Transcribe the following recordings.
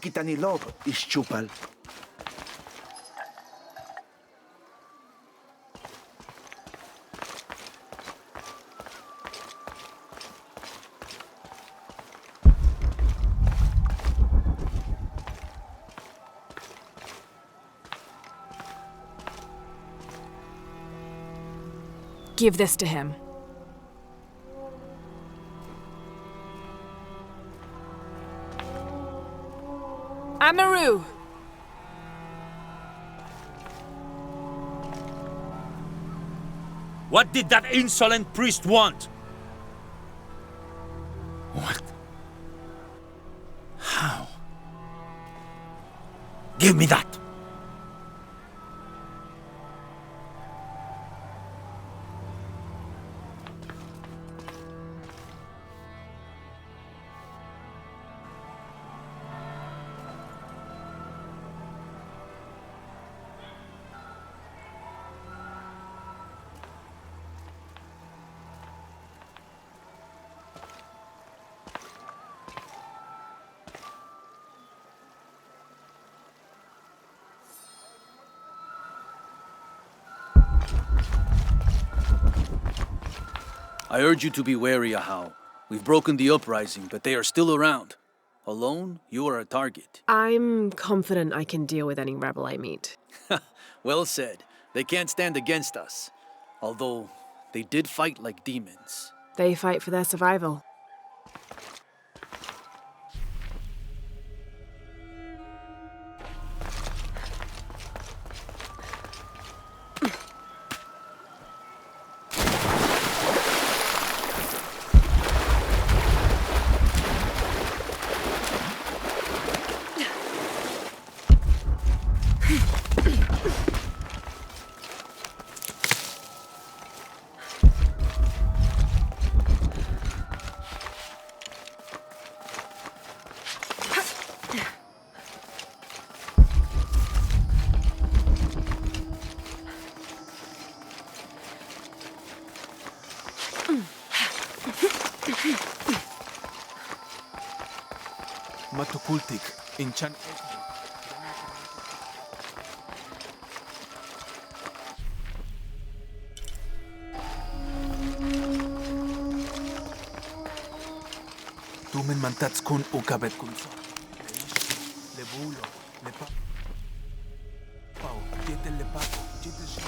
kita ni lob, ischupal. Give this to him. Amaru! What did that insolent priest want? What? How? Give me that! I urge you to be wary, Ahau. We've broken the uprising, but they are still around. Alone, you are a target. I'm confident I can deal with any rebel I meet. Well said. They can't stand against us. Although, they did fight like demons. They fight for their survival. Matukultik, enchant. Tumen mantats kun ukabet kunso. Le bulo, le pa. Pau, jete le papo, jete shi.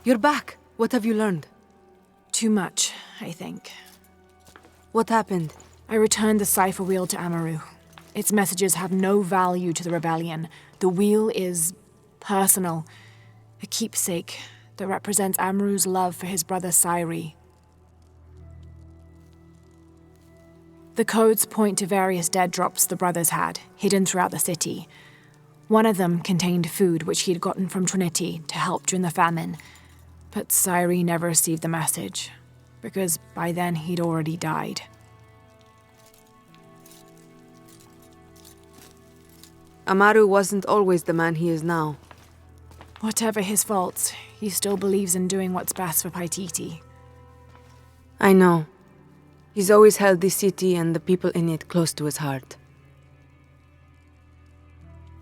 You're back. What have you learned? Too much, I think. What happened? I returned the cipher wheel to Amaru. Its messages have no value to the rebellion. The wheel is personal. A keepsake that represents Amaru's love for his brother Sairi. The codes point to various dead drops the brothers had, hidden throughout the city. One of them contained food which he'd gotten from Trinity to help during the famine. But Sairi never received the message, because by then he'd already died. Amaru wasn't always the man he is now. Whatever his faults, he still believes in doing what's best for Paititi. I know. He's always held this city and the people in it close to his heart.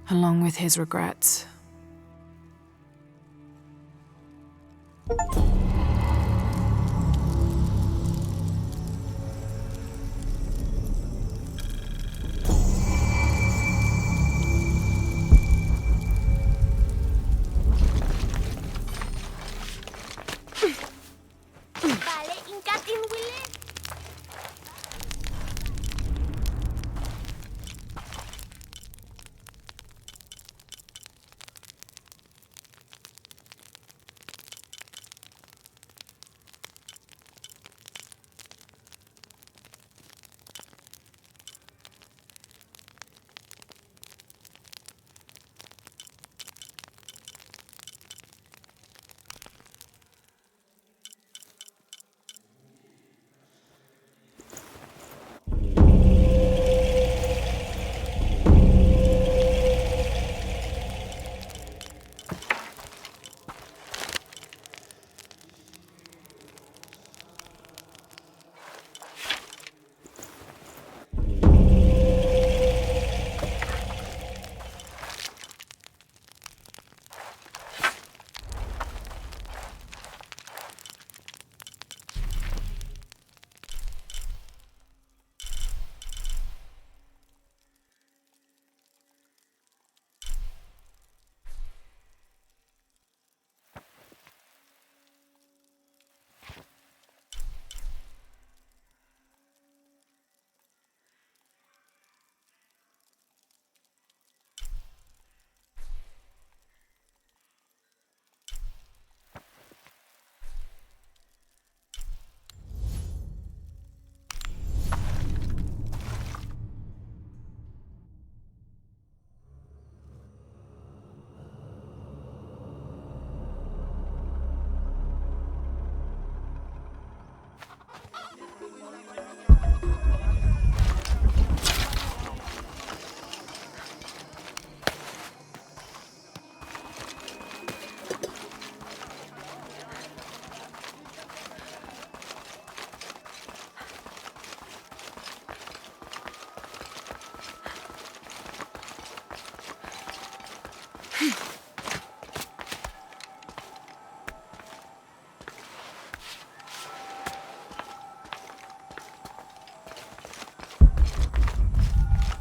Along with his regrets.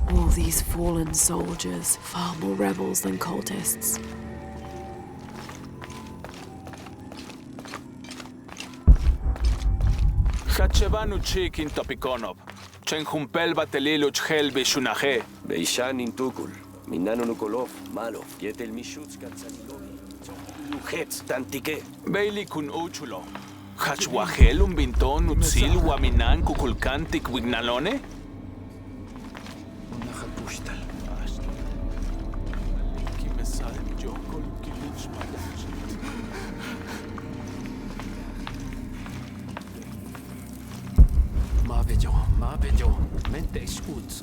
All these fallen soldiers, far more rebels than cultists. Hatchevanu chikin topikonov. Chenjumpel batelilu chhelbi shunaje. Beishan intukul, minano nukolov, malov, yetel mishutz katsanilovi, lujetz tantike. Bailey kun uchulo. Hachwahel un binton utzil waminan kukulkantik wignalone? Mabejo, mentes uts.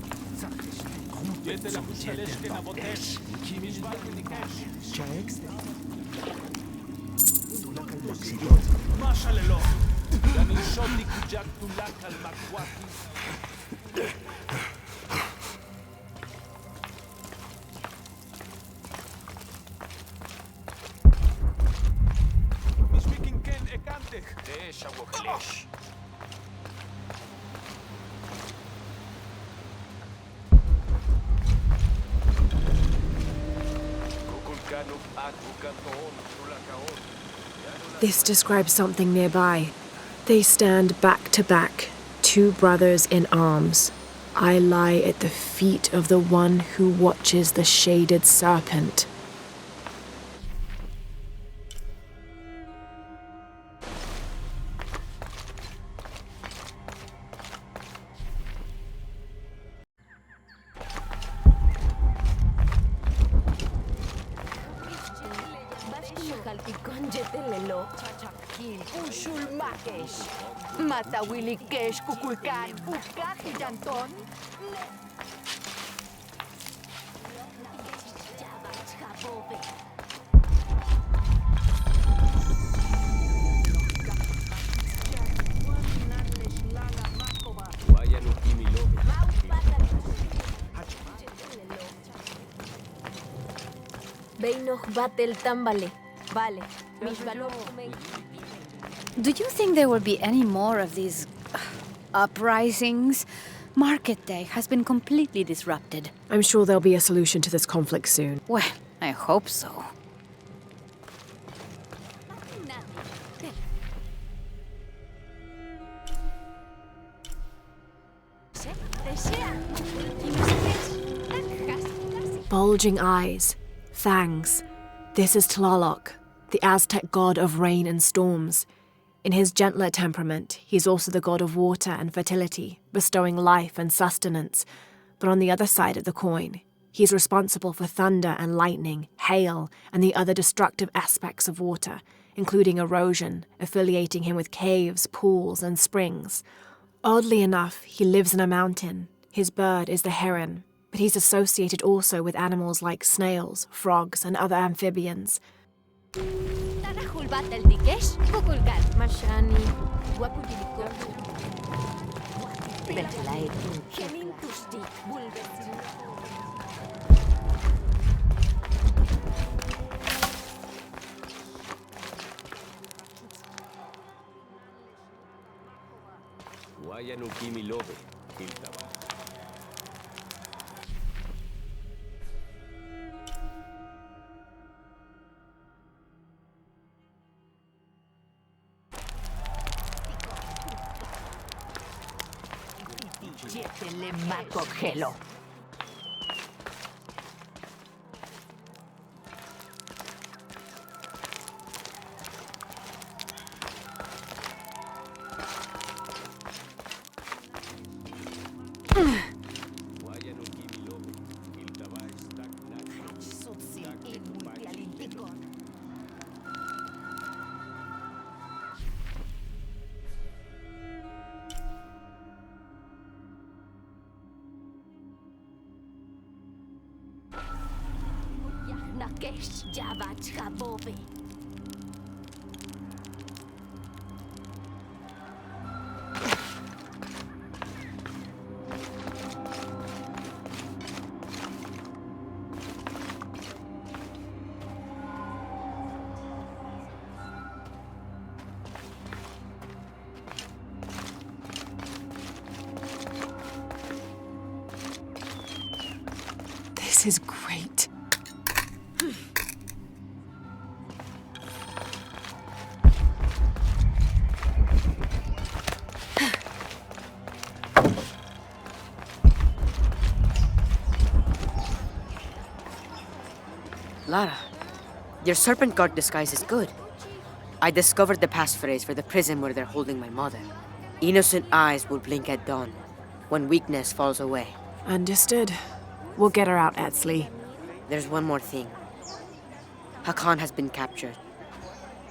Mashalelo. Yani shoti kujak tulak al makwaki. Miswikin ken ekantech. Desha woklesh. This describes something nearby. They stand back to back, two brothers in arms. I lie at the feet of the one who watches the shaded serpent. Matawilikesh kukulkan bukaki janton. Beinoch batel tambale. Vale. Do you think there will be any more of these uprisings? Market day has been completely disrupted. I'm sure there'll be a solution to this conflict soon. Well, I hope so. Bulging eyes, fangs. This is Tlaloc, the Aztec god of rain and storms. In his gentler temperament, he is also the god of water and fertility, bestowing life and sustenance. But on the other side of the coin, he is responsible for thunder and lightning, hail, and the other destructive aspects of water, including erosion, affiliating him with caves, pools, and springs. Oddly enough, he lives in a mountain. His bird is the heron, but he's associated also with animals like snails, frogs, and other amphibians. This is great. Lara, your serpent guard disguise is good. I discovered the passphrase for the prison where they're holding my mother. Innocent eyes will blink at dawn, when weakness falls away. Understood. We'll get her out, Etzli. There's one more thing. Hakan has been captured.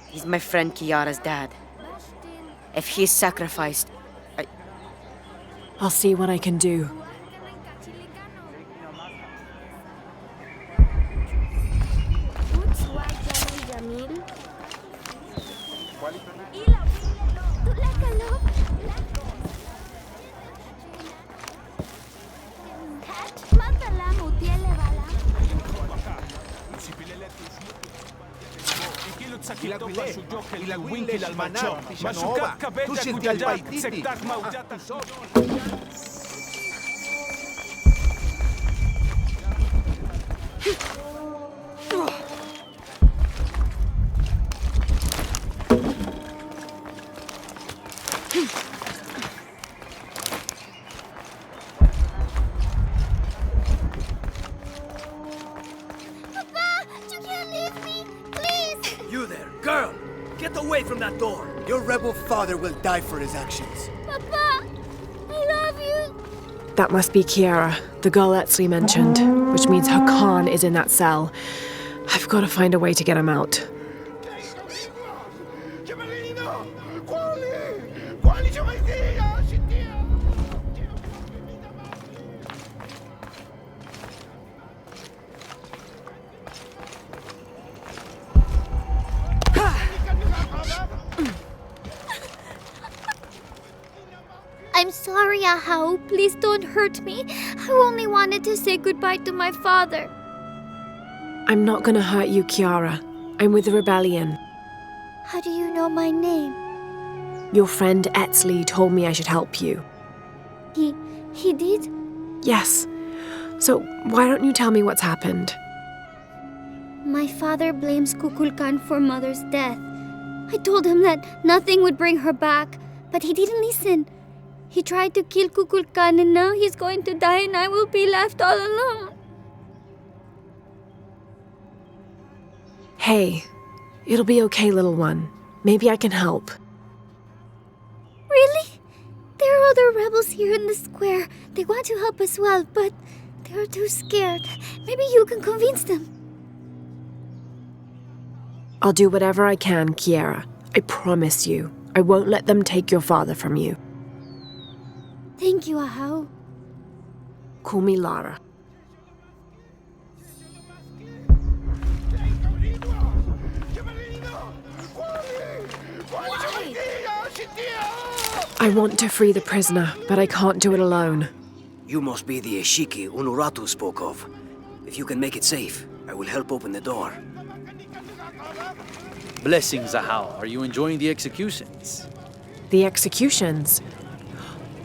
He's my friend Kiara's dad. If he's sacrificed, I'll see what I can do. You there, girl! Get away from that door! Your rebel father will die for his actions. Papa, I love you. That must be Kiara, the girl Etzli mentioned, which means Hakan is in that cell. I've got to find a way to get him out. I'm sorry, Ahau. Please don't hurt me. I only wanted to say goodbye to my father. I'm not gonna hurt you, Kiara. I'm with the rebellion. How do you know my name? Your friend Etzli told me I should help you. He did? Yes. So why don't you tell me what's happened? My father blames Kukulkan for Mother's death. I told him that nothing would bring her back, but he didn't listen. He tried to kill Kukulkan and now he's going to die and I will be left all alone. Hey, it'll be okay, little one. Maybe I can help. Really? There are other rebels here in the square. They want to help as well, but they're too scared. Maybe you can convince them. I'll do whatever I can, Kiara. I promise you. I won't let them take your father from you. Thank you, Ahau. Call me Lara. I want to free the prisoner, but I can't do it alone. You must be the Ishiki Unuratu spoke of. If you can make it safe, I will help open the door. Blessings, Ahau. Are you enjoying the executions? The executions?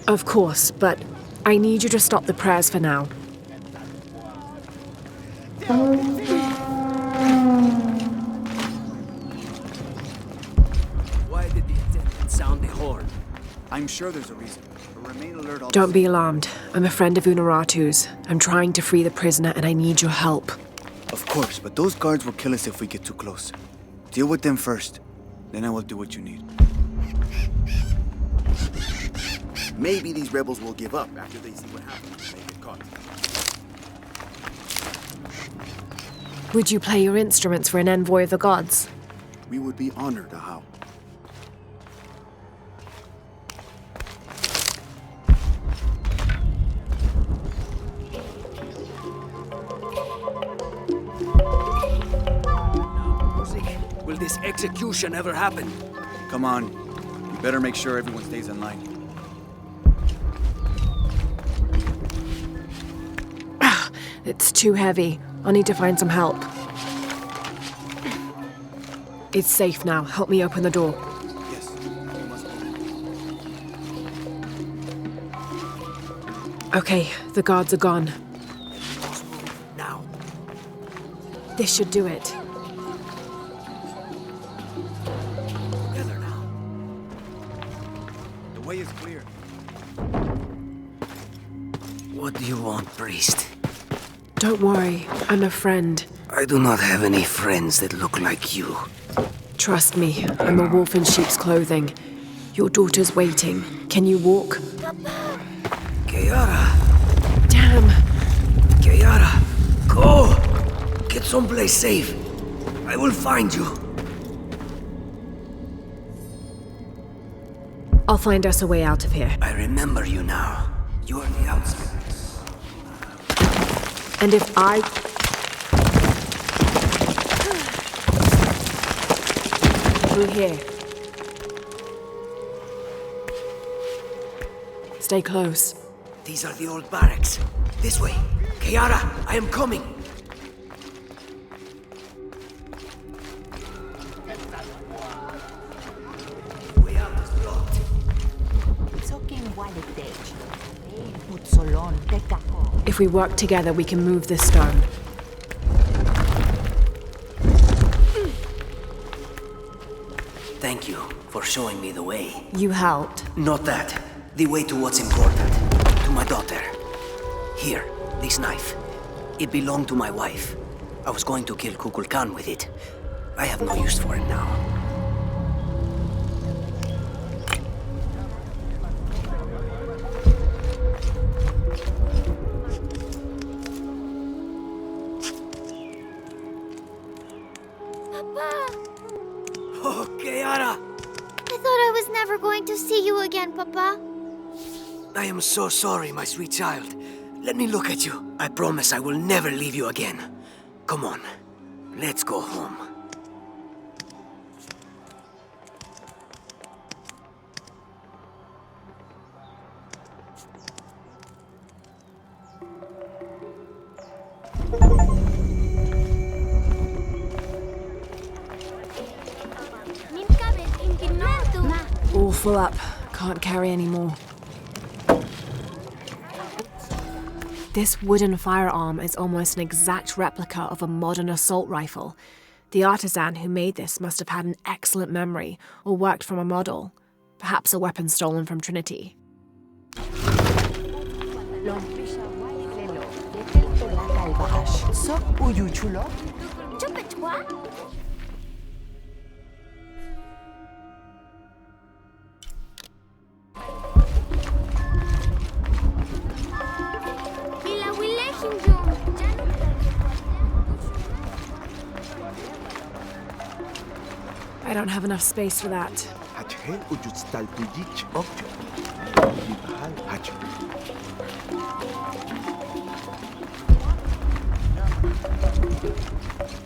Of course, but I need you to stop the prayers for now. Why did the attendant sound the horn? I'm sure there's a reason. But remain alert all Don't be alarmed. I'm a friend of Unuratu's. I'm trying to free the prisoner and I need your help. Of course, but those guards will kill us if we get too close. Deal with them first. Then I will do what you need. Maybe these rebels will give up after they see what happens when they get caught. Would you play your instruments for an envoy of the gods? We would be honored, Ahau. Will this execution ever happen? Come on. We better make sure everyone stays in line. It's too heavy. I'll need to find some help. It's safe now. Help me open the door. Yes. We must Okay, the guards are gone. Now. This should do it. Together now. The way is clear. What do you want, priest? Don't worry, I'm a friend. I do not have any friends that look like you. Trust me, I'm a wolf in sheep's clothing. Your daughter's waiting. Can you walk? Kiara! Damn! Kiara! Go! Get someplace safe. I will find you. I'll find us a way out of here. I remember you now. You are the outsiders. And if I... Through here. Stay close. These are the old barracks. This way. Kiara, I am coming. Way out is blocked. If we work together, we can move this stone. Thank you for showing me the way. You helped. Not that. The way to what's important. To my daughter. Here, this knife. It belonged to my wife. I was going to kill Kukulkan with it. I have no use for it now. Papa! Oh, Kiara! I thought I was never going to see you again, Papa. I am so sorry, my sweet child. Let me look at you. I promise I will never leave you again. Come on, let's go home. All full up. Can't carry any more. This wooden firearm is almost an exact replica of a modern assault rifle. The artisan who made this must have had an excellent memory or worked from a model. Perhaps a weapon stolen from Trinity. I don't have enough space for that.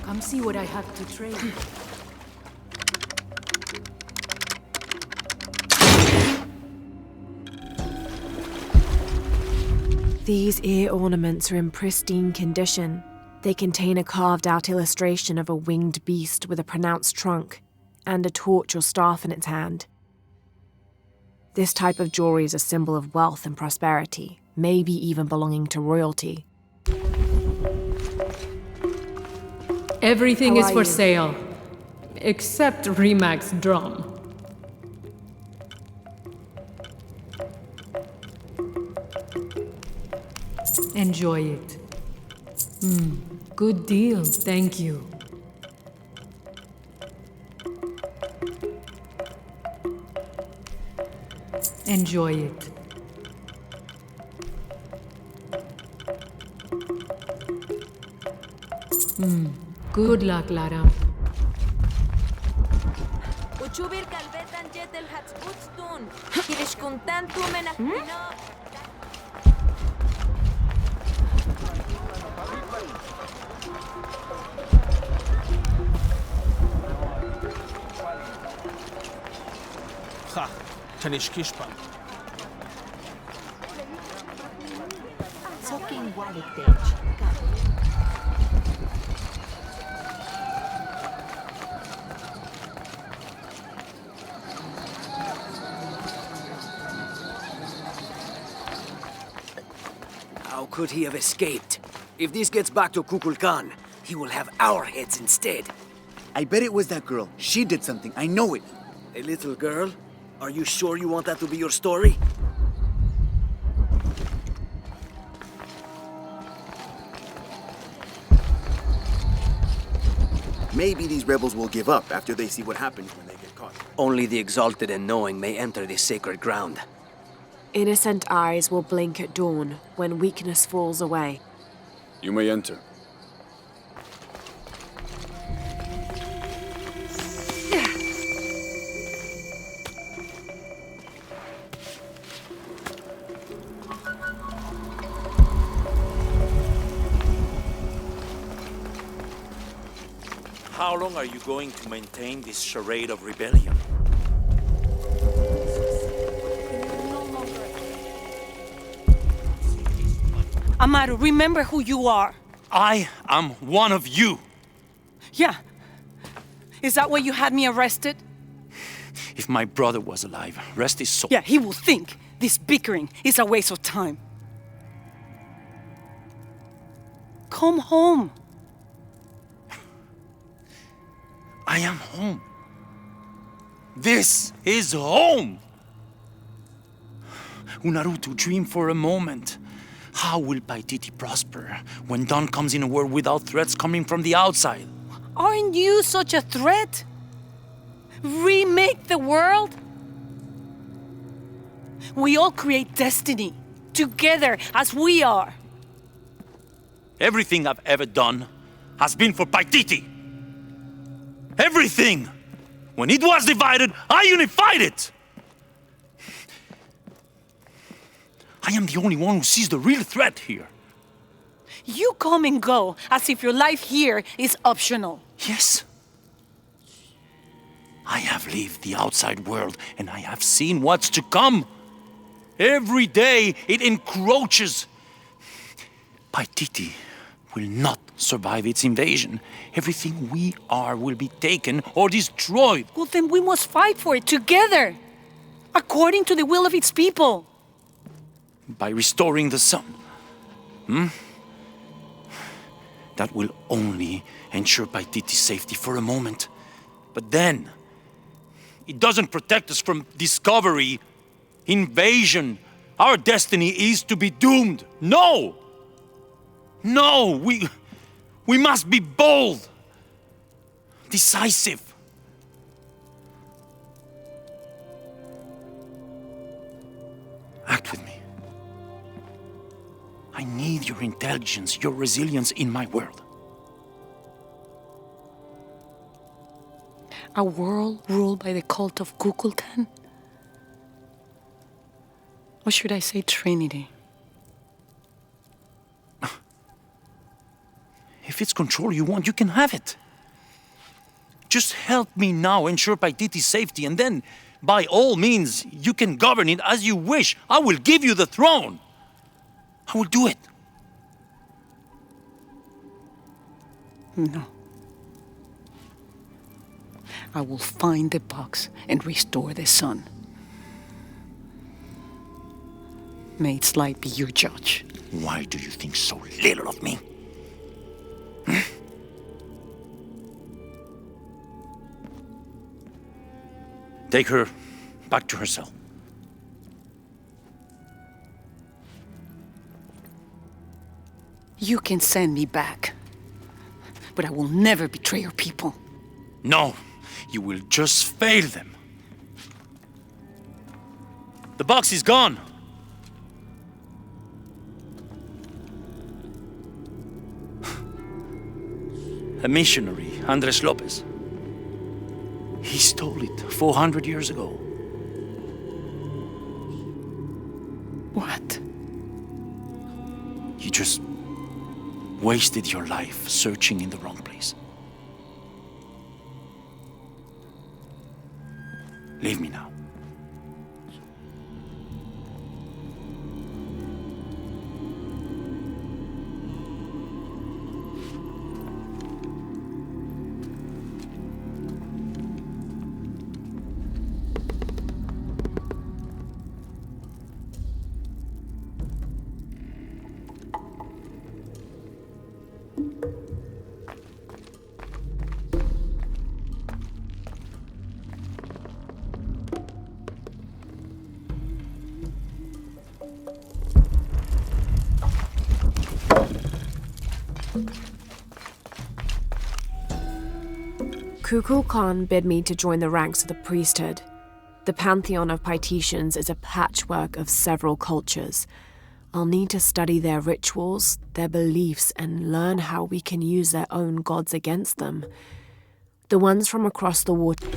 Come see what I have to trade. These ear ornaments are in pristine condition. They contain a carved-out illustration of a winged beast with a pronounced trunk and a torch or staff in its hand. This type of jewelry is a symbol of wealth and prosperity, maybe even belonging to royalty. Everything How is are for you? sale, except Rimak's drum. Enjoy it. Good deal, thank you. Enjoy it. Good luck, Lara. Ha, Tanishkishpa. How could he have escaped? If this gets back to Kukulkan, he will have our heads instead. I bet it was that girl. She did something. I know it. A little girl? Are you sure you want that to be your story? Maybe these rebels will give up after they see what happens when they get caught. Only the exalted and knowing may enter this sacred ground. Innocent eyes will blink at dawn when weakness falls away. You may enter. How long are you going to maintain this charade of rebellion? Amaru, remember who you are. I am one of you. Yeah. Is that why you had me arrested? If my brother was alive, rest his soul. Yeah, he will think this bickering is a waste of time. Come home. I am home. This is home. Unarutu, dream for a moment. How will Paititi prosper when Dawn comes in a world without threats coming from the outside? Aren't you such a threat? Remake the world? We all create destiny, together as we are. Everything I've ever done has been for Paititi. Everything! When it was divided, I unified it! I am the only one who sees the real threat here. You come and go as if your life here is optional. Yes. I have lived the outside world and I have seen what's to come. Every day it encroaches. Paititi will not survive its invasion. Everything we are will be taken or destroyed. Well, then we must fight for it together, according to the will of its people. By restoring the sun. That will only ensure Paititi's safety for a moment. But then, it doesn't protect us from discovery, invasion. Our destiny is to be doomed. No! No, we must be bold, decisive. Act with me. I need your intelligence, your resilience in my world. A world ruled by the cult of Kukulkan? Or should I say Trinity? If it's control you want, you can have it. Just help me now ensure Paititi's safety, and then, by all means, you can govern it as you wish. I will give you the throne. I will do it. No. I will find the box and restore the sun. May its light be your judge. Why do you think so little of me? Take her back to her cell. You can send me back, but I will never betray your people. No, you will just fail them. The box is gone. A missionary, Andres Lopez. He stole it 400 years ago. What? You just wasted your life searching in the wrong place. Leave me now. Kukulkan bid me to join the ranks of the priesthood. The pantheon of Paititians is a patchwork of several cultures. I'll need to study their rituals, their beliefs, and learn how we can use their own gods against them. The ones from across the water.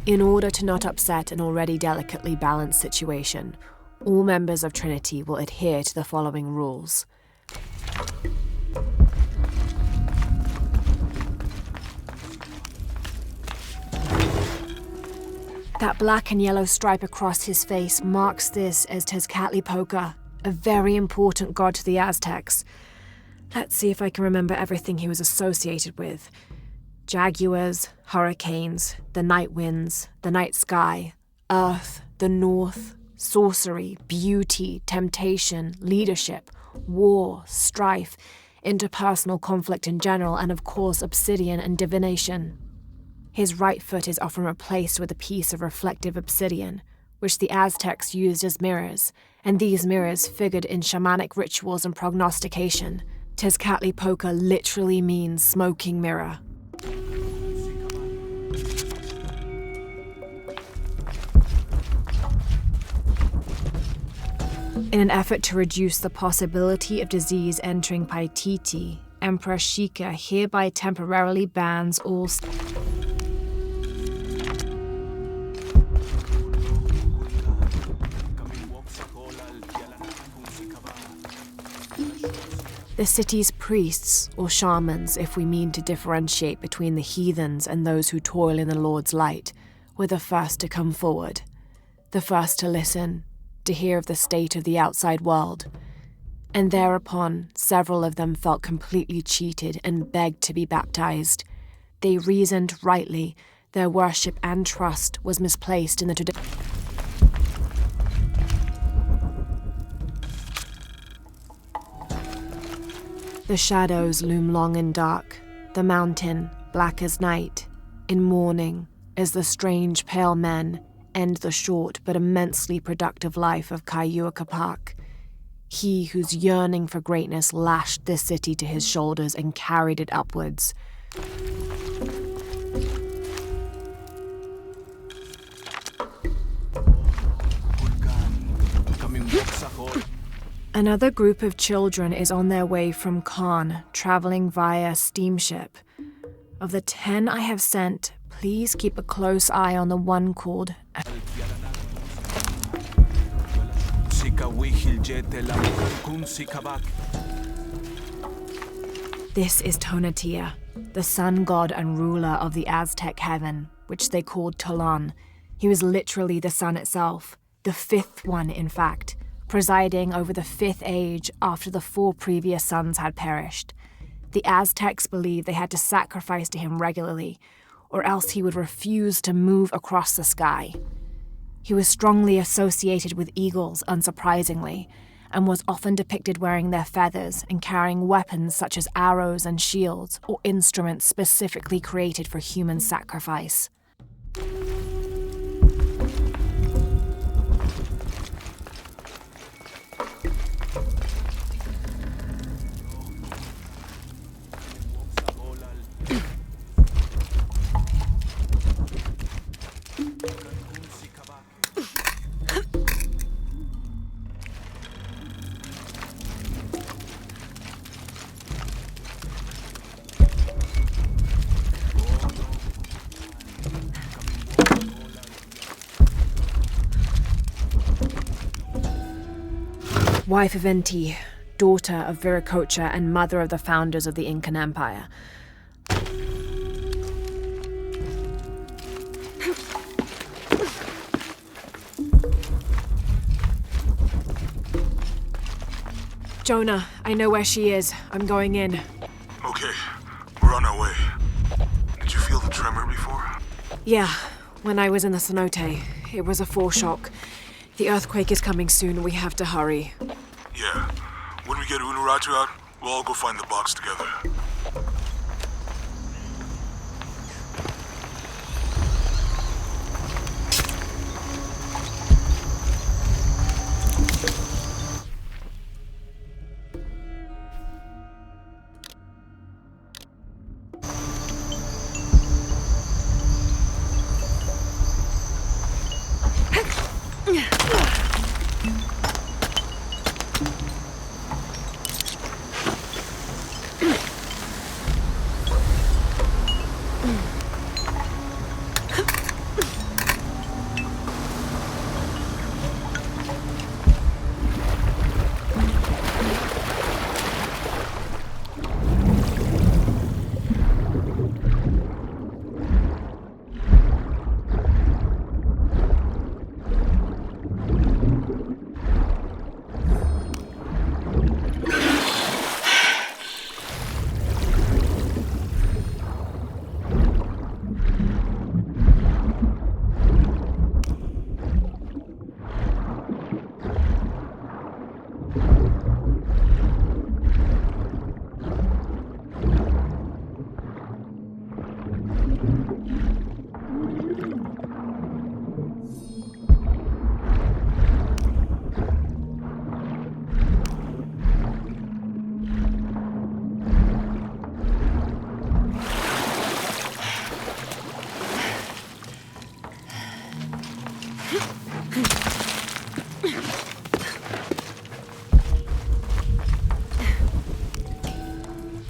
In order to not upset an already delicately balanced situation, all members of Trinity will adhere to the following rules. That black and yellow stripe across his face marks this as Tezcatlipoca, a very important god to the Aztecs. Let's see if I can remember everything he was associated with. Jaguars, hurricanes, the night winds, the night sky, earth, the north, sorcery, beauty, temptation, leadership, war, strife, interpersonal conflict in general, and of course obsidian and divination. His right foot is often replaced with a piece of reflective obsidian, which the Aztecs used as mirrors, and these mirrors figured in shamanic rituals and prognostication. Tezcatlipoca literally means smoking mirror. In an effort to reduce the possibility of disease entering Paititi, Emperor Shika hereby temporarily bans all the city's priests, or shamans if we mean to differentiate between the heathens and those who toil in the Lord's light, were the first to come forward, the first to listen, to hear of the state of the outside world. And thereupon, several of them felt completely cheated and begged to be baptized. They reasoned rightly their worship and trust was misplaced in the tradition. The shadows loom long and dark, the mountain black as night, in mourning as the strange pale men end the short but immensely productive life of Kaiua Kapak. He whose yearning for greatness lashed this city to his shoulders and carried it upwards. Another group of children is on their way from Khan, traveling via steamship. Of the 10 I have sent, please keep a close eye on the one called This is Tonatiuh, the sun god and ruler of the Aztec heaven, which they called Tolan. He was literally the sun itself, the fifth one in fact, presiding over the fifth age after the 4 previous suns had perished. The Aztecs believed they had to sacrifice to him regularly, or else he would refuse to move across the sky. He was strongly associated with eagles, unsurprisingly, and was often depicted wearing their feathers and carrying weapons such as arrows and shields, or instruments specifically created for human sacrifice. Wife of Inti, daughter of Viracocha and mother of the founders of the Incan Empire. Jonah, I know where she is. I'm going in. Okay, we're on our way. Did you feel the tremor before? Yeah, when I was in the cenote. It was a foreshock. The earthquake is coming soon. We have to hurry. Yeah. When we get Unuratu out, we'll all go find the box together.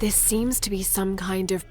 This seems to be some kind of...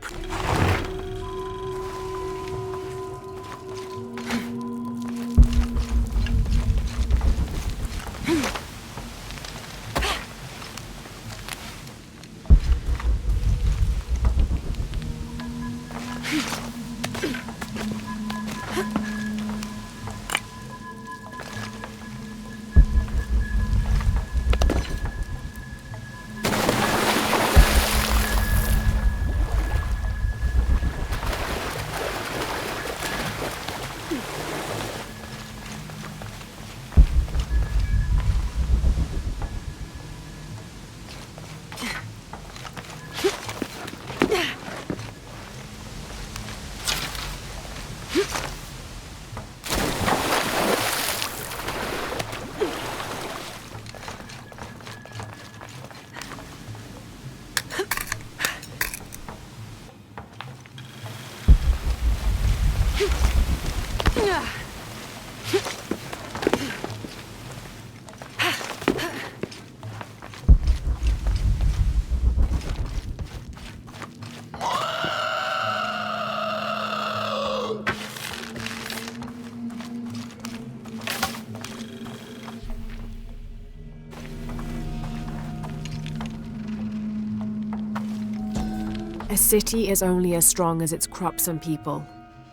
A city is only as strong as its crops and people.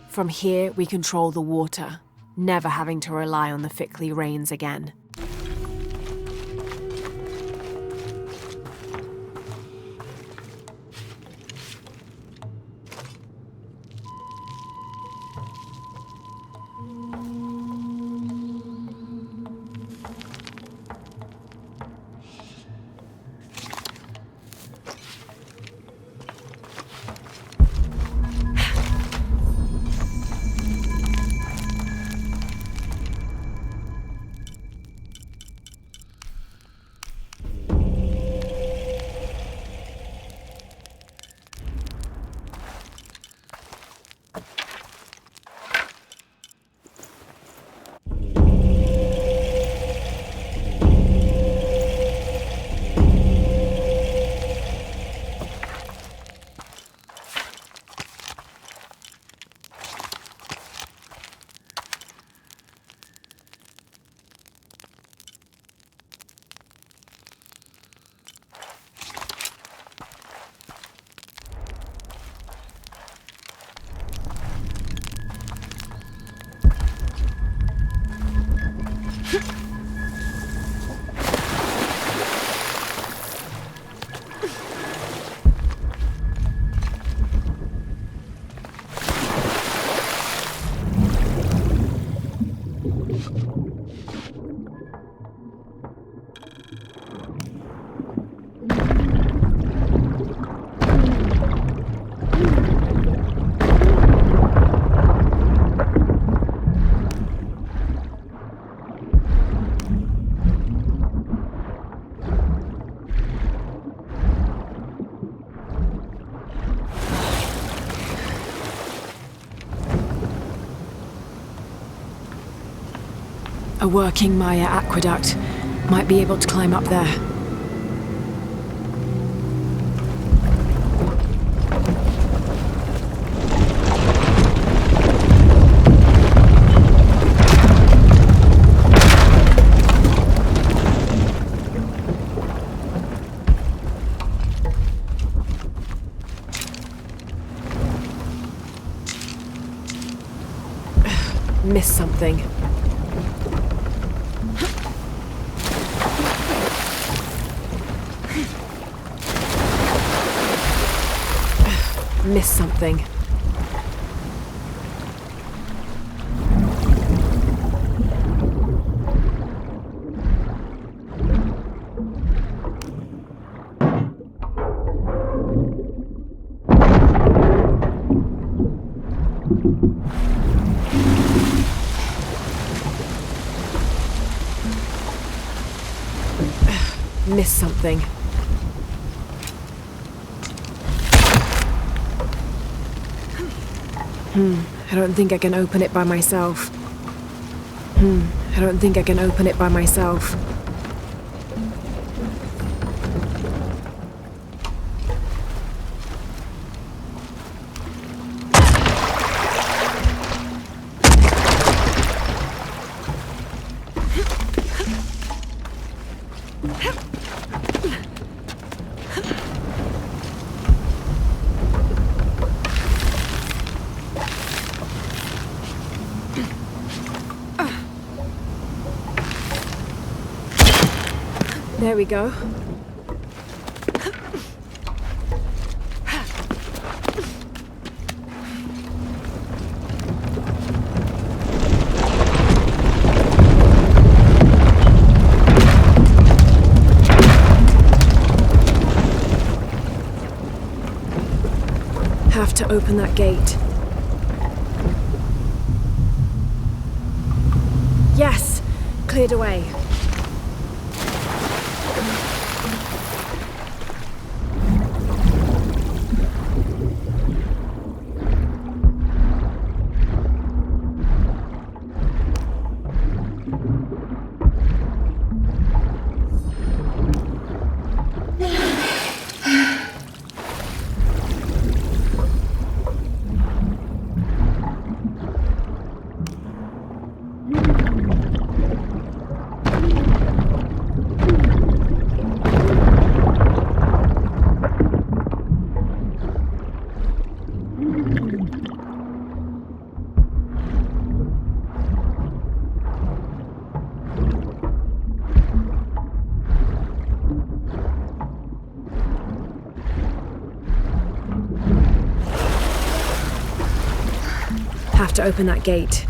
From here, we control the water, never having to rely on the Fickley rains again. A working Maya aqueduct might be able to climb up there. Missed something. Missed something. Missed something. I don't think I can open it by myself. I I don't think I can open it by myself. There we go. Have to open that gate. Yes! Cleared away. Have to open that gate.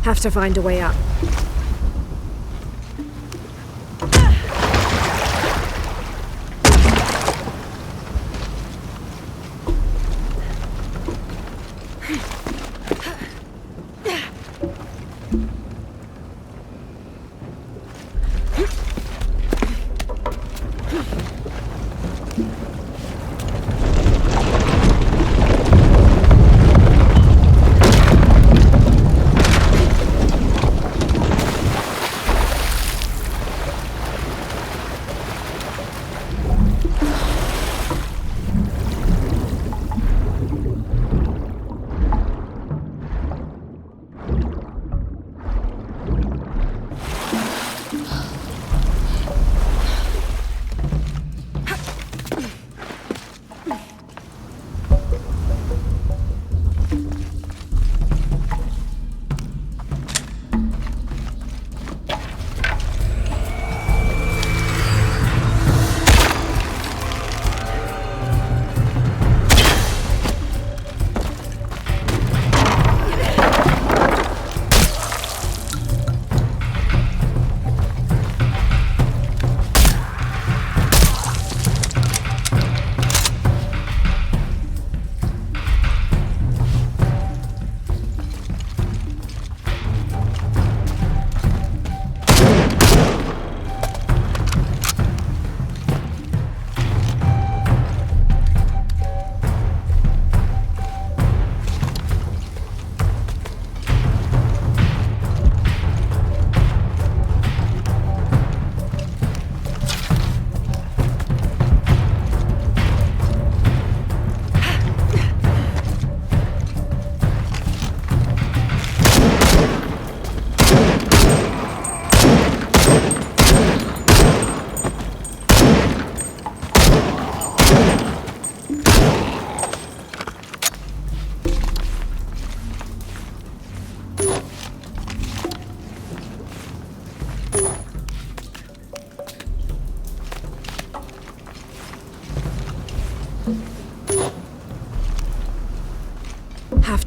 Have to find a way up.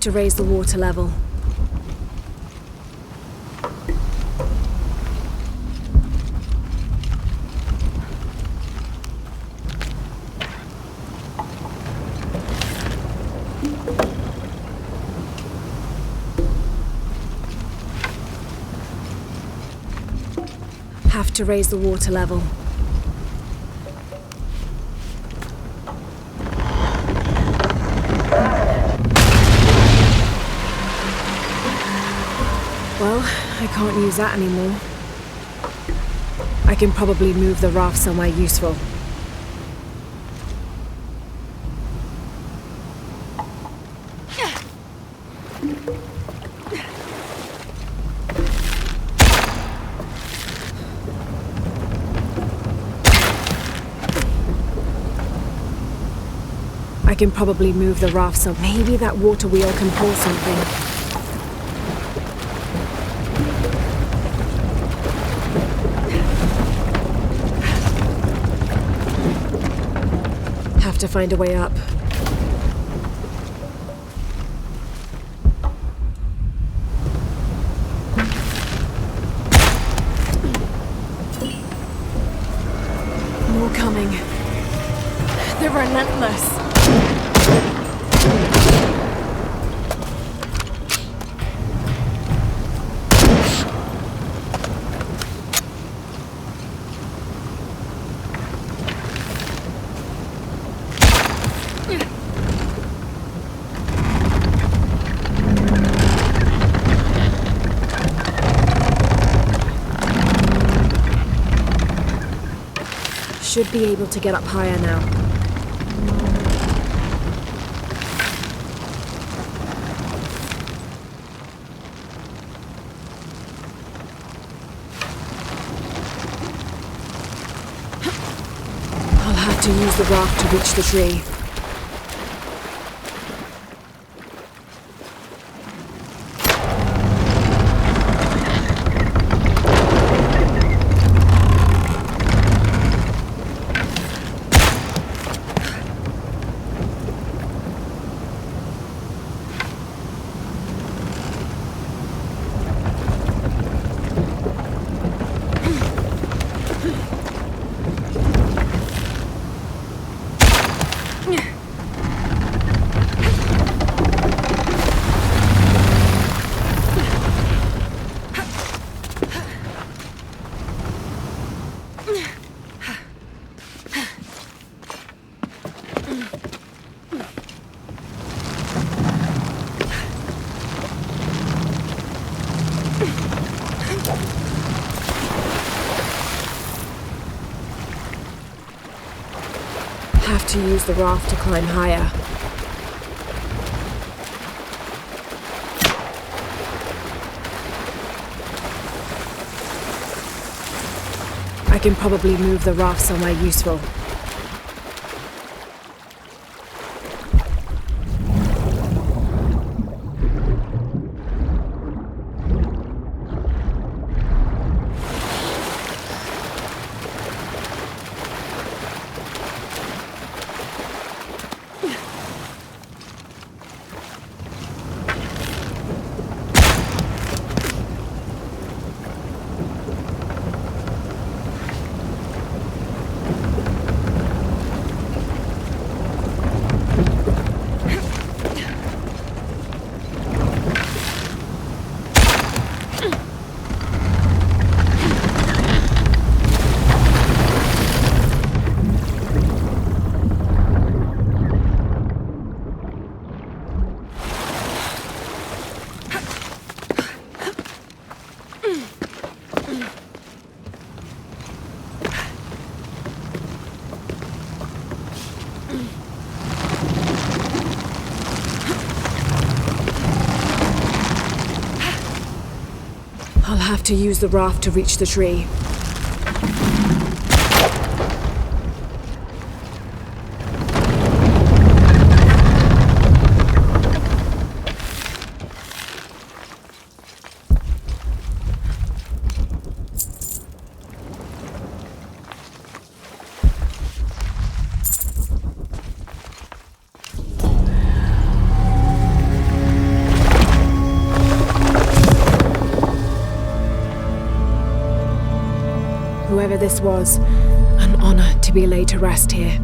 to raise the water level. Have to raise the water level. Well, I can't use that anymore. I can probably move the raft somewhere useful. I can probably move the raft so maybe that water wheel can pull something. Have to find a way up. More coming. They're relentless. Should be able to get up higher now. I'll have to use the raft to reach the tree. Have to use the raft to climb higher. I can probably move the raft somewhere useful. I'll have to use the raft to reach the tree. whoever this was. An honor to be laid to rest here.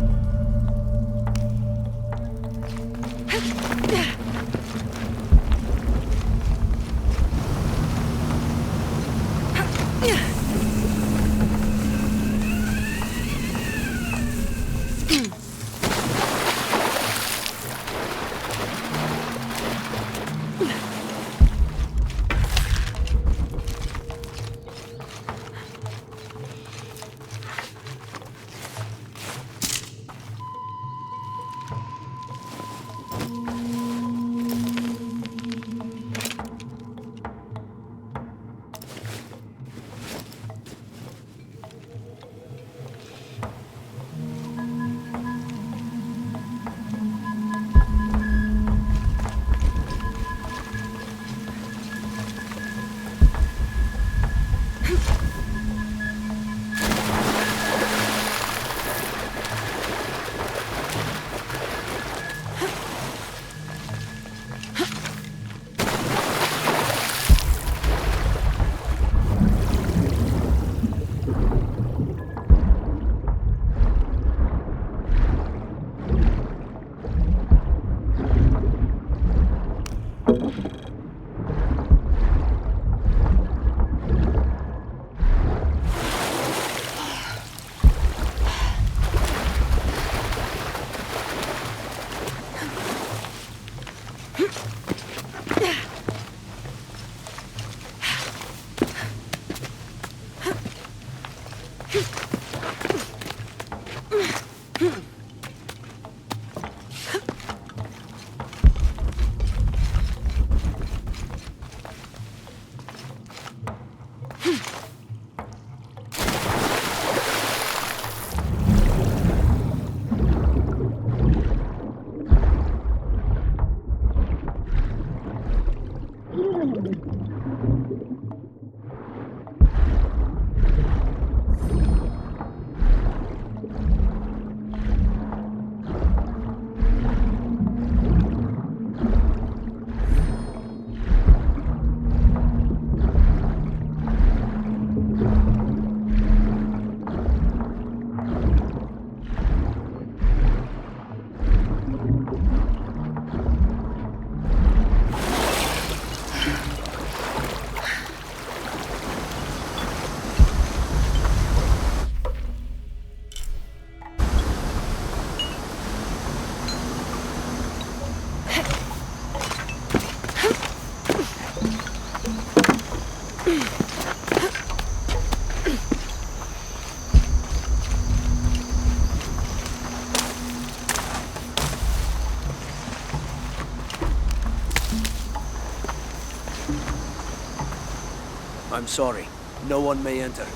I'm sorry. No one may enter.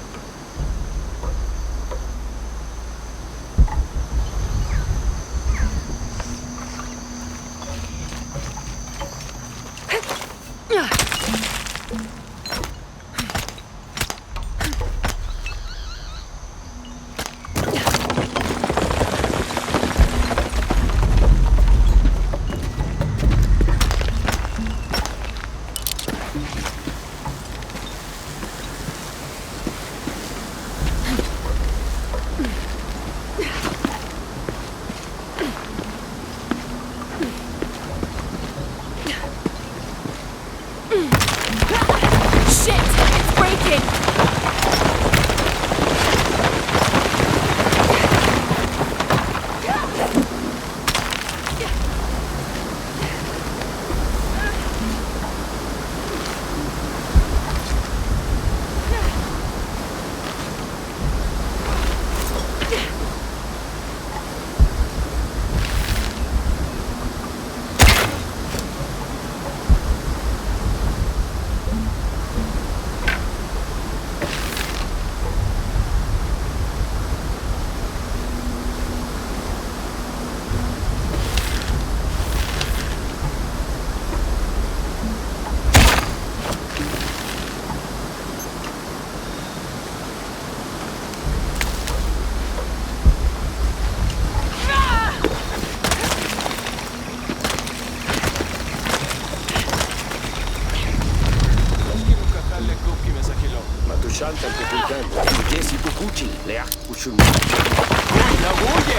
Shanta Kukulkan, Jesi Kukuchi, Leach Kushun. Kuina Buye!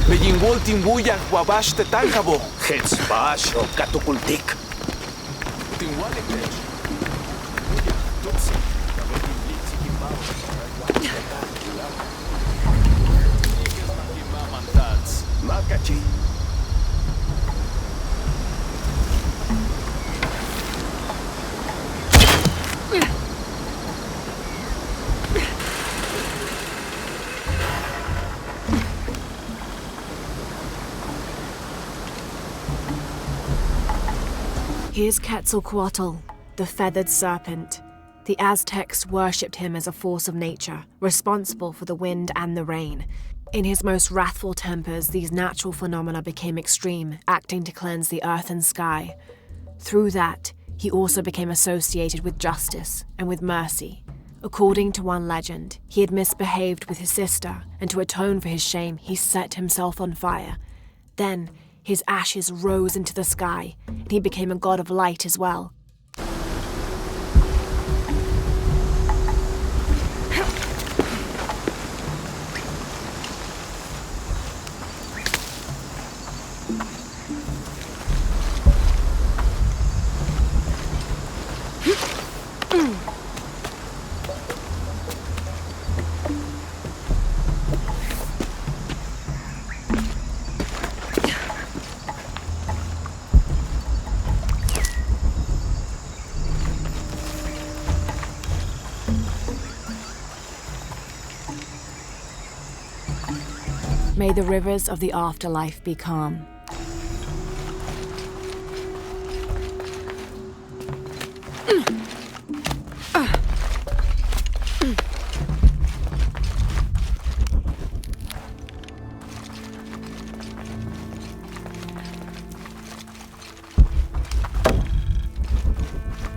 Begin Waltin Buya, Wabash te Tankabo. Hetz Bash o Katukultik. Tinwalekech. Makachi. Here's Quetzalcoatl, the feathered serpent. The Aztecs worshipped him as a force of nature, responsible for the wind and the rain. In his most wrathful tempers, these natural phenomena became extreme, acting to cleanse the earth and sky. Through that, he also became associated with justice and with mercy. According to one legend, he had misbehaved with his sister, and to atone for his shame, he set himself on fire. Then, his ashes rose into the sky, and he became a god of light as well. May the rivers of the afterlife be calm.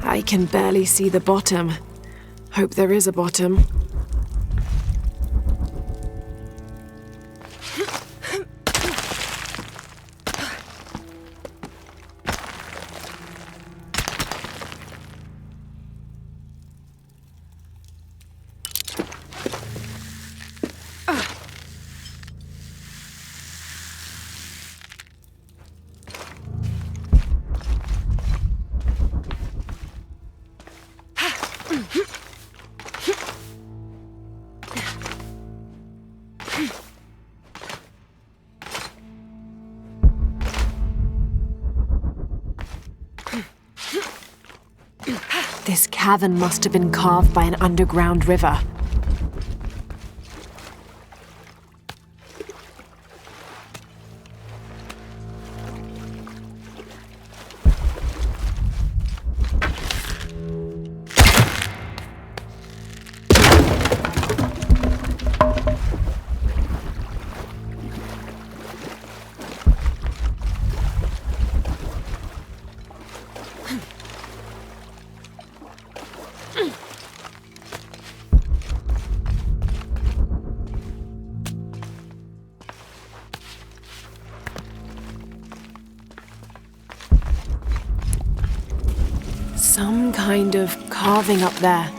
I can barely see the bottom. Hope there is a bottom. This cavern must have been carved by an underground river. Some kind of carving up there.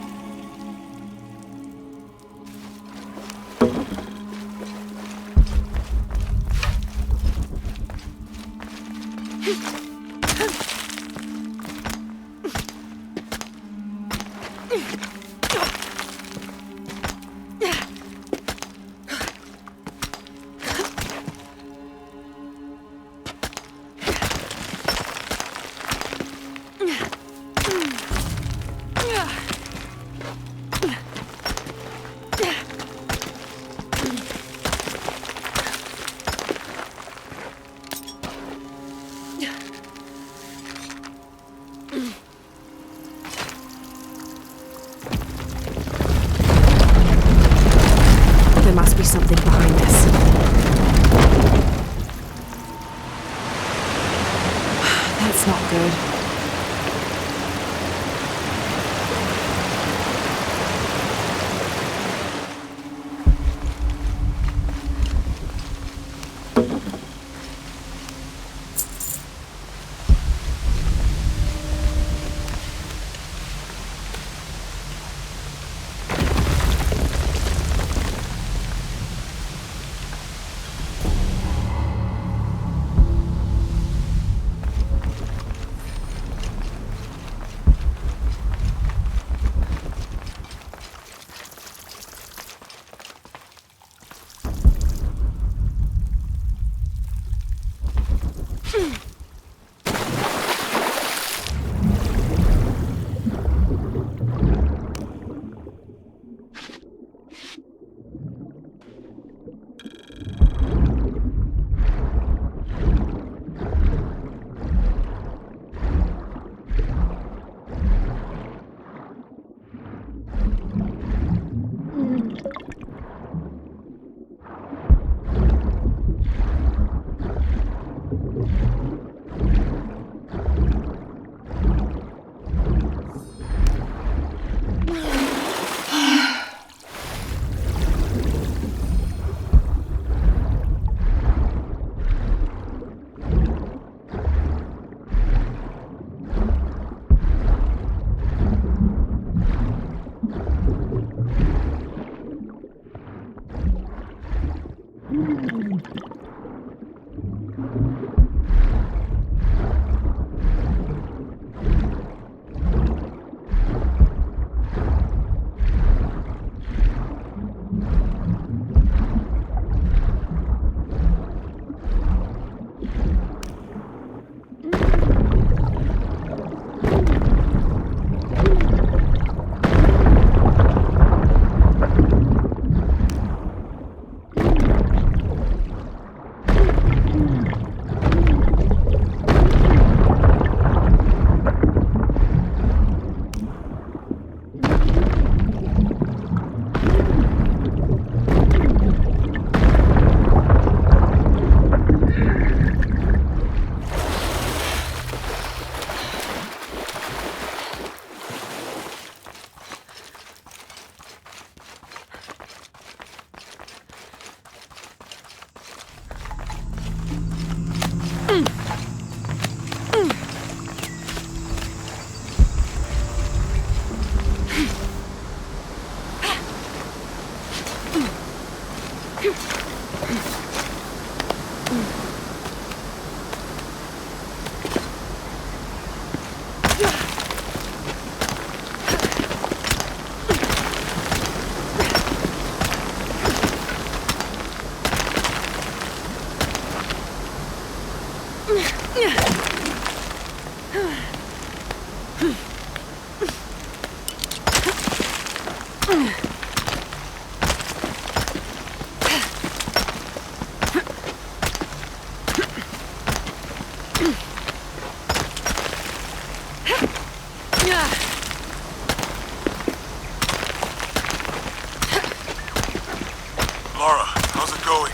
Lara, how's it going?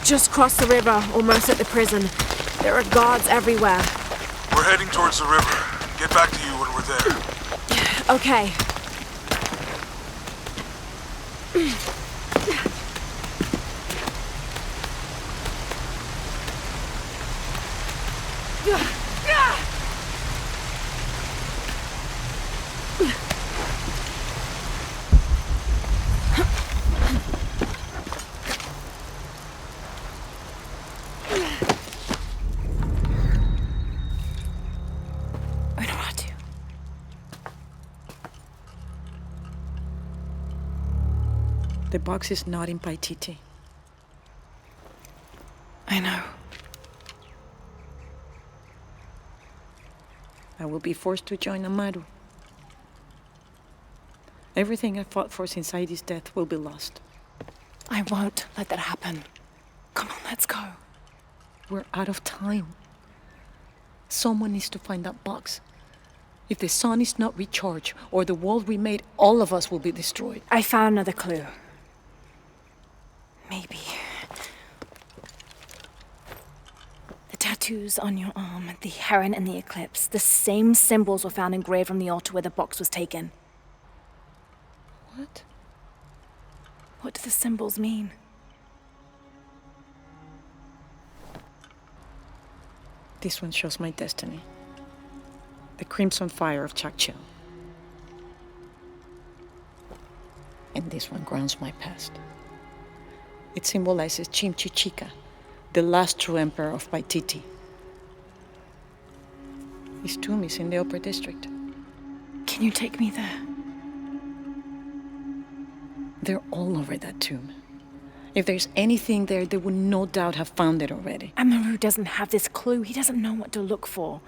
Just crossed the river, almost at the prison. There are guards everywhere. We're heading towards the river. Get back to you when we're there. Okay. The box is not in Paititi. I know. I will be forced to join Amaru. Everything I fought for since Heidi's death will be lost. I won't let that happen. Come on, let's go. We're out of time. Someone needs to find that box. If the sun is not recharged, or the world we made, all of us will be destroyed. I found another clue. Maybe. The tattoos on your arm, the heron and the eclipse, the same symbols were found engraved on the altar where the box was taken. What? What do the symbols mean? This one shows my destiny. The crimson fire of Chakchil. And this one grounds my past. It symbolizes Chimchichica, the last true emperor of Paititi. His tomb is in the upper district. Can you take me there? They're all over that tomb. If there's anything there, they would no doubt have found it already. Amaru doesn't have this clue. He doesn't know what to look for.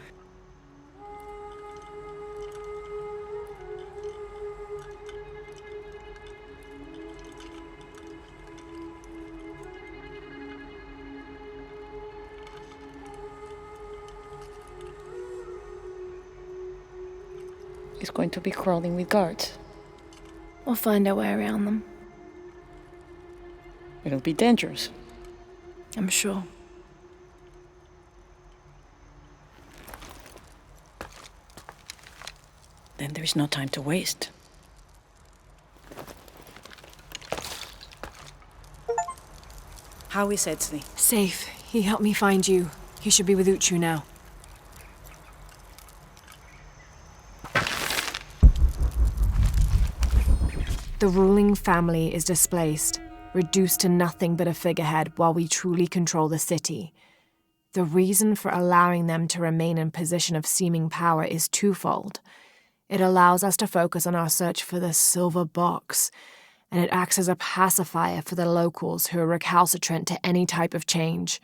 He's going to be crawling with guards. We'll find our way around them. It'll be dangerous. I'm sure. Then there's no time to waste. How is Edsley? Safe. He helped me find you. He should be with Uchu now. The ruling family is displaced, reduced to nothing but a figurehead while we truly control the city. The reason for allowing them to remain in position of seeming power is twofold. It allows us to focus on our search for the silver box, and it acts as a pacifier for the locals who are recalcitrant to any type of change.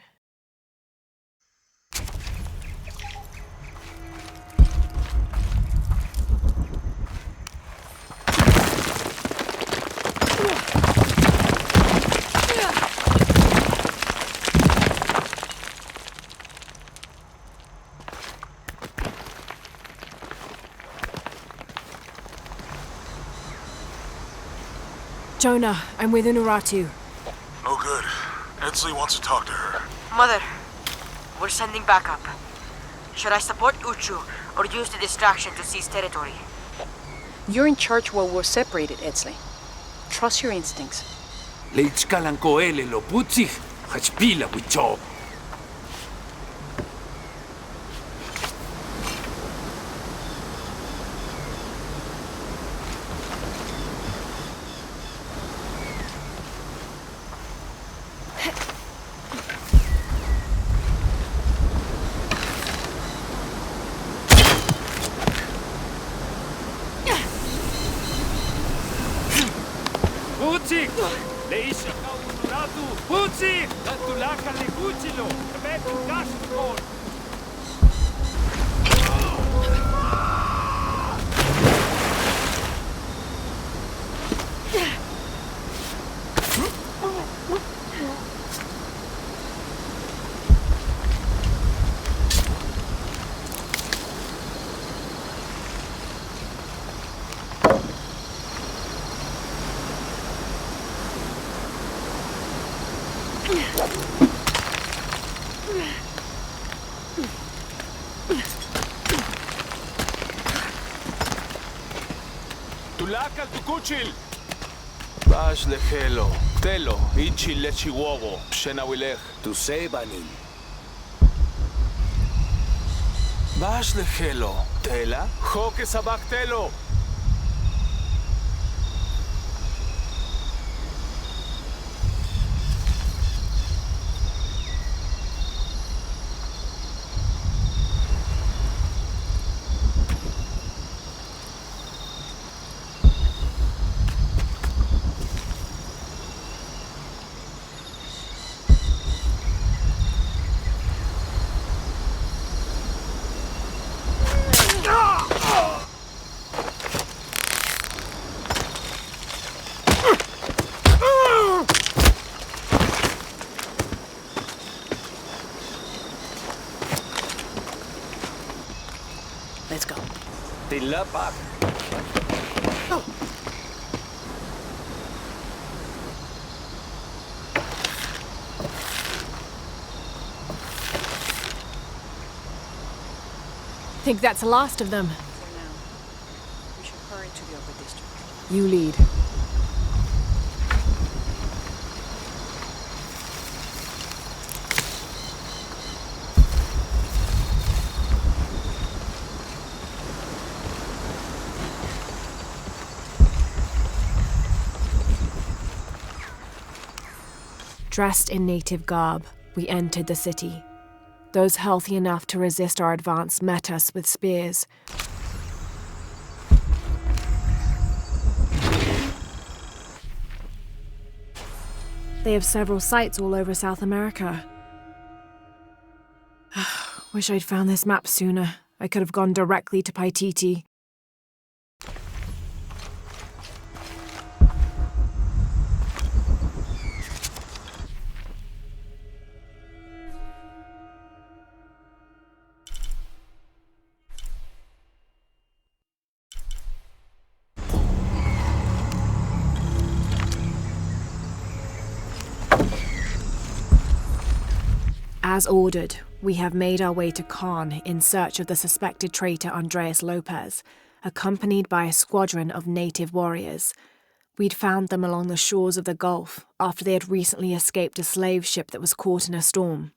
Jonah, I'm with Unuratu. No good. Edsley wants to talk to her. Mother, we're sending backup. Should I support Uchu or use the distraction to seize territory? You're in charge while we're separated, Edsley. Trust your instincts. Leichkalankoele lo putzich, hachpila wichob. Putzich! Leisha ka Unuratu! Putzich! Tatulaka lekuchilo! Rebet kashkol! Tulak al tukuchil! Bash lehelo, telo, ichi lechiwogo, shenawilech. Tu sebanin. Bash lehelo, tela, joke sabak telo. Let's go. Tilapak. Think that's the last of them. For now, we should hurry to the upper district. You lead. Dressed in native garb, we entered the city. Those healthy enough to resist our advance met us with spears. They have several sites all over South America. Wish I'd found this map sooner. I could have gone directly to Paititi. As ordered, we have made our way to Caen in search of the suspected traitor Andreas Lopez, accompanied by a squadron of native warriors. We'd found them along the shores of the Gulf after they had recently escaped a slave ship that was caught in a storm.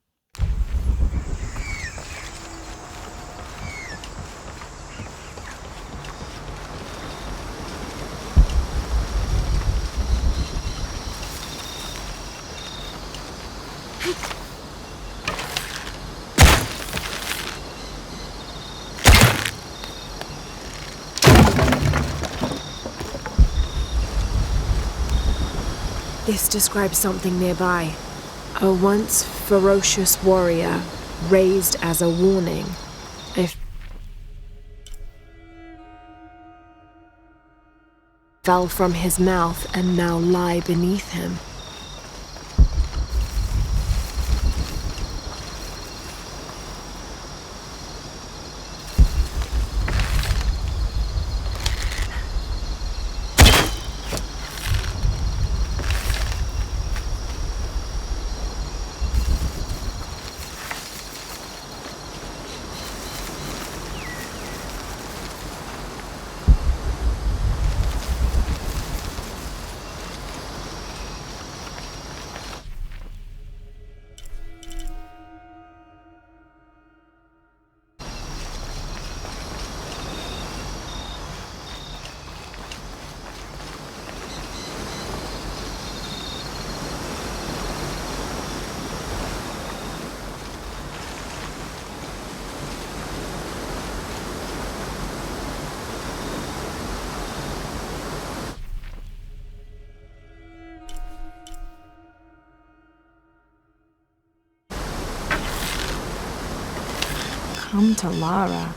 This describes something nearby. A once ferocious warrior, raised as a warning. If fell from his mouth and now lie beneath him. Come to Lara.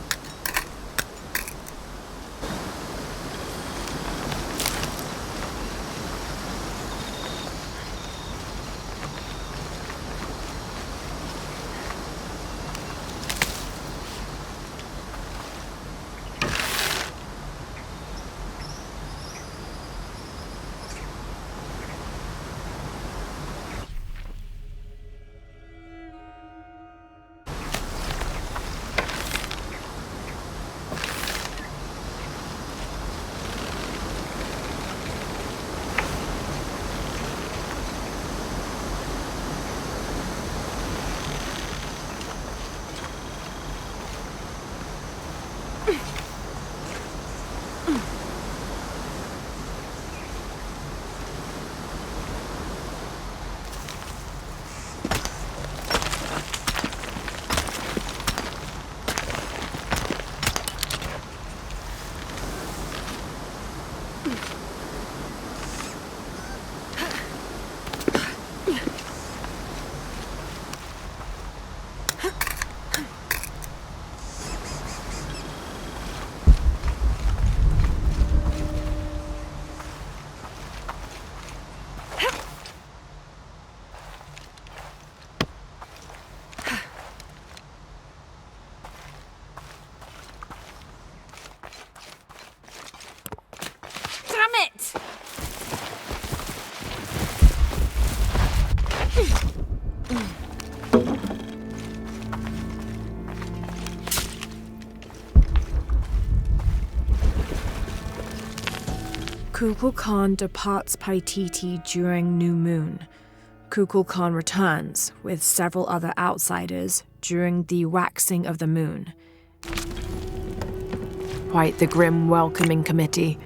Kukulkan departs Paititi during new moon. Kukulkan returns with several other outsiders during the waxing of the moon. Quite the grim welcoming committee.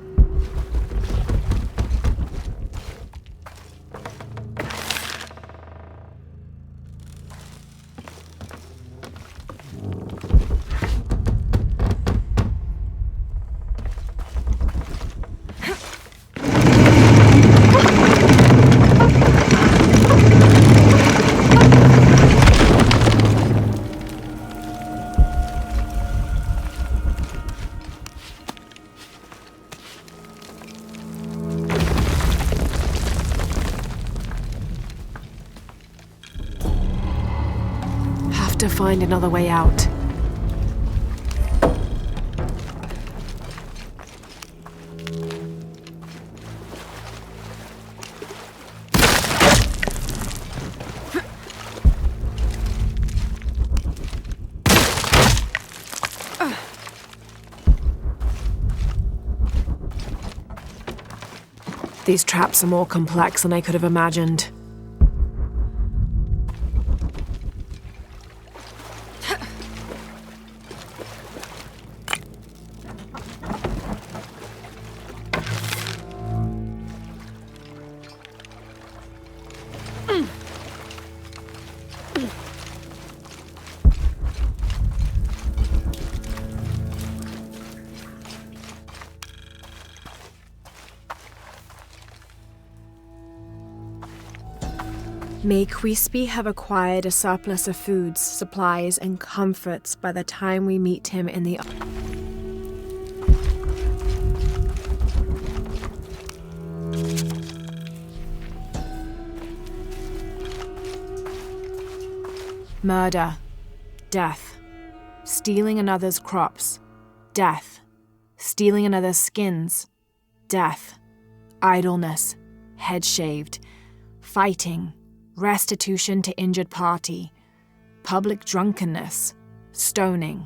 To find another way out. These traps are more complex than I could have imagined. May Quispe have acquired a surplus of foods, supplies, and comforts by the time we meet him in the... Murder. Death. Stealing another's crops. Death. Stealing another's skins. Death. Idleness. Head shaved. Fighting. Restitution to injured party, public drunkenness, stoning.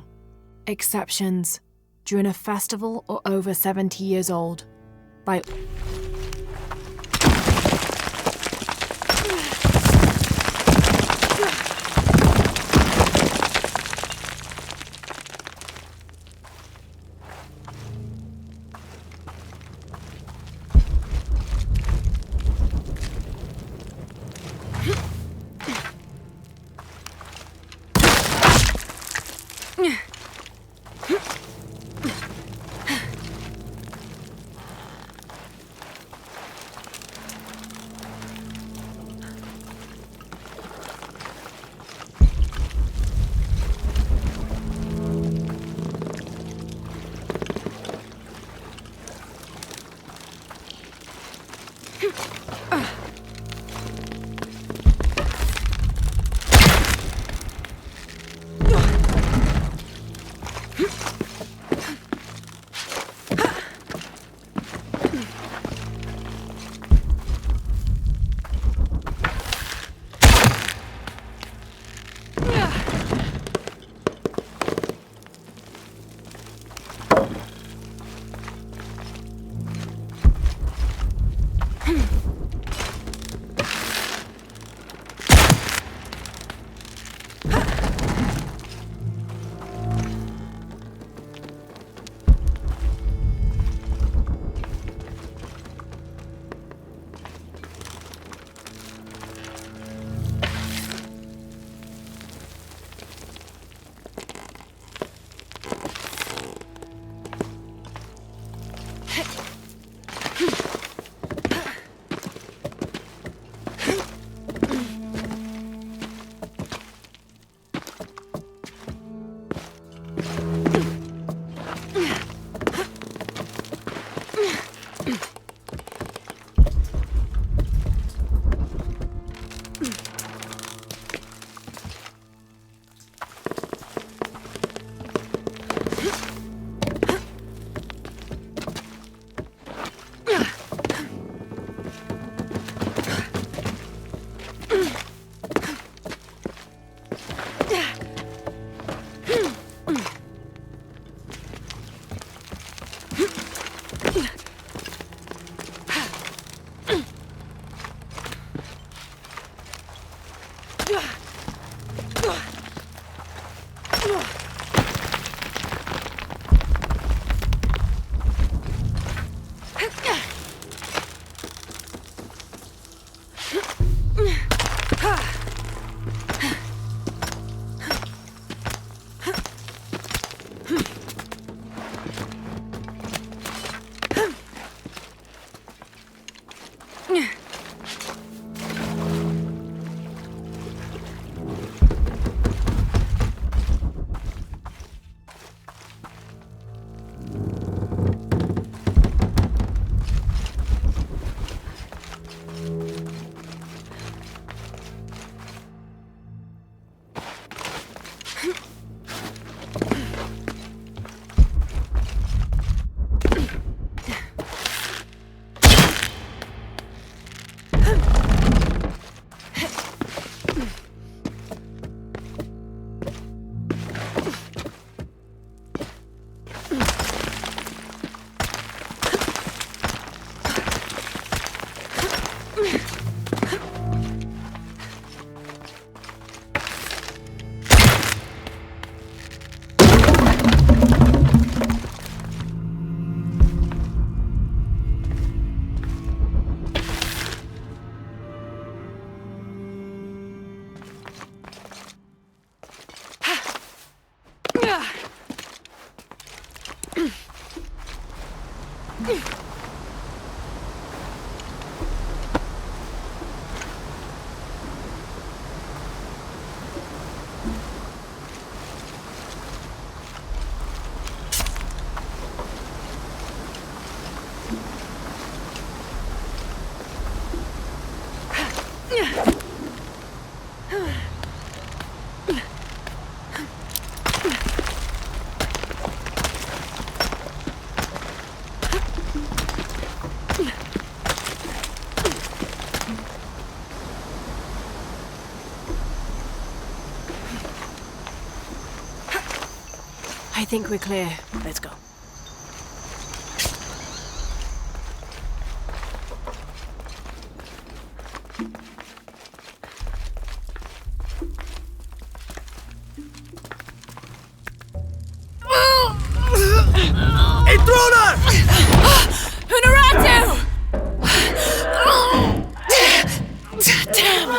Exceptions, during a festival or over 70 years old, by... I think we're clear. Let's go. Intruder! Unaratu! Damn!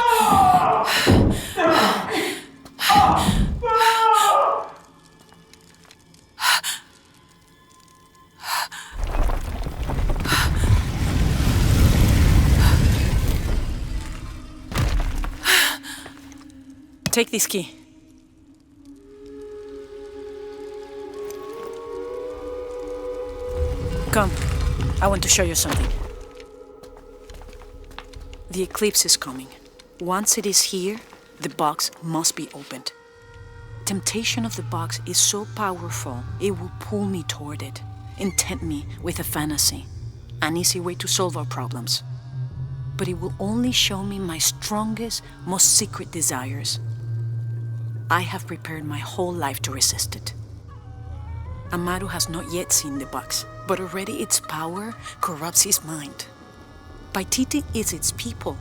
Take this key. Come, I want to show you something. The eclipse is coming. Once it is here, the box must be opened. Temptation of the box is so powerful, it will pull me toward it and tempt me with a fantasy, an easy way to solve our problems. But it will only show me my strongest, most secret desires. I have prepared my whole life to resist it. Amaru has not yet seen the box, but already its power corrupts his mind. Paititi is its people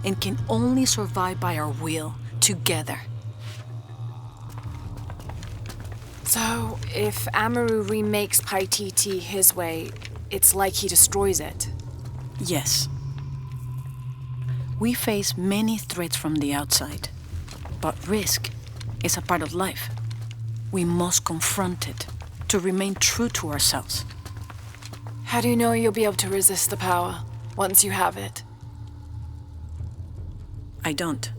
and can only survive by our will together. So, if Amaru remakes Paititi his way, it's like he destroys it? Yes. We face many threats from the outside, but risk is a part of life. We must confront it to remain true to ourselves. How do you know you'll be able to resist the power once you have it? I don't.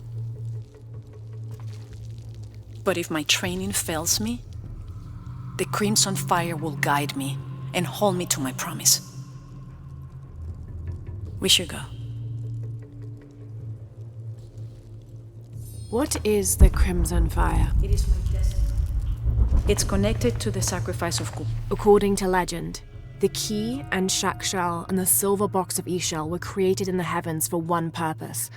But if my training fails me, the Crimson Fire will guide me and hold me to my promise. We should go. What is the Crimson Fire? It is my destiny. It's connected to the sacrifice of Ku. According to legend, the key and Shakshal and the silver box of Ishal were created in the heavens for one purpose: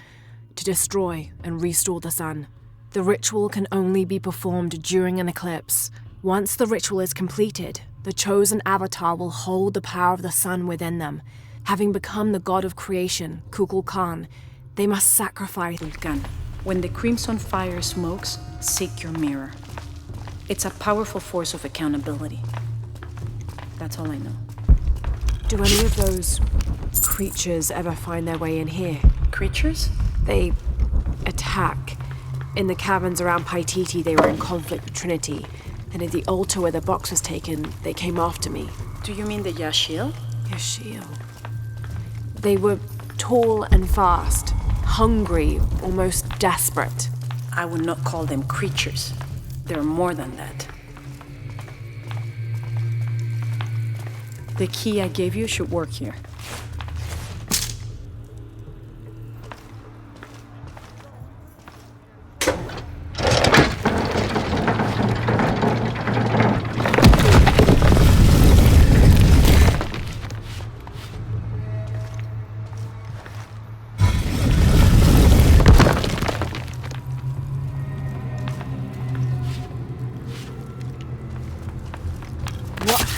to destroy and restore the sun. The ritual can only be performed during an eclipse. Once the ritual is completed, the chosen avatar will hold the power of the sun within them. Having become the god of creation, Kukulkan, they must sacrifice Kukulkan. When the Crimson Fire smokes, seek your mirror. It's a powerful force of accountability. That's all I know. Do any of those creatures ever find their way in here? Creatures? They attack. In the caverns around Paititi, they were in conflict with Trinity. And at the altar where the box was taken, they came after me. Do you mean the Yashil? Yashil. They were tall and fast, hungry, almost desperate. I would not call them creatures. They're more than that. The key I gave you should work here.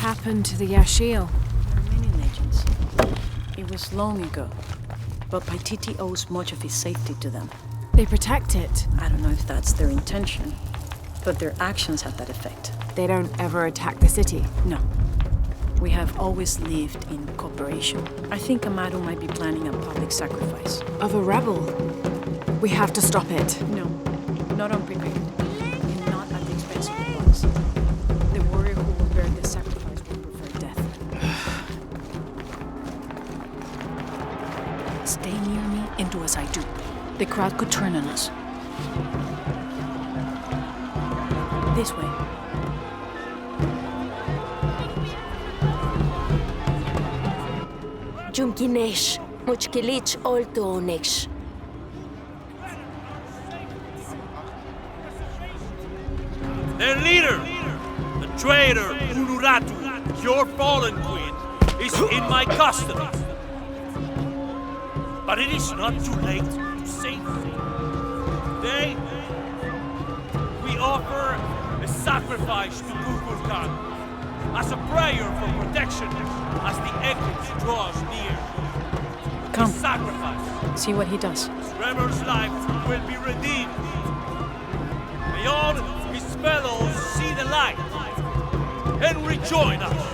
Happened to the Yashil? There are many legends. It was long ago, but Paititi owes much of his safety to them. They protect it. I don't know if that's their intention, but their actions have that effect. They don't ever attack the city? No. We have always lived in cooperation. I think Amaru might be planning a public sacrifice. Of a rebel? We have to stop it. No, not unprepared. And not at the expense of the box. The warrior who will bear this sacrifice will prefer death. Stay near me and do as I do. The crowd could turn on us. This way. Jumkinesh, Muchkilich Olto Onesh. Their leader, the traitor Unuratu, your fallen queen, is in my custody. But it is not too late to save her. Today, we offer a sacrifice to Kukulkan as a prayer for protection as the eclipse draws near. Come. The sacrifice. See what he does. Tremor's life will be redeemed. May all his fellows see the light and rejoin us.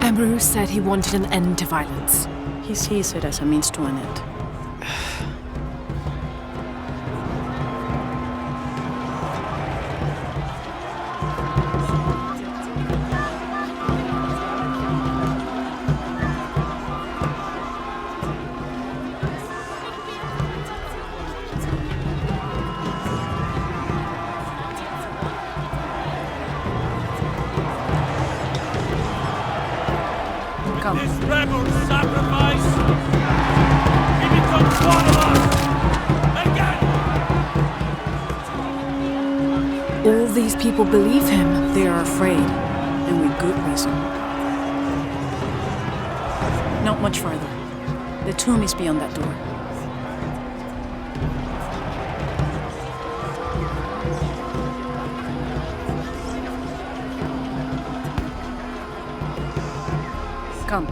Amru said he wanted an end to violence. He sees it as a means to an end. Come. This rebel sacrifice, he becomes one of us again. All these people believe him. They are afraid, and with good reason. Not much farther. The tomb is beyond that door. Come.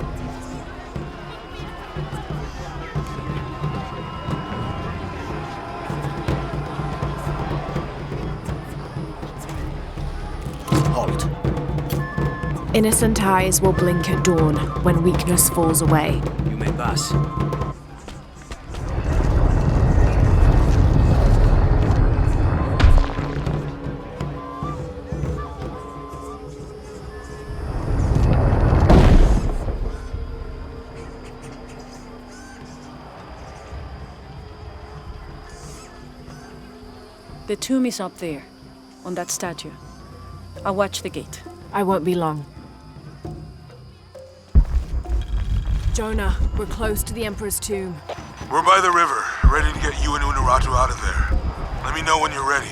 Halt. Innocent eyes will blink at dawn when weakness falls away. You may pass. The tomb is up there, on that statue. I'll watch the gate. I won't be long. Jonah, we're close to the Emperor's tomb. We're by the river, ready to get you and Unuratu out of there. Let me know when you're ready.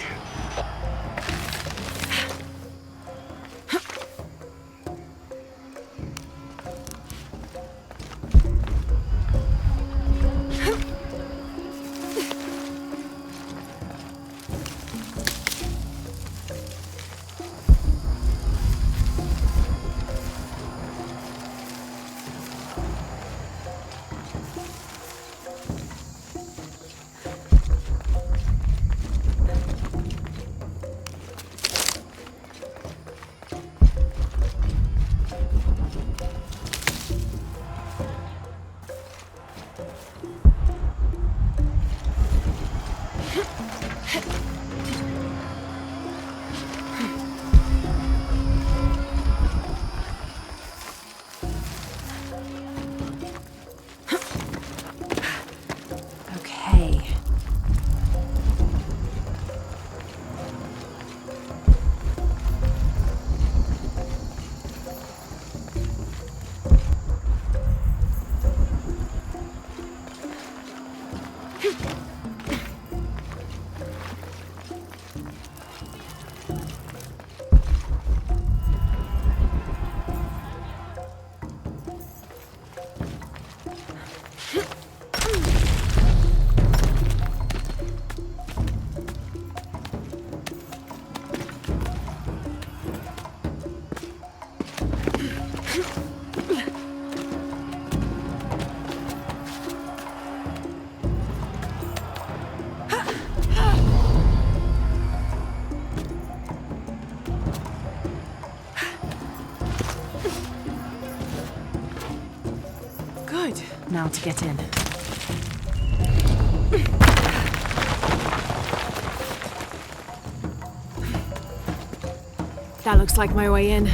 Now to get in. That looks like my way in.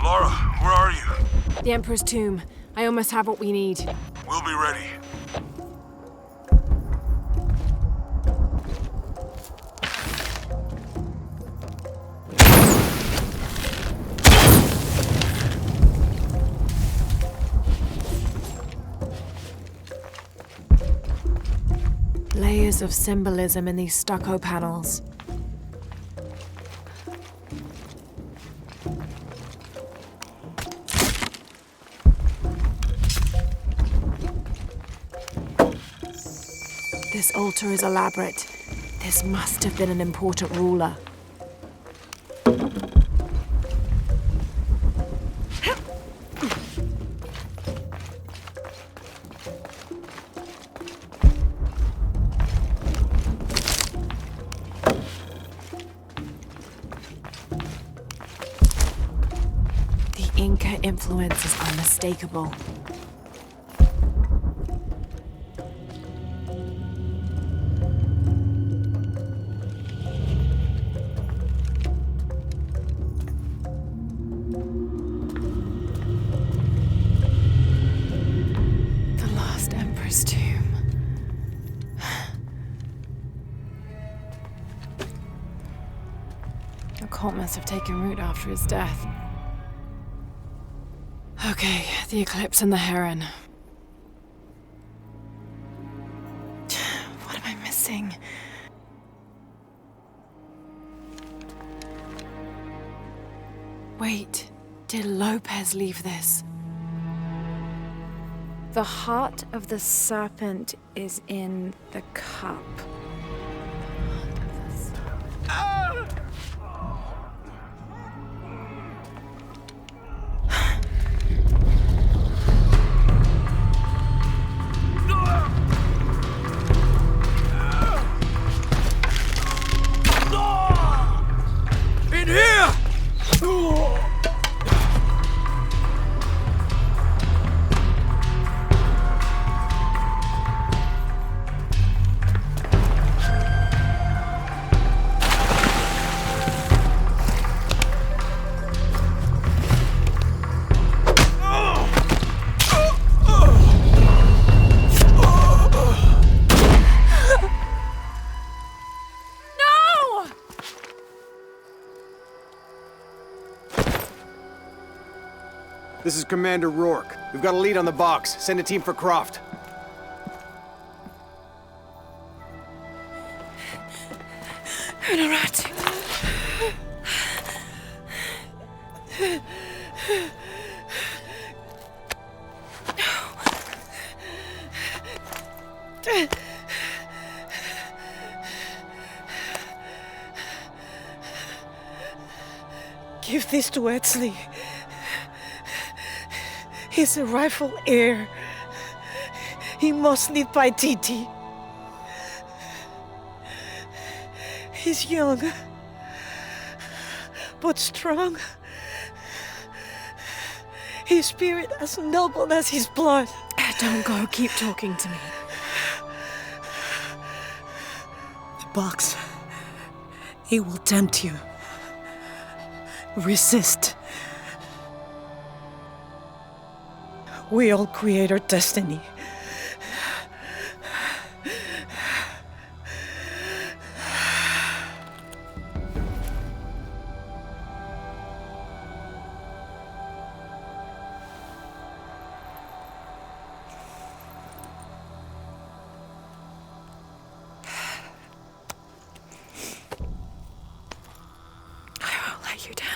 Laura, where are you? The Emperor's tomb. I almost have what we need. We'll be ready. Layers of symbolism in these stucco panels. This altar is elaborate. This must have been an important ruler. The Inca influence is unmistakable. The cult must have taken root after his death. Okay, the eclipse and the heron. What am I missing? Wait, did Lopez leave this? The heart of the serpent is in the cup. In here! This is Commander Rourke. We've got a lead on the box. Send a team for Croft. Unaratu. Give this to Etzli. He's a rightful heir. He must live by Titi. He's young, but strong. His spirit as noble as his blood. Don't go, keep talking to me. The box, it will tempt you. Resist. We all create our destiny. I won't let you down.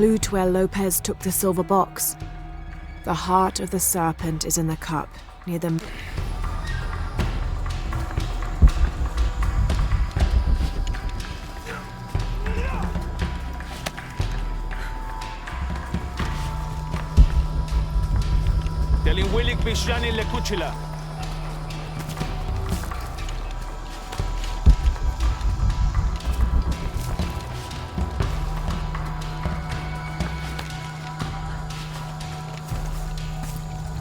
clue to where Lopez took the silver box. The heart of the serpent is in the cup, near the... Telinwilik Bishani Lekuchila.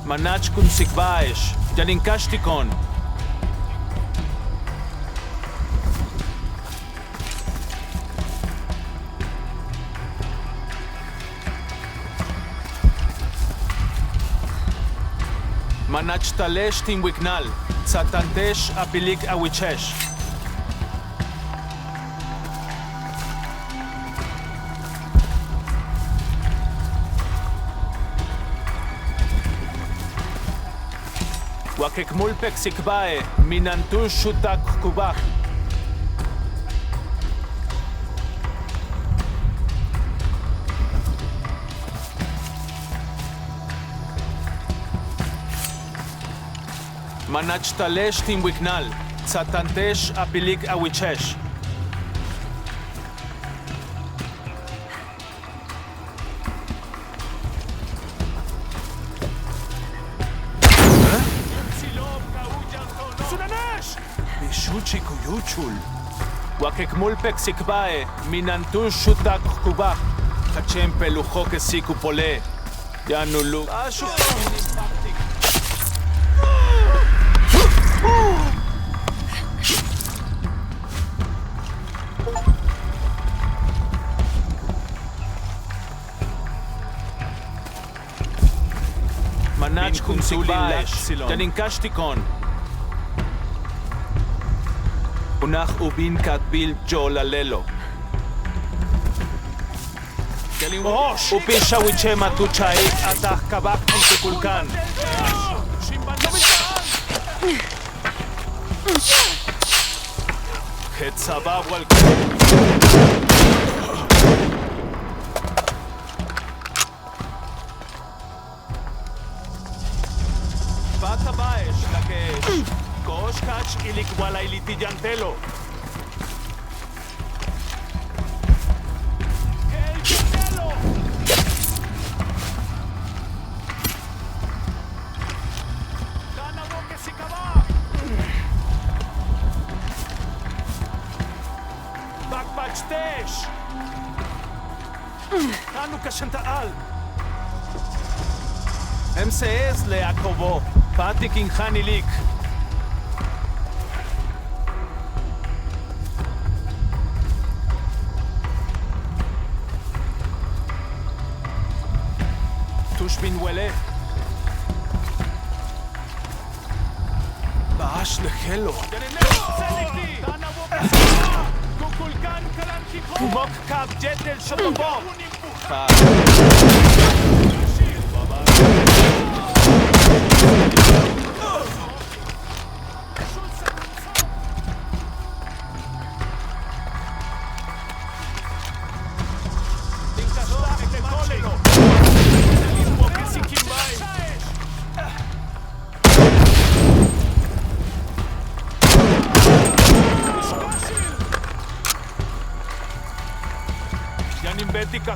Manach kun sikbaesh, Jalinkashtikon. Manach talesh timwiknal, Satantesh apilik awichesh. Wakekmulpek sikbae, minantush shutak kubak. Manach talesh timwiknal, Satantesh apilik awichesh. Kuyuchul. Wakekmulpek sikbae, minantush shutak kubak. Hachem pelujo que sikupole. Yanulu. Manach kun sikbae, Jalinkashtikon. Unach ubin katbil jolalelo. Upin shawiche matuchai atach kabak antikulkan. Hetzabab wal. Batabaesh lakesh. Koshkach ilikwala ilitillantelo. Bakbachdesh. Kanu kashantaal. MCS le akobo. Patik in Hanilik. Tushbin wele. Baash lehelo. Kukulkan kalanchiko. Kumok kab jetel shotobom. Betika.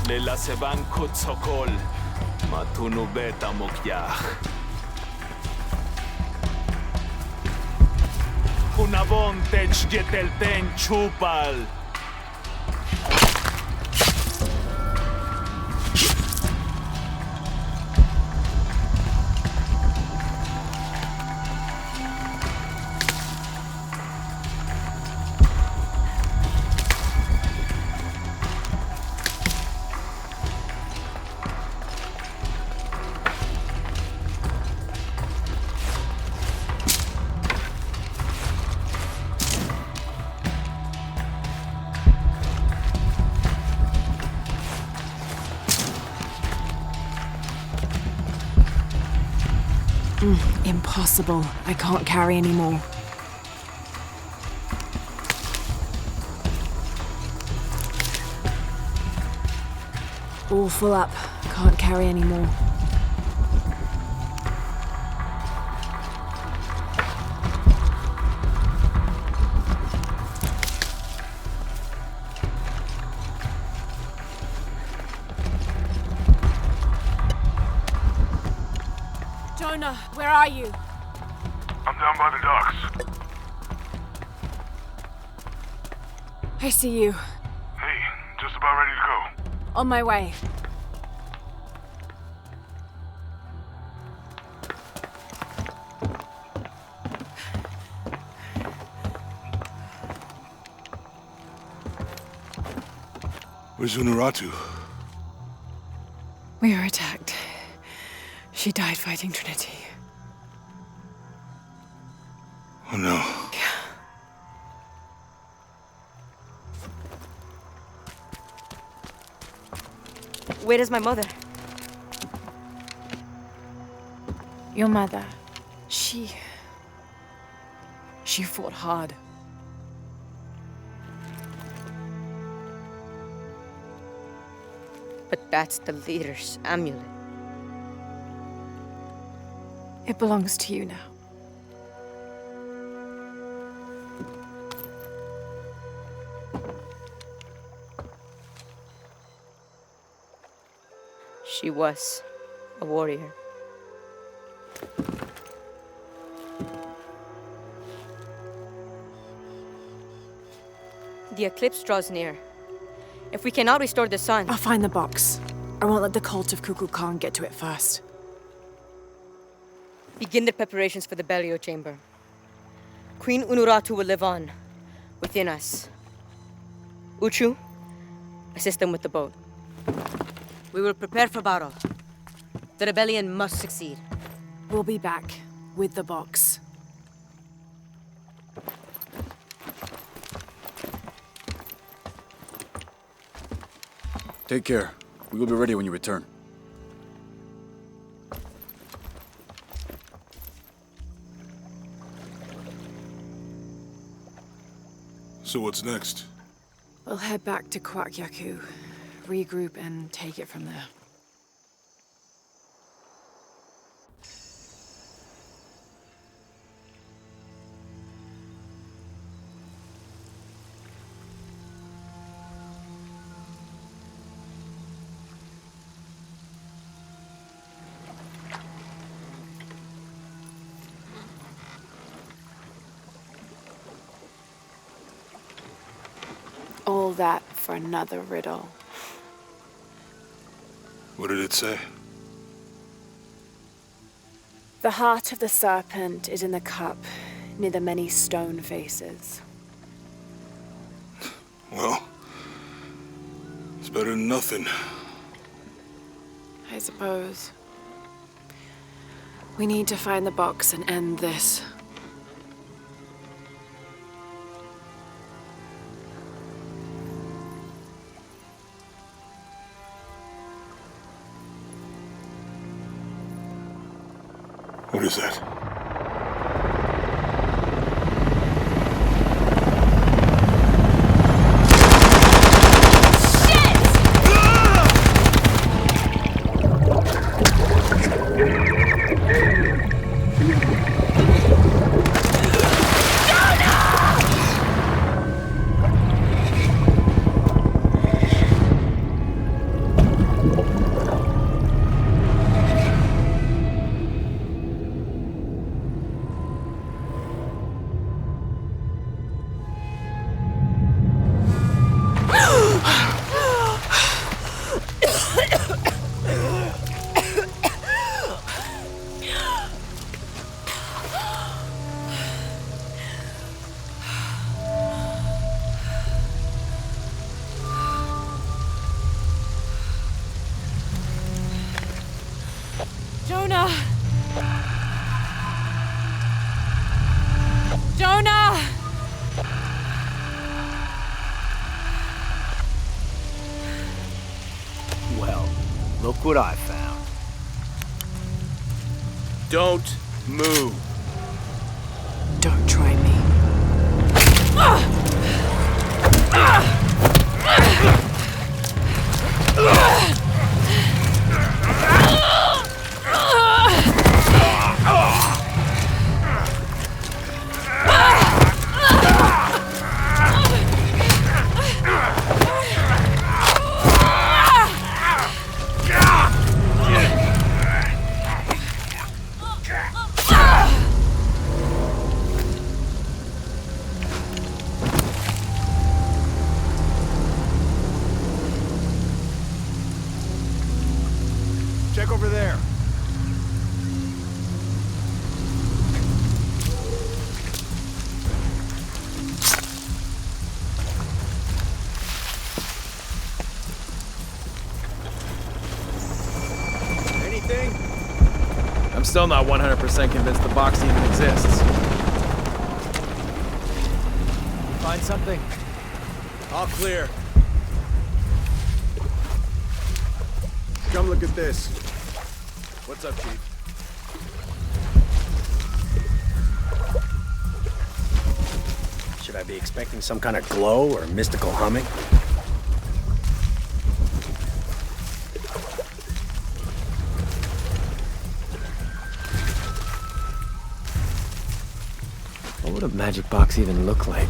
Lela seban kutsokol, matunu beta mokyach. Kunavon tech jetelten chupal. Impossible. I can't carry anymore. All full up. Can't carry anymore. Jonah, where are you? I'm down by the docks. I see you. Hey, just about ready to go. On my way. Where's Unuratu? We were attacked. She died fighting Trinity. Oh no. Where is my mother? Your mother. She fought hard. But that's the leader's amulet. It belongs to you now. She was a warrior. The eclipse draws near. If we cannot restore the sun... I'll find the box. I won't let the cult of Kukulkan get to it first. Begin the preparations for the burial chamber. Queen Unuratu will live on, within us. Uchu, assist them with the boat. We will prepare for battle. The rebellion must succeed. We'll be back, with the box. Take care. We will be ready when you return. So what's next? We'll head back to Kwakyaku, regroup and take it from there. All that for another riddle. What did it say? The heart of the serpent is in the cup, near the many stone faces. Well, it's better than nothing. I suppose. We need to find the box and end this. What is that? Jonah! Jonah! Well, look what I found. Don't Move. Don't try me. Check over there. Anything? I'm still not 100% convinced the box even exists. Find something? All clear. Come look at this. What's up, Chief? Should I be expecting some kind of glow or mystical humming? What would a magic box even look like?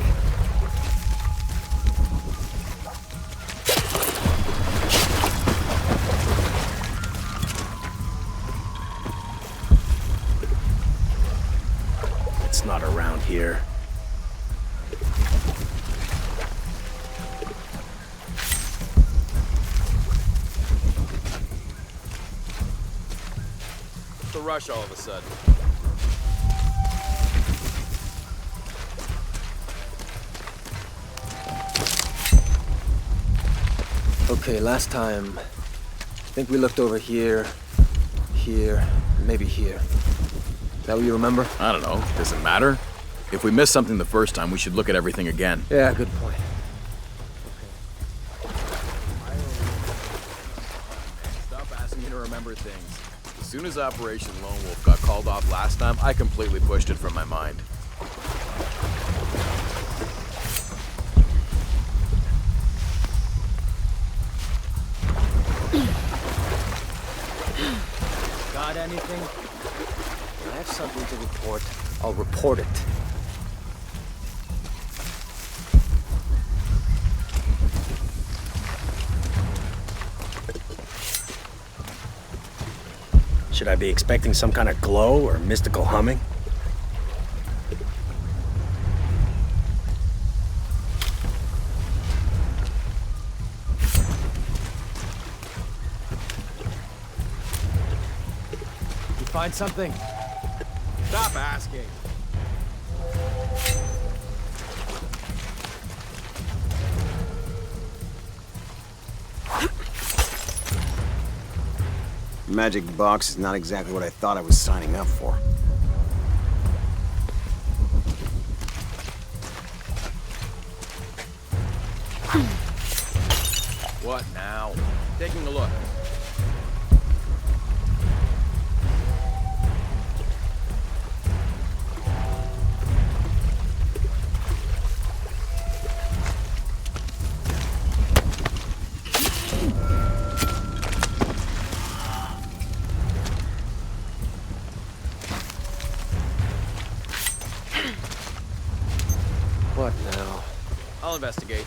It's not around here. What's the rush all of a sudden? Okay, last time, I think we looked over here, here, maybe here. Is that what you remember? I don't know. Does it matter? If we missed something the first time, we should look at everything again. Yeah, good point. Stop asking me to remember things. As soon as Operation Lone Wolf got called off last time, I completely pushed it from my mind. Got anything? When I have something to report, I'll report it. Should I be expecting some kind of glow or mystical humming? You find something? Stop asking. Magic box is not exactly what I thought I was signing up for. What now? Taking a look. What now? I'll investigate.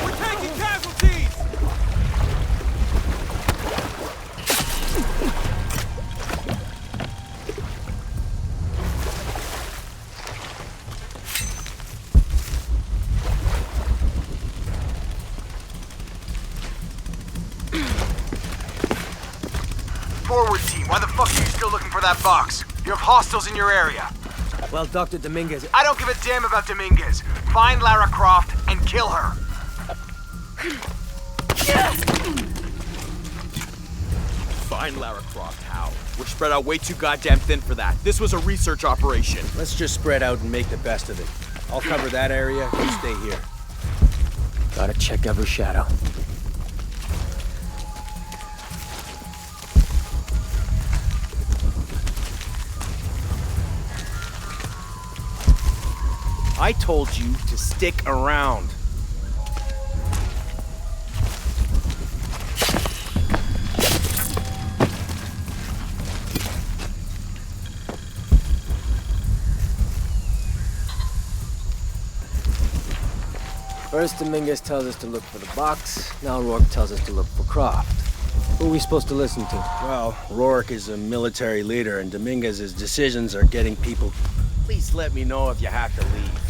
We're taking casualties! Forward team, why the fuck are you still looking for that box? You have hostiles in your area. Well, Dr. Dominguez... I don't give a damn about Dominguez. Find Lara Croft and kill her. Find Lara Croft, how? We're spread out way too goddamn thin for that. This was a research operation. Let's just spread out and make the best of it. I'll cover that area, you stay here. Gotta check every shadow. I told you to stick around. First, Dominguez tells us to look for the box. Now Rourke tells us to look for Croft. Who are we supposed to listen to? Well, Rourke is a military leader, and Dominguez's decisions are getting people... Please let me know if you have to leave.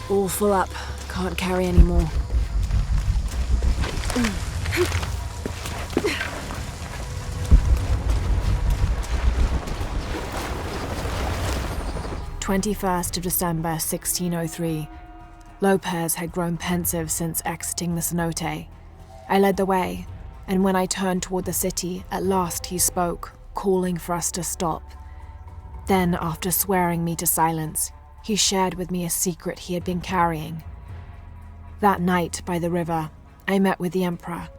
All full up. Can't carry any more. "21st of December, 1603. Lopez had grown pensive since exiting the cenote. I led the way, and when I turned toward the city, at last he spoke, calling for us to stop. Then, after swearing me to silence, he shared with me a secret he had been carrying. That night, by the river, I met with the Emperor.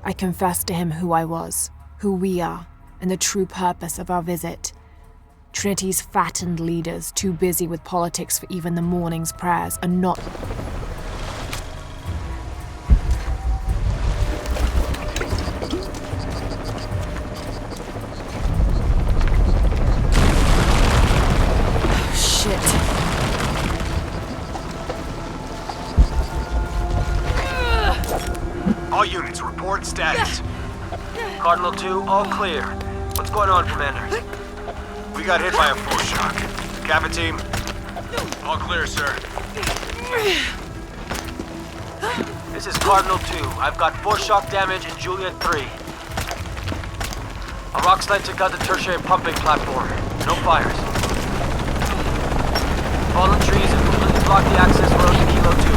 I confessed to him who I was, who we are, and the true purpose of our visit. Trinity's fattened leaders, too busy with politics for even the morning's prayers, are not... All units, report status. Cardinal 2, all clear. What's going on, Commander? We got hit by a force shock. Kappa team? All clear, sir. This is Cardinal 2. I've got force shock damage in Juliet 3. A rock slide took out the tertiary pumping platform. No fires. Fallen trees have completely blocked the access road to Kilo 2.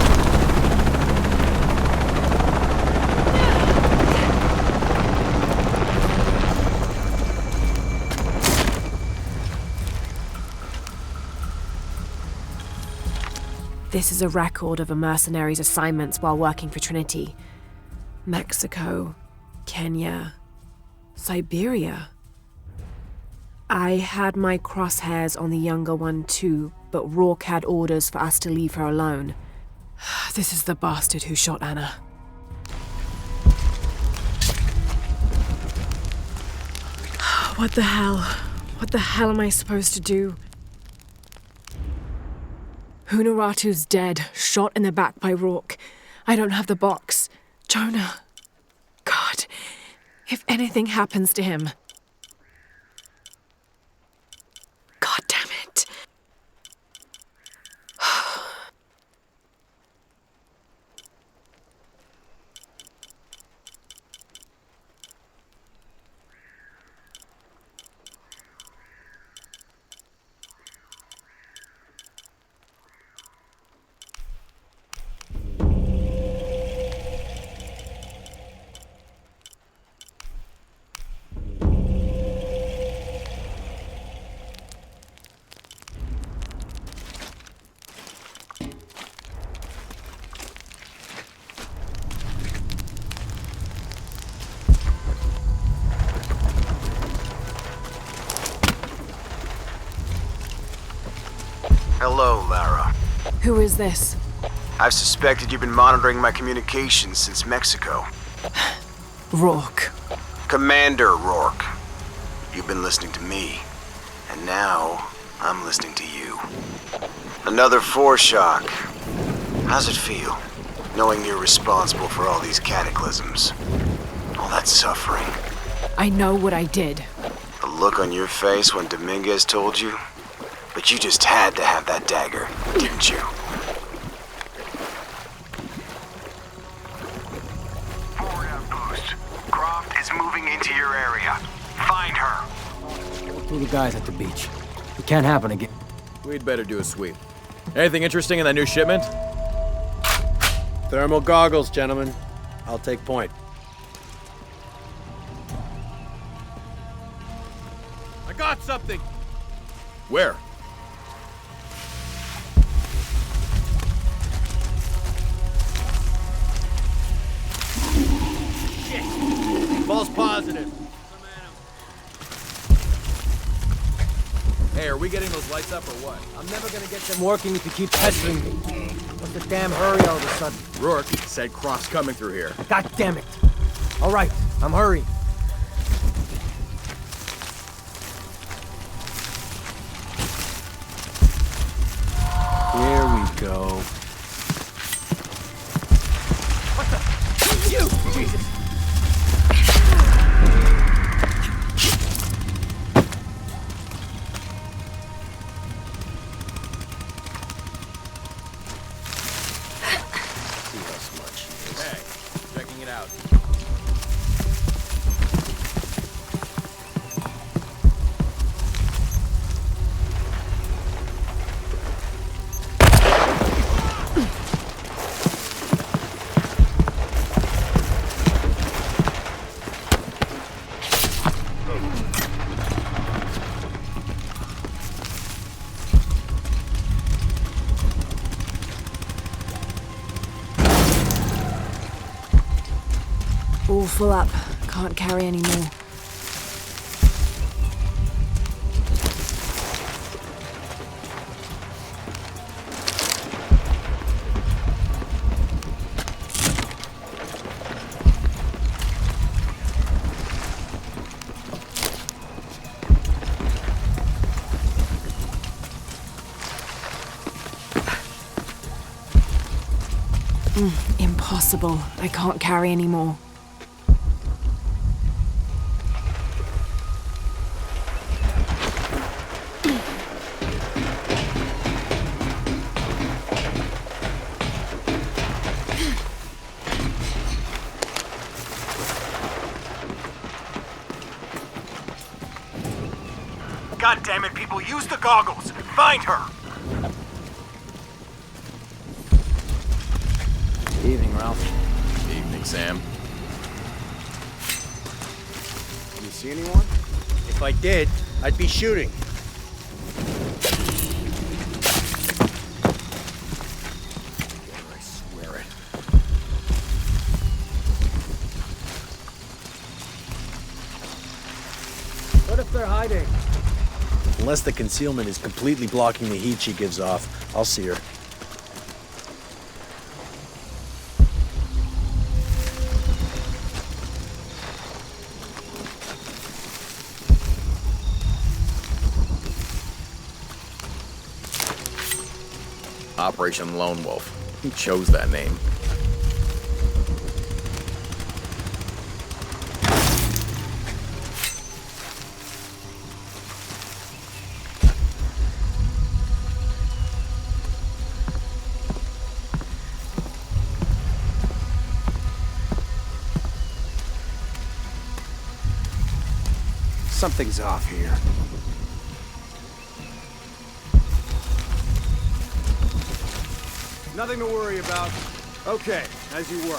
This is a record of a mercenary's assignments while working for Trinity. Mexico, Kenya, Siberia. I had my crosshairs on the younger one too, but Rourke had orders for us to leave her alone. This is the bastard who shot Anna. What the hell? What the hell am I supposed to do? Hunaratu's dead, shot in the back by Rourke. I don't have the box. Jonah. God, if anything happens to him. God damn it. Hello, Lara. Who is this? I've suspected you've been monitoring my communications since Mexico. Rourke. Commander Rourke. You've been listening to me, and now I'm listening to you. Another force shock. How's it feel, knowing you're responsible for all these cataclysms? All that suffering. I know what I did. The look on your face when Dominguez told you? But you just had to have that dagger, didn't you? Forward outpost. Croft is moving into your area. Find her. Two of the guys at the beach. It can't happen again. We'd better do a sweep. Anything interesting in that new shipment? Thermal goggles, gentlemen. I'll take point. I got something! Where? Shit! False positive. Hey, are we getting those lights up or what? I'm never gonna get them working if you keep pestering me. What's the damn hurry all of a sudden? Rourke said Croft's coming through here. God damn it. All right, I'm hurrying. Here we go. What the? You! Jesus! Hey, checking it out. All full up. Can't carry any more. Impossible. I can't carry any more. God damn it, people, use the goggles! Find her! Evening, Ralph. Evening, Sam. You see anyone? If I did, I'd be shooting. I swear it. What if they're hiding? Unless the concealment is completely blocking the heat she gives off, I'll see her. Operation Lone Wolf. Who chose that name? Something's off here. Nothing to worry about. Okay, as you were.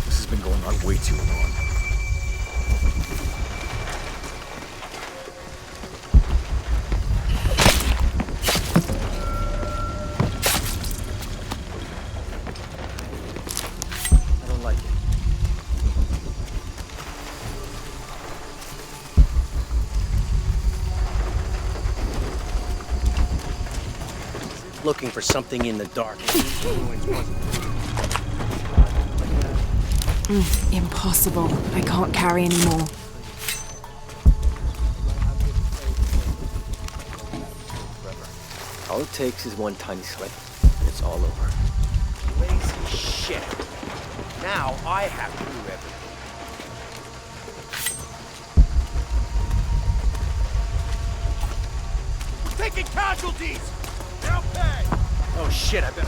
This has been going on way too long. I don't like it. Looking for something in the dark. Impossible. I can't carry any more. All it takes is one tiny slip, and it's all over. Lazy shit. Now I have to do everything. We're taking casualties! They'll pay! Oh shit, I better...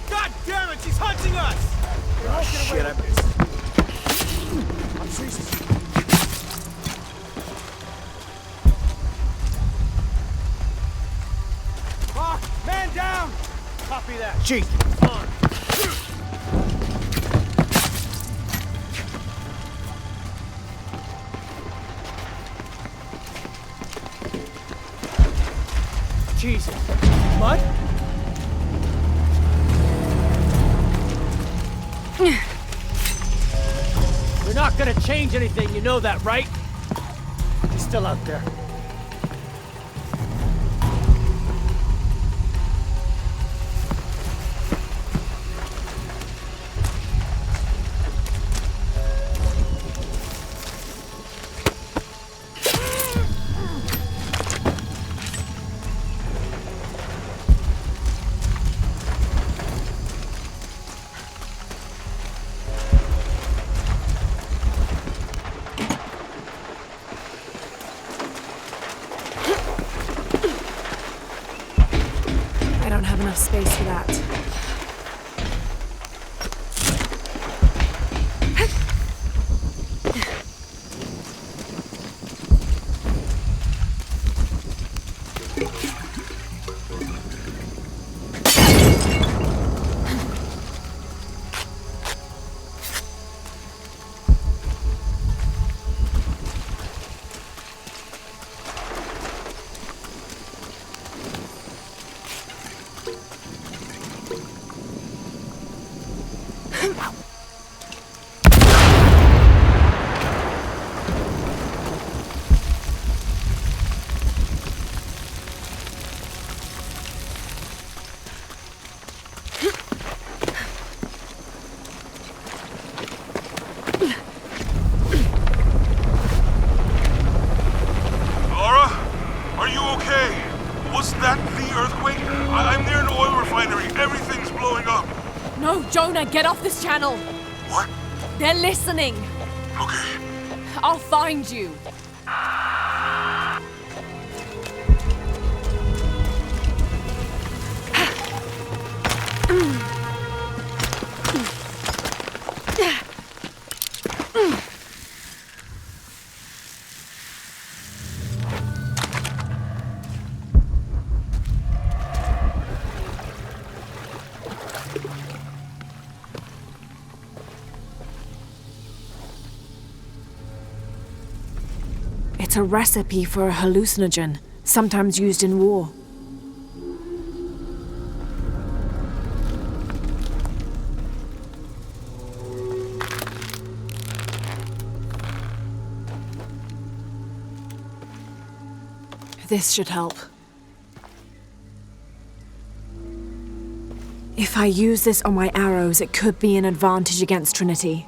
God damn it, she's hunting us! Oh shit, I missed. I'm Jesus. Fuck! Man down! Copy that. Chief, on. Jesus. What? You're not gonna change anything, you know that, right? He's still out there. I don't have enough space for that. Laura? Are you okay? Was that the earthquake? I'm near an oil refinery. Everything's blowing up. No, Jonah, get off this channel! What? They're listening! Okay. I'll find you! It's a recipe for a hallucinogen, sometimes used in war. This should help. If I use this on my arrows, it could be an advantage against Trinity.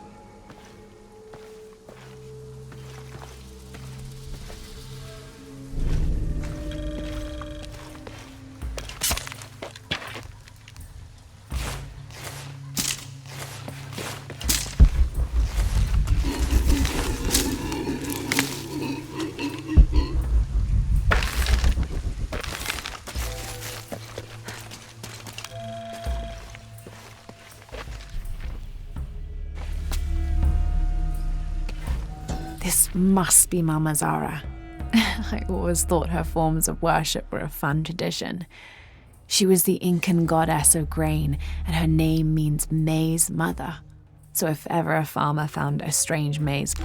This must be Mama Zara. I always thought her forms of worship were a fun tradition. She was the Incan goddess of grain, and her name means maize mother. So if ever a farmer found a strange maize...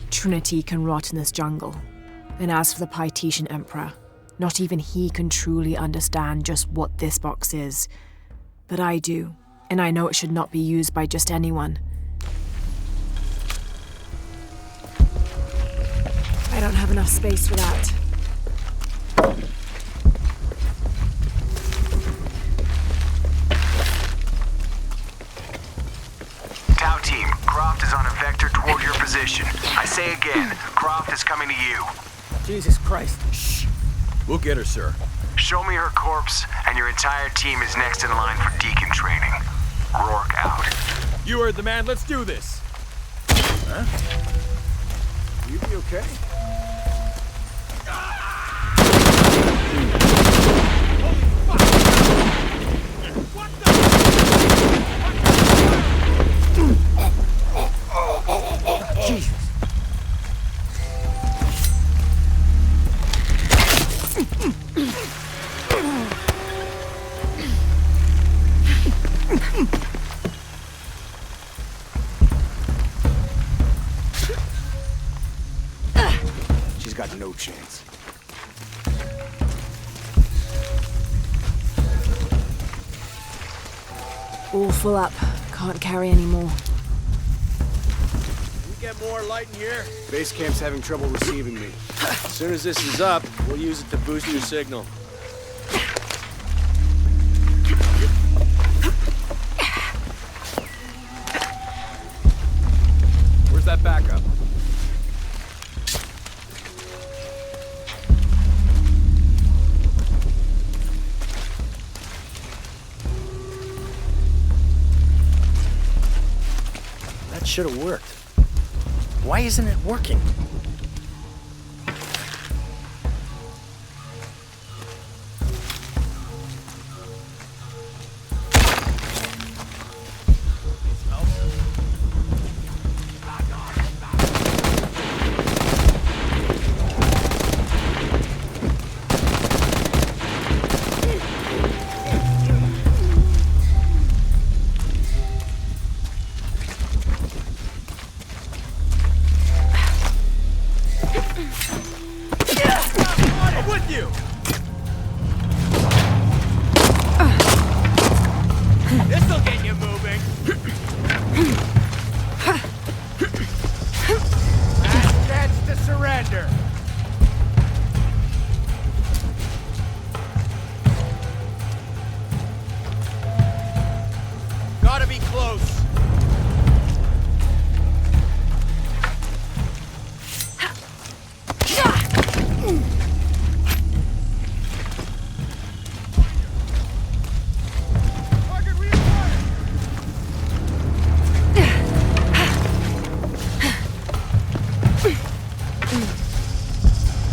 Trinity can rot in this jungle. And as for the Pytetian Emperor, Not even he can truly understand just what this box is. But I do, and I know it should not be used by just anyone. I don't have enough space for that. Tau team, Croft is on a vector toward your position. I say again, Croft is coming to you. Jesus Christ. Shh. We'll get her, sir. Show me her corpse, and your entire team is next in line for deacon training. Rourke out. You heard the man. Let's do this. Huh? You be okay? Jesus. She's got no chance. All full up. Can't carry any more. We get more light in here. Base camp's having trouble receiving me. As soon as this is up, we'll use it to boost your signal. Where's that backup? That should have worked. Why isn't it working? Gotta be close.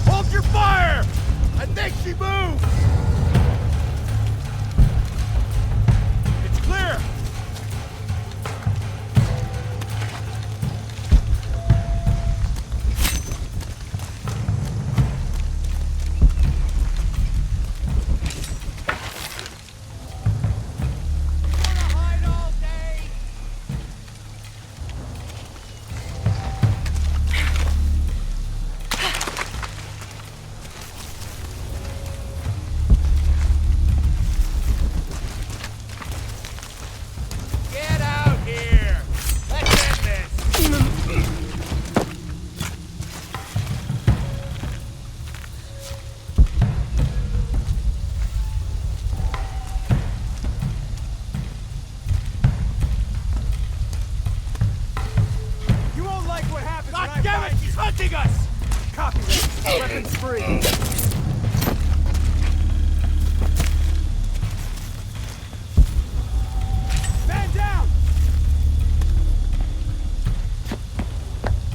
Hold your fire! I think she moved! It's clear! Get out here! Let's end this! You won't like what happens when I damn it! She's hunting us! Copy that. Weapons free. Man down!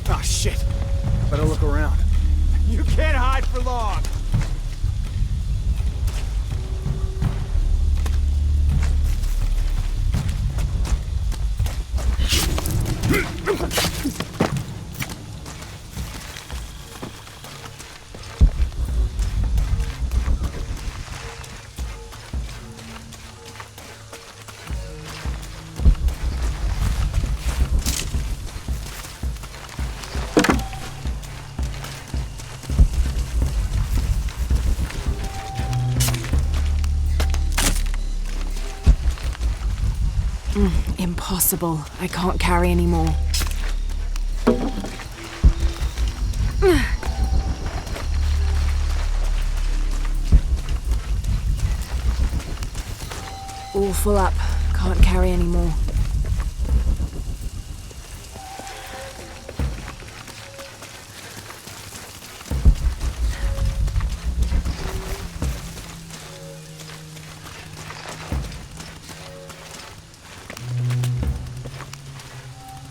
Oh, shit. Better look around. You can't hide for long! impossible. I can't carry anymore. All full up. Can't carry anymore.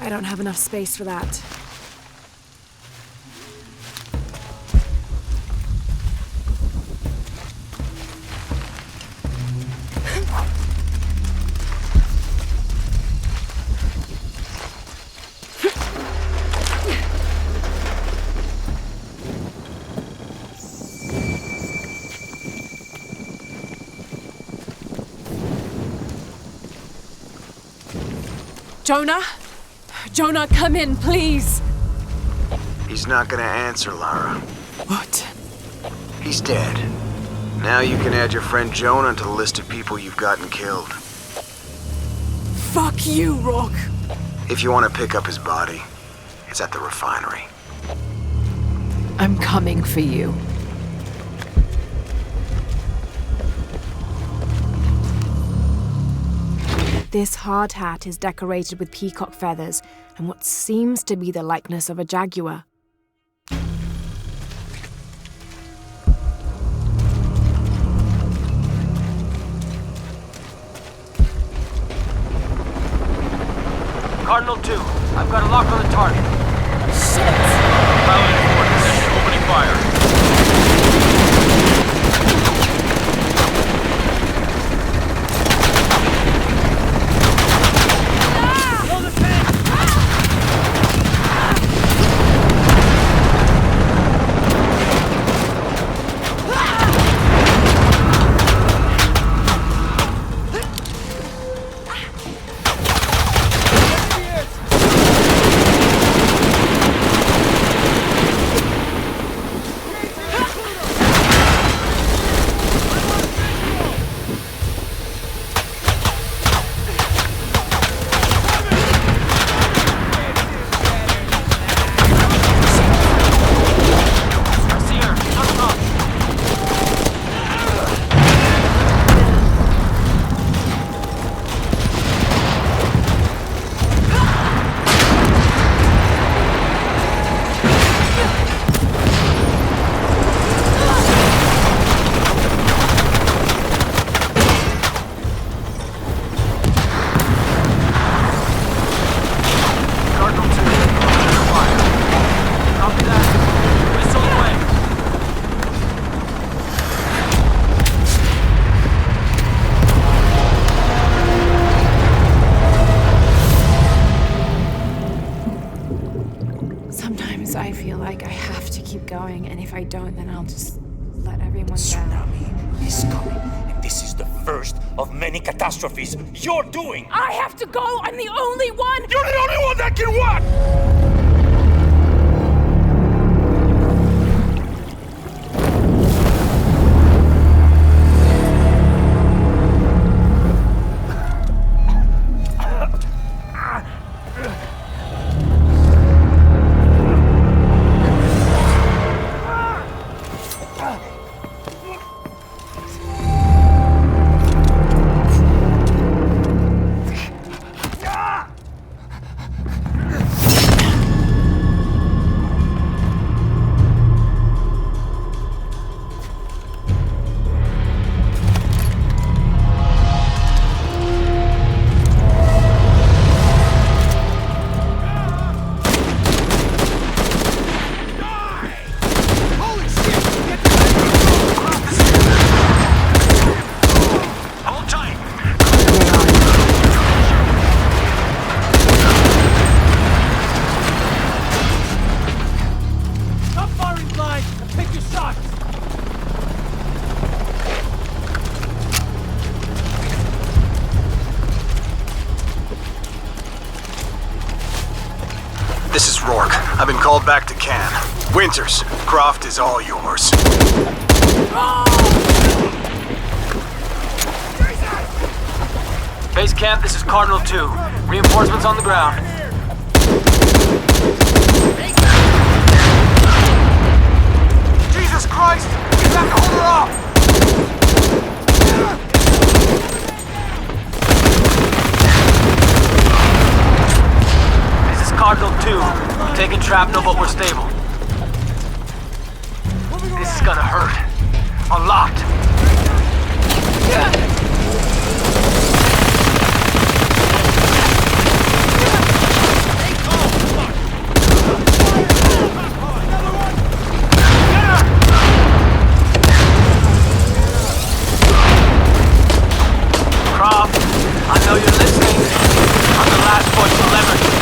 I don't have enough space for that. Jonah? Jonah, come in, please! He's not gonna answer, Lara. What? He's dead. Now you can add your friend Jonah to the list of people you've gotten killed. Fuck you, Rock! If you want to pick up his body, it's at the refinery. I'm coming for you. This hard hat is decorated with peacock feathers and what seems to be the likeness of a jaguar. Cardinal 2, I've got a lock on the target. Shit! Pilot in forward position, opening fire. I feel like I have to keep going, and if I don't, then I'll just let everyone down. Tsunami is coming, and this is the first of many catastrophes you're doing! I have to go! I'm the only one! You're the only one that can what? This is Rourke. I've been called back to Cannes. Winters, Croft is all yours. Base camp, this is Cardinal 2. Reinforcements on the ground. Jesus Christ! We have to hold her off! This is Cardinal 2. We're taking shrapnel, but we're stable. This is gonna hurt. Unlocked. Croft, I know you're listening. I'm the last voice you'll ever hear.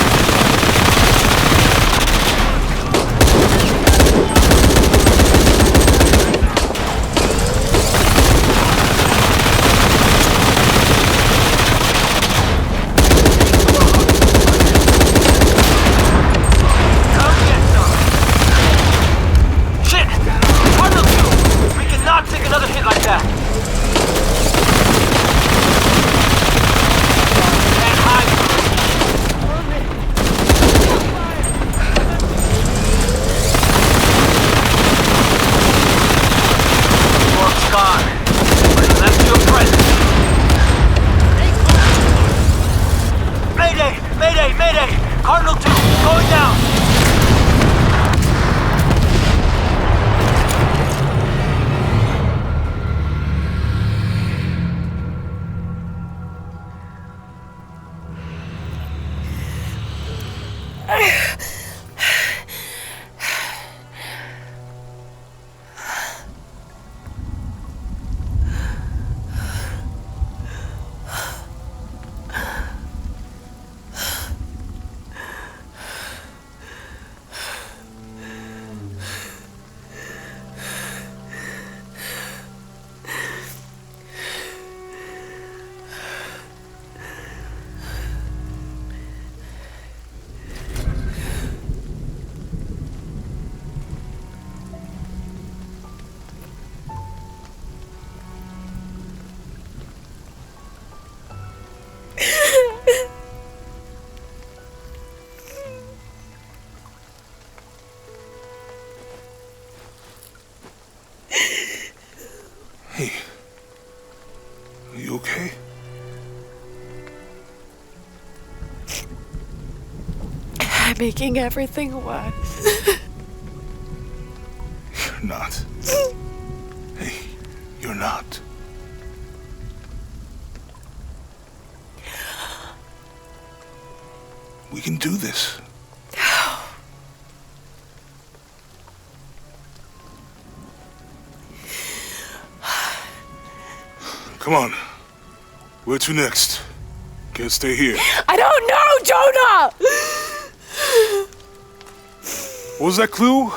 Come get some. Shit! Cardinal 2! We cannot take another hit like that. Gone. But he left you a present. Mayday! Mayday! Mayday! Cardinal 2, going down! Hey, are you okay? I'm making everything worse. You're not. Hey, you're not. We can do this. Come on. Where to next? Can't stay here. I don't know, Jonah! What was that clue?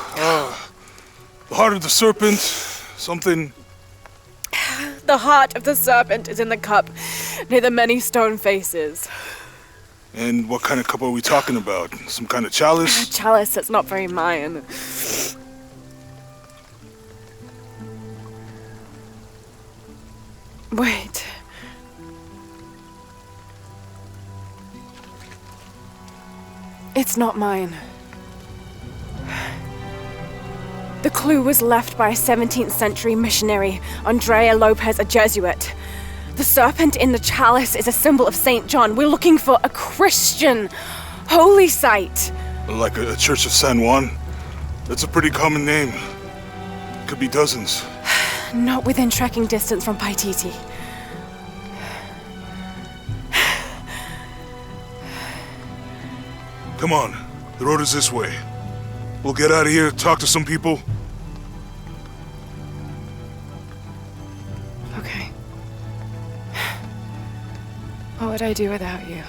The heart of the serpent, something. The heart of the serpent is in the cup near the many stone faces. And what kind of cup are we talking about? Some kind of chalice? A chalice that's not very Mayan. Wait. It's not mine. The clue was left by a 17th century missionary, Andrea Lopez, a Jesuit. The serpent in the chalice is a symbol of St. John. We're looking for a Christian holy site. Like a Church of San Juan? That's a pretty common name. Could be dozens. Not within trekking distance from Paititi. Come on, the road is this way. We'll get out of here, talk to some people. Okay. What would I do without you?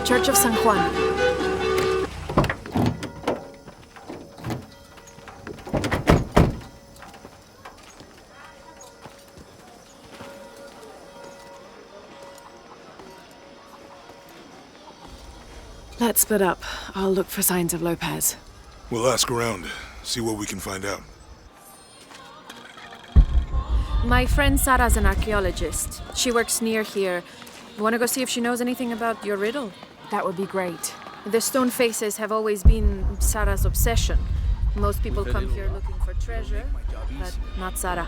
Church of San Juan. Let's split up. I'll look for signs of Lopez. We'll ask around, see what we can find out. My friend Sarah's an archaeologist. She works near here. Want to go see if she knows anything about your riddle? That would be great. The stone faces have always been Sarah's obsession. Most people come here looking for treasure, but not Sarah.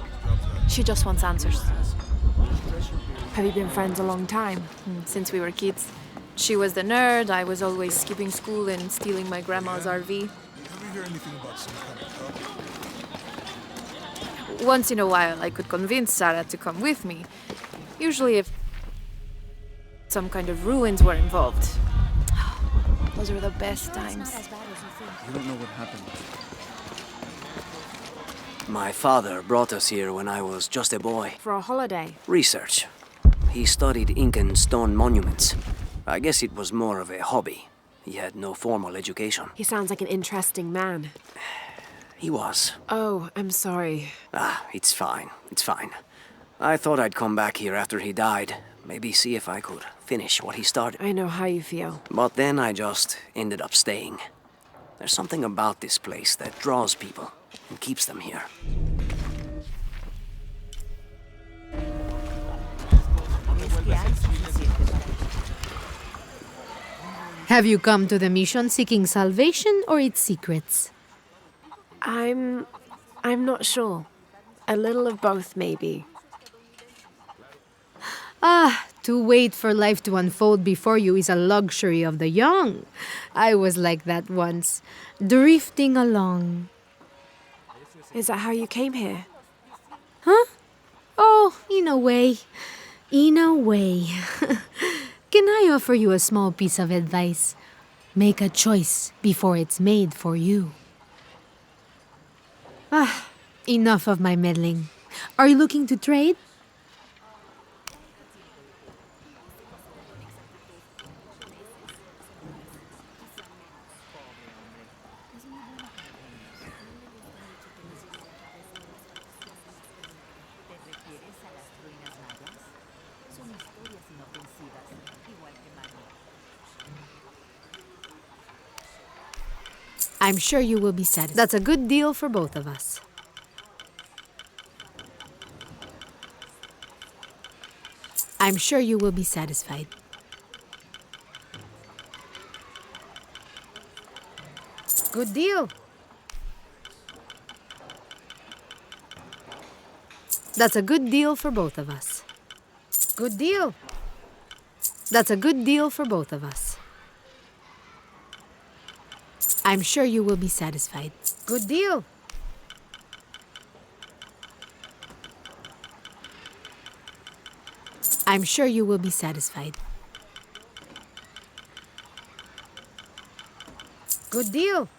She just wants answers. Have you been friends a long time? Since we were kids. She was the nerd, I was always skipping school and stealing my grandma's RV. Ever hear anything about some kind of cop? Once in a while, I could convince Sarah to come with me. Usually if some kind of ruins were involved. Those were the best times. You don't know what happened. My father brought us here when I was just a boy. For a holiday? Research. He studied Incan stone monuments. I guess it was more of a hobby. He had no formal education. He sounds like an interesting man. He was. Oh, I'm sorry. It's fine. It's fine. I thought I'd come back here after he died. Maybe see if I could finish what he started. I know how you feel. But then I just ended up staying. There's something about this place that draws people and keeps them here. Have you come to the mission seeking salvation or its secrets? I'm not sure. A little of both, maybe. To wait for life to unfold before you is a luxury of the young. I was like that once, drifting along. Is that how you came here? Huh? Oh, in a way. In a way. Can I offer you a small piece of advice? Make a choice before it's made for you. Enough of my meddling. Are you looking to trade? I'm sure you will be satisfied. That's a good deal for both of us. I'm sure you will be satisfied. Good deal. That's a good deal for both of us. Good deal. That's a good deal for both of us. I'm sure you will be satisfied. Good deal. I'm sure you will be satisfied. Good deal.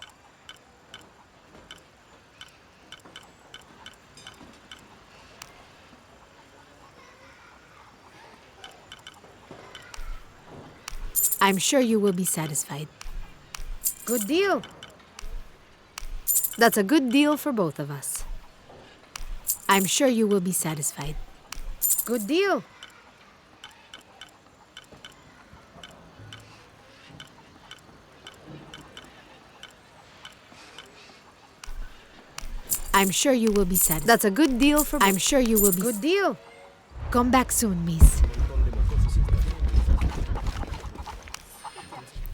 I'm sure you will be satisfied. Good deal. That's a good deal for both of us. I'm sure you will be satisfied. Good deal. I'm sure you will be satisfied. That's a good deal for... I'm sure you will be... Good deal. Come back soon, miss.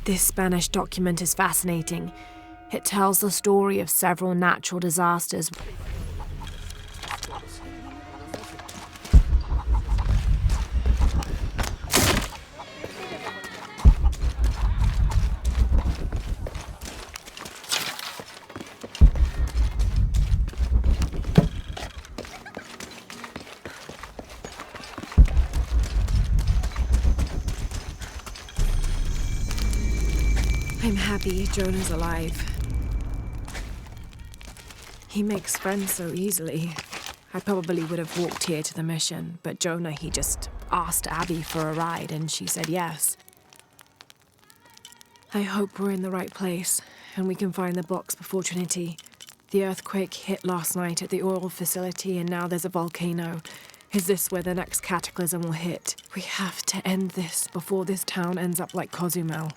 This Spanish document is fascinating. It tells the story of several natural disasters. I'm happy Jonah's alive. He makes friends so easily. I probably would have walked here to the mission, but Jonah, he just asked Abby for a ride and she said yes. I hope we're in the right place, and we can find the box before Trinity. The earthquake hit last night at the oil facility, and now there's a volcano. Is this where the next cataclysm will hit? We have to end this before this town ends up like Cozumel.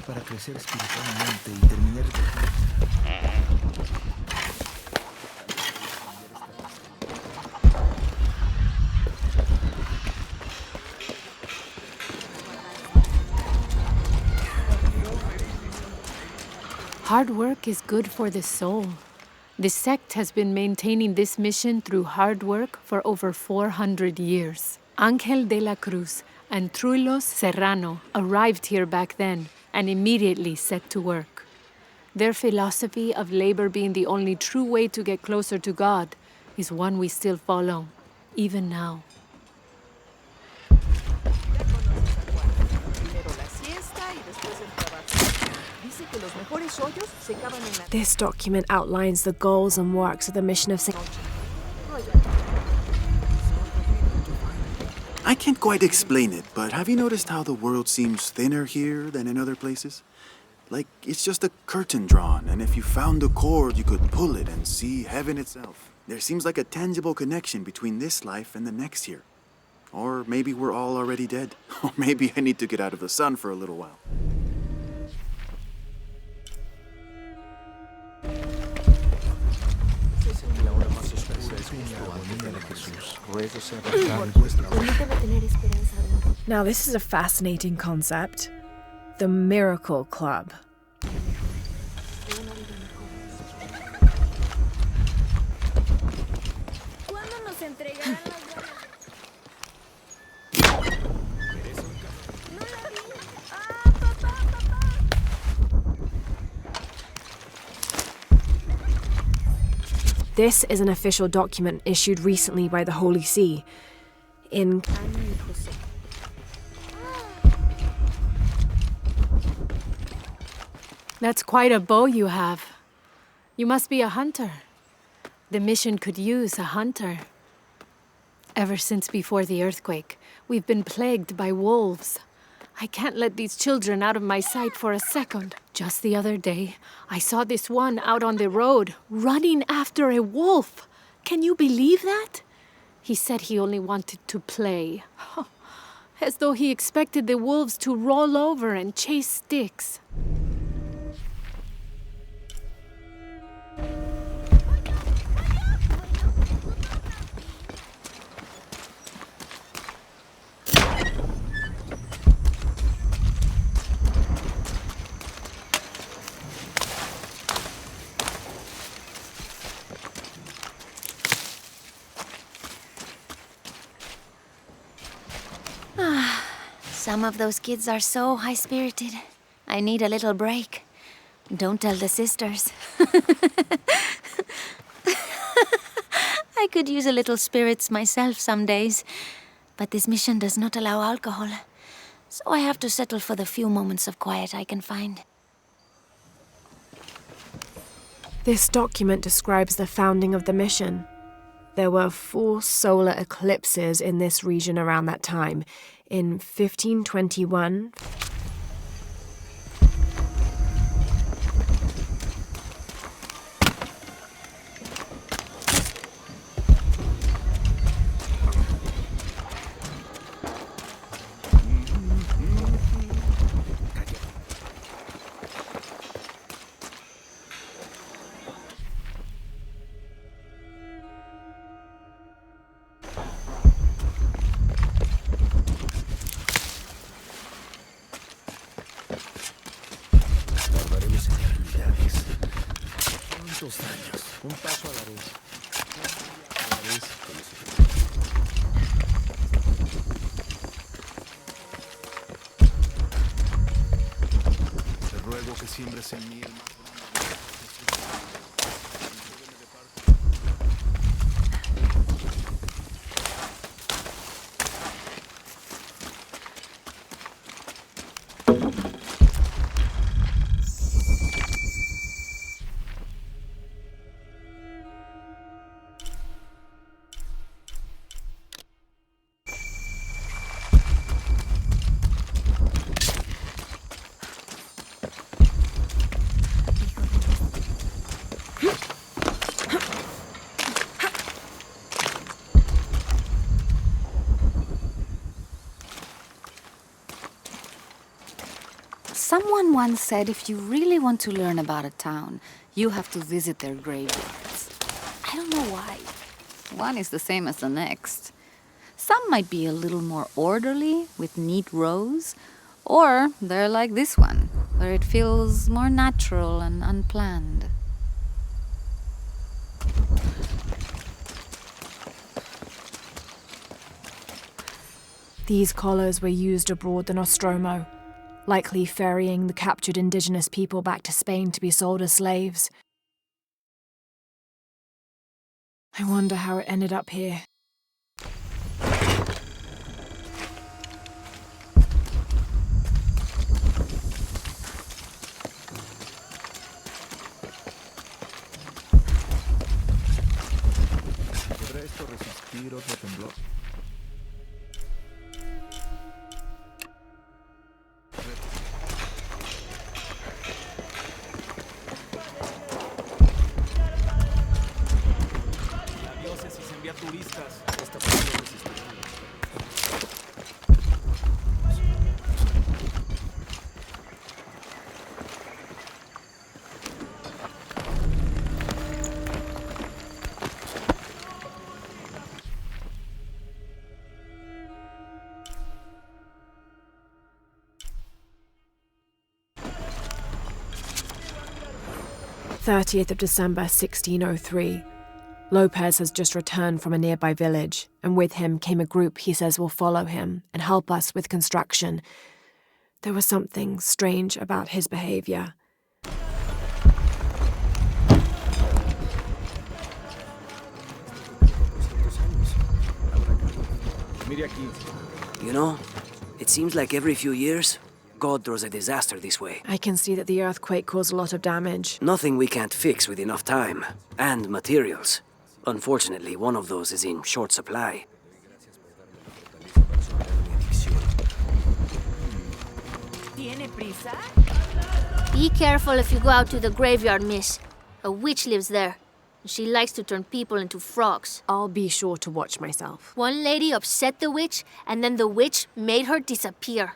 Para crecer espiritualmente y terminar Hard work is good for the soul. The sect has been maintaining this mission through hard work for over 400 years. Ángel de la Cruz and Truilos Serrano arrived here back then and immediately set to work. Their philosophy of labor being the only true way to get closer to God is one we still follow, even now. This document outlines the goals and works of the mission of St. I can't quite explain it, but have you noticed how the world seems thinner here than in other places? Like it's just a curtain drawn, and if you found a cord, you could pull it and see heaven itself. There seems like a tangible connection between this life and the next here. Or maybe we're all already dead. Or maybe I need to get out of the sun for a little while. Now, this is a fascinating concept. The Miracle Club. This is an official document issued recently by the Holy See. In That's quite a bow you have. You must be a hunter. The mission could use a hunter. Ever since before the earthquake, we've been plagued by wolves. I can't let these children out of my sight for a second. Just the other day, I saw this one out on the road, running after a wolf. Can you believe that? He said he only wanted to play. As though he expected the wolves to roll over and chase sticks. Some of those kids are so high-spirited. I need a little break. Don't tell the sisters. I could use a little spirits myself some days, but this mission does not allow alcohol, so I have to settle for the few moments of quiet I can find. This document describes the founding of the mission. There were 4 solar eclipses in this region around that time. In 1521, Un paso a la vez. Te ruego que siembres en mí el más Someone once said if you really want to learn about a town, you have to visit their graveyards. I don't know why. One is the same as the next. Some might be a little more orderly, with neat rows, or they're like this one, where it feels more natural and unplanned. these collars were used abroad in Nostromo, likely ferrying the captured indigenous people back to Spain to be sold as slaves. I wonder how it ended up here. ¿Podrá esto resistir otro temblor? La diócesis envía turistas. Esta podría resistir. 30th of December 1603. Lopez has just returned from a nearby village, and with him came a group he says will follow him and help us with construction. There was something strange about his behavior. You know, it seems like every few years, God throws a disaster this way. I can see that the earthquake caused a lot of damage. Nothing we can't fix with enough time. And materials. Unfortunately, one of those is in short supply. Be careful if you go out to the graveyard, miss. A witch lives there. She likes to turn people into frogs. I'll be sure to watch myself. One lady upset the witch, and then the witch made her disappear.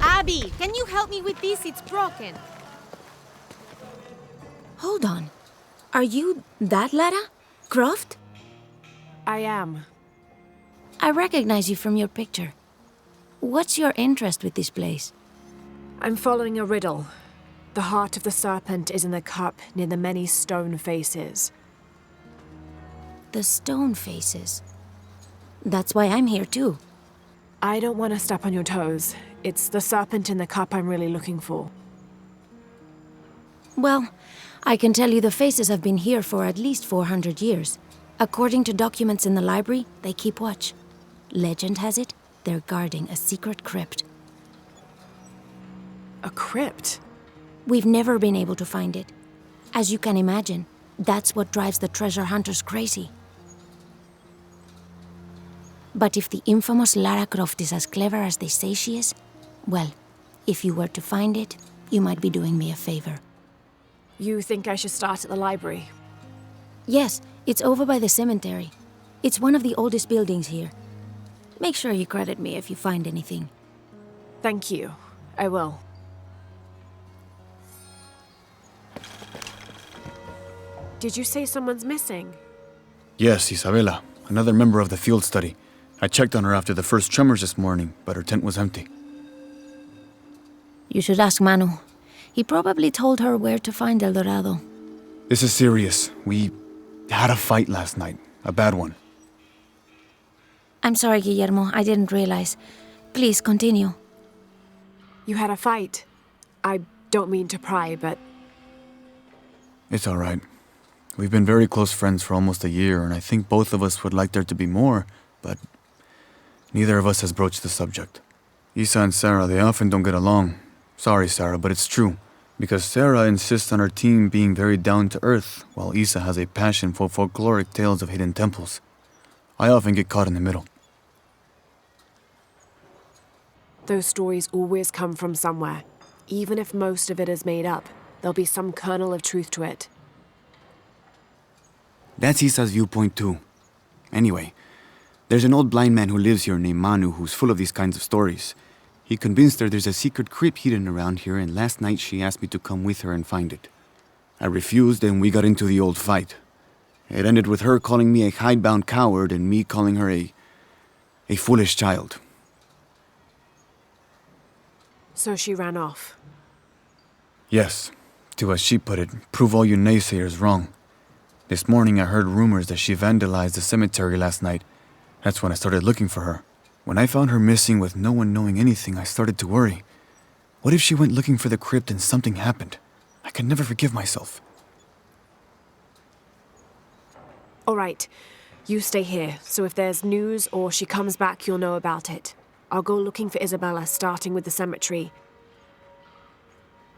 Abby, can you help me with this? It's broken. Hold on. Are you that Lara? Croft? I am. I recognize you from your picture. What's your interest with this place? I'm following a riddle. The heart of the serpent is in the cup near the many stone faces. The stone faces. That's why I'm here too. I don't want to step on your toes. It's the serpent in the cup I'm really looking for. Well, I can tell you the faces have been here for at least 400 years. According to documents in the library, they keep watch. Legend has it, they're guarding a secret crypt. A crypt? We've never been able to find it. As you can imagine, that's what drives the treasure hunters crazy. But if the infamous Lara Croft is as clever as they say she is, well, if you were to find it, you might be doing me a favor. You think I should start at the library? Yes, it's over by the cemetery. It's one of the oldest buildings here. Make sure you credit me if you find anything. Thank you. I will. Did you say someone's missing? Yes, Isabela, another member of the field study. I checked on her after the first tremors this morning, but her tent was empty. You should ask Manu. He probably told her where to find El Dorado. This is serious. We had a fight last night. A bad one. I'm sorry, Guillermo. I didn't realize. Please, continue. You had a fight. I don't mean to pry, but... It's all right. We've been very close friends for almost a year, and I think both of us would like there to be more, but neither of us has broached the subject. Isa and Sarah, they often don't get along. Sorry, Sarah, but it's true. Because Sarah insists on her team being very down-to-earth, while Isa has a passion for folkloric tales of hidden temples. I often get caught in the middle. Those stories always come from somewhere. Even if most of it is made up, there'll be some kernel of truth to it. That's Isa's viewpoint too. Anyway, there's an old blind man who lives here named Manu who's full of these kinds of stories. He convinced her there's a secret crypt hidden around here, and last night she asked me to come with her and find it. I refused, and we got into the old fight. It ended with her calling me a hidebound coward and me calling her a foolish child. So she ran off. Yes, to as she put it, prove all you naysayers wrong. This morning I heard rumors that she vandalized the cemetery last night. That's when I started looking for her. When I found her missing with no one knowing anything, I started to worry. What if she went looking for the crypt and something happened? I could never forgive myself. All right, you stay here, so if there's news or she comes back, you'll know about it. I'll go looking for Isabella, starting with the cemetery.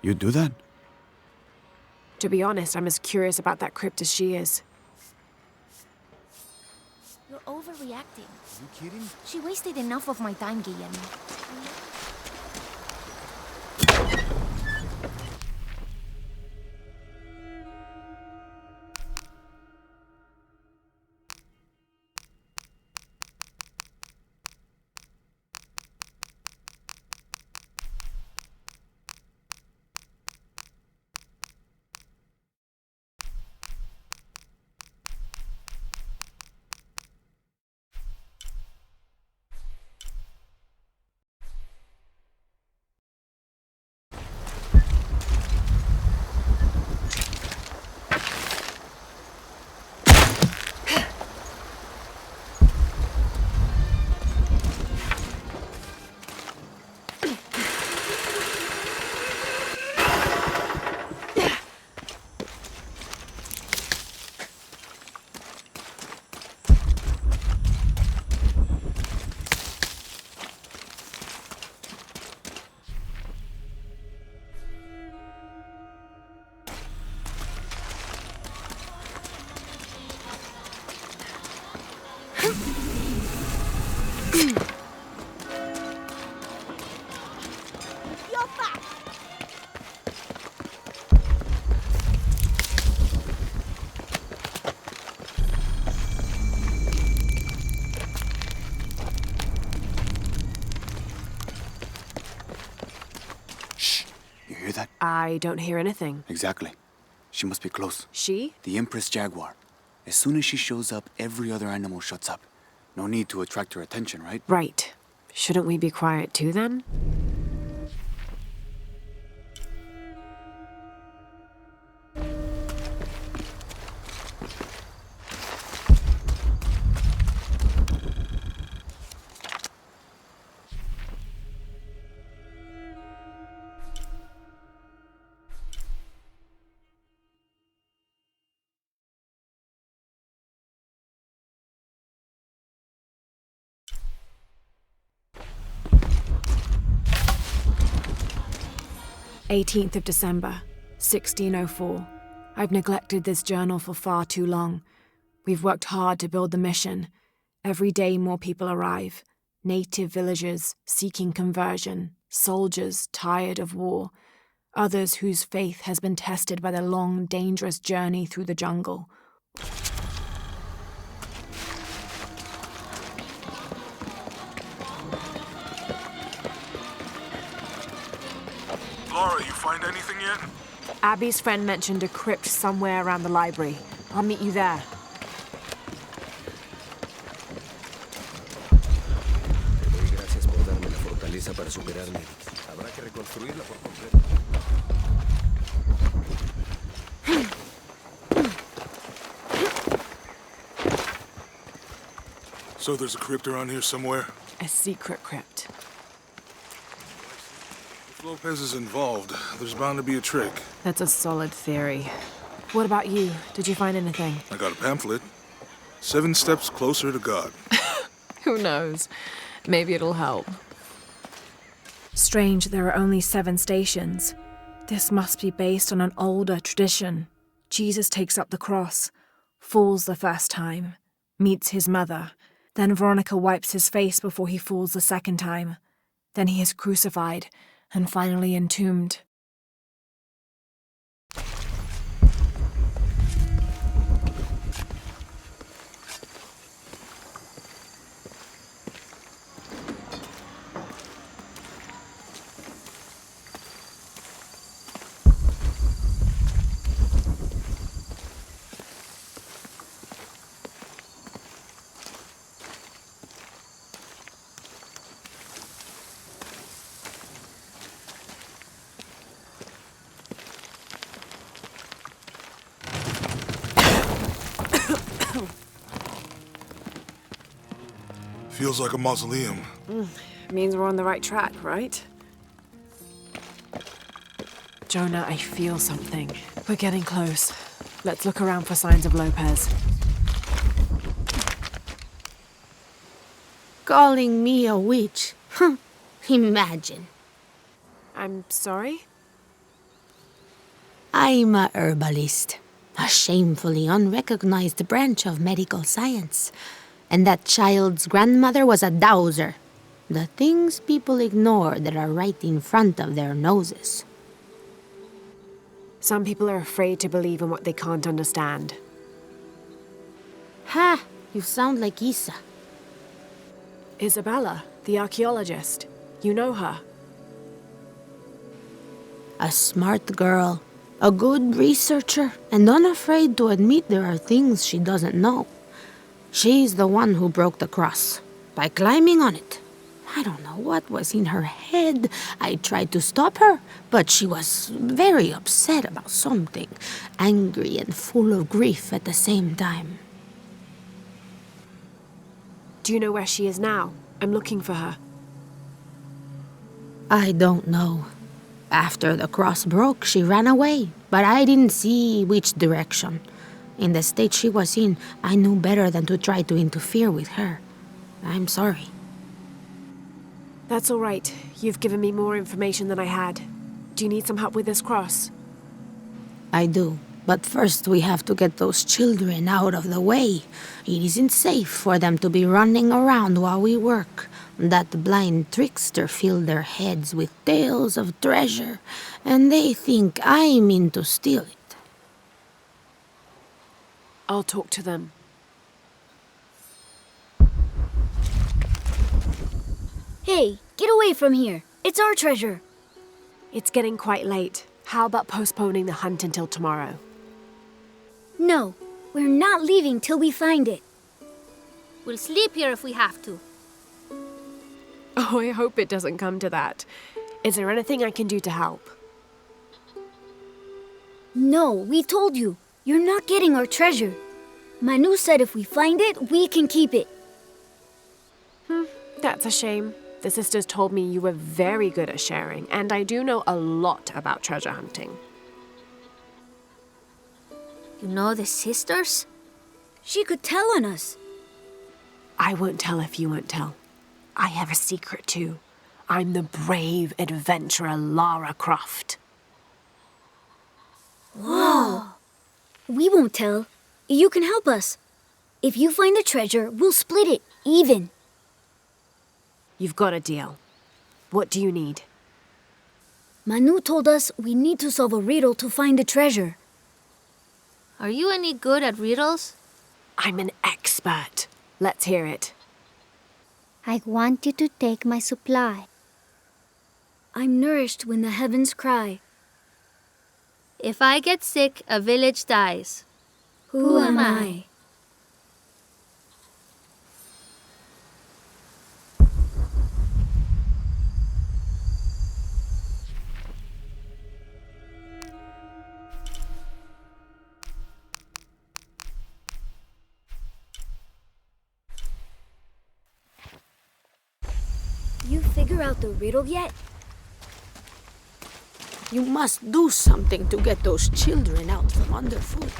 You'd do that? To be honest, I'm as curious about that crypt as she is. You're overreacting. You kidding? She wasted enough of my time, Guillermo. hear that? I don't hear anything. Exactly. She must be close. She? The Empress Jaguar. As soon as she shows up, every other animal shuts up. No need to attract her attention, right? Right. Shouldn't we be quiet too, then? "18th of December, 1604. I've neglected this journal for far too long. We've worked hard to build the mission. Every day more people arrive. Native villagers seeking conversion, soldiers tired of war, others whose faith has been tested by the long, dangerous journey through the jungle. Laura, you find anything yet? Abby's friend mentioned a crypt somewhere around the library. I'll meet you there. Gracias por darme la fortaleza para superarme. Habrá que reconstruirla por completo. So there's a crypt around here somewhere? A secret crypt. If Lopez is involved, there's bound to be a trick. That's a solid theory. What about you? Did you find anything? I got a pamphlet. 7 Steps Closer to God. Who knows? Maybe it'll help. Strange there are only 7 stations. This must be based on an older tradition. Jesus takes up the cross, falls the first time, meets his mother. Then Veronica wipes his face before he falls the second time. Then he is crucified and finally entombed. Feels like a mausoleum. Means we're on the right track, right? Jonah, I feel something. We're getting close. Let's look around for signs of Lopez. Calling me a witch? Imagine. I'm sorry? I'm a herbalist, a shamefully unrecognized branch of medical science. And that child's grandmother was a dowser. The things people ignore that are right in front of their noses. Some people are afraid to believe in what they can't understand. Ha! You sound like Isa. Isabella, the archaeologist. You know her. A smart girl, a good researcher, and unafraid to admit there are things she doesn't know. She's the one who broke the cross, by climbing on it. I don't know what was in her head. I tried to stop her, but she was very upset about something, angry and full of grief at the same time. Do you know where she is now? I'm looking for her. I don't know. After the cross broke, she ran away, but I didn't see which direction. In the state she was in, I knew better than to try to interfere with her. I'm sorry. That's all right. You've given me more information than I had. Do you need some help with this cross? I do. But first we have to get those children out of the way. It isn't safe for them to be running around while we work. That blind trickster filled their heads with tales of treasure, and they think I mean to steal it. I'll talk to them. Hey, get away from here. It's our treasure. It's getting quite late. How about postponing the hunt until tomorrow? No, we're not leaving till we find it. We'll sleep here if we have to. Oh, I hope it doesn't come to that. Is there anything I can do to help? No, we told you. You're not getting our treasure. Manu said if we find it, we can keep it. That's a shame. The sisters told me you were very good at sharing, and I do know a lot about treasure hunting. You know the sisters? She could tell on us. I won't tell if you won't tell. I have a secret too. I'm the brave adventurer Lara Croft. Whoa! We won't tell. You can help us. If you find the treasure, we'll split it, even. You've got a deal. What do you need? Manu told us we need to solve a riddle to find the treasure. Are you any good at riddles? I'm an expert. Let's hear it. I want you to take my supply. I'm nourished when the heavens cry. If I get sick, a village dies. Who am I? You figure out the riddle yet? You must do something to get those children out from underfoot.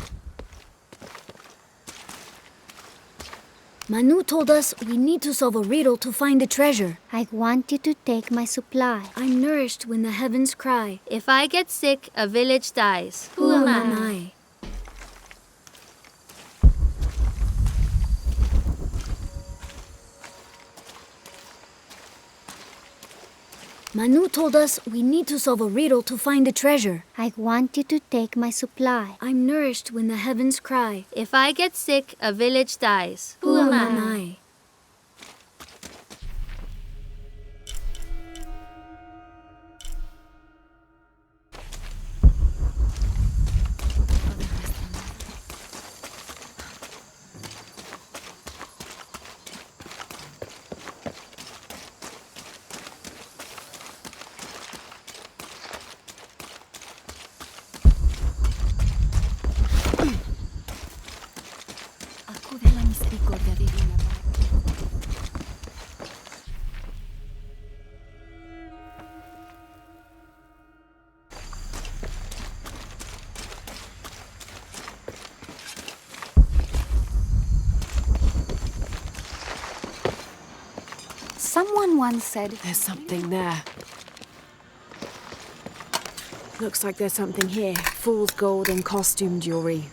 Manu told us we need to solve a riddle to find the treasure. I want you to take my supply. I'm nourished when the heavens cry. If I get sick, a village dies. Who am I? Manu told us we need to solve a riddle to find the treasure. I want you to take my supply. I'm nourished when the heavens cry. If I get sick, a village dies. Who am I? Someone once said... There's something there. Looks like there's something here. Fool's gold and costume jewelry.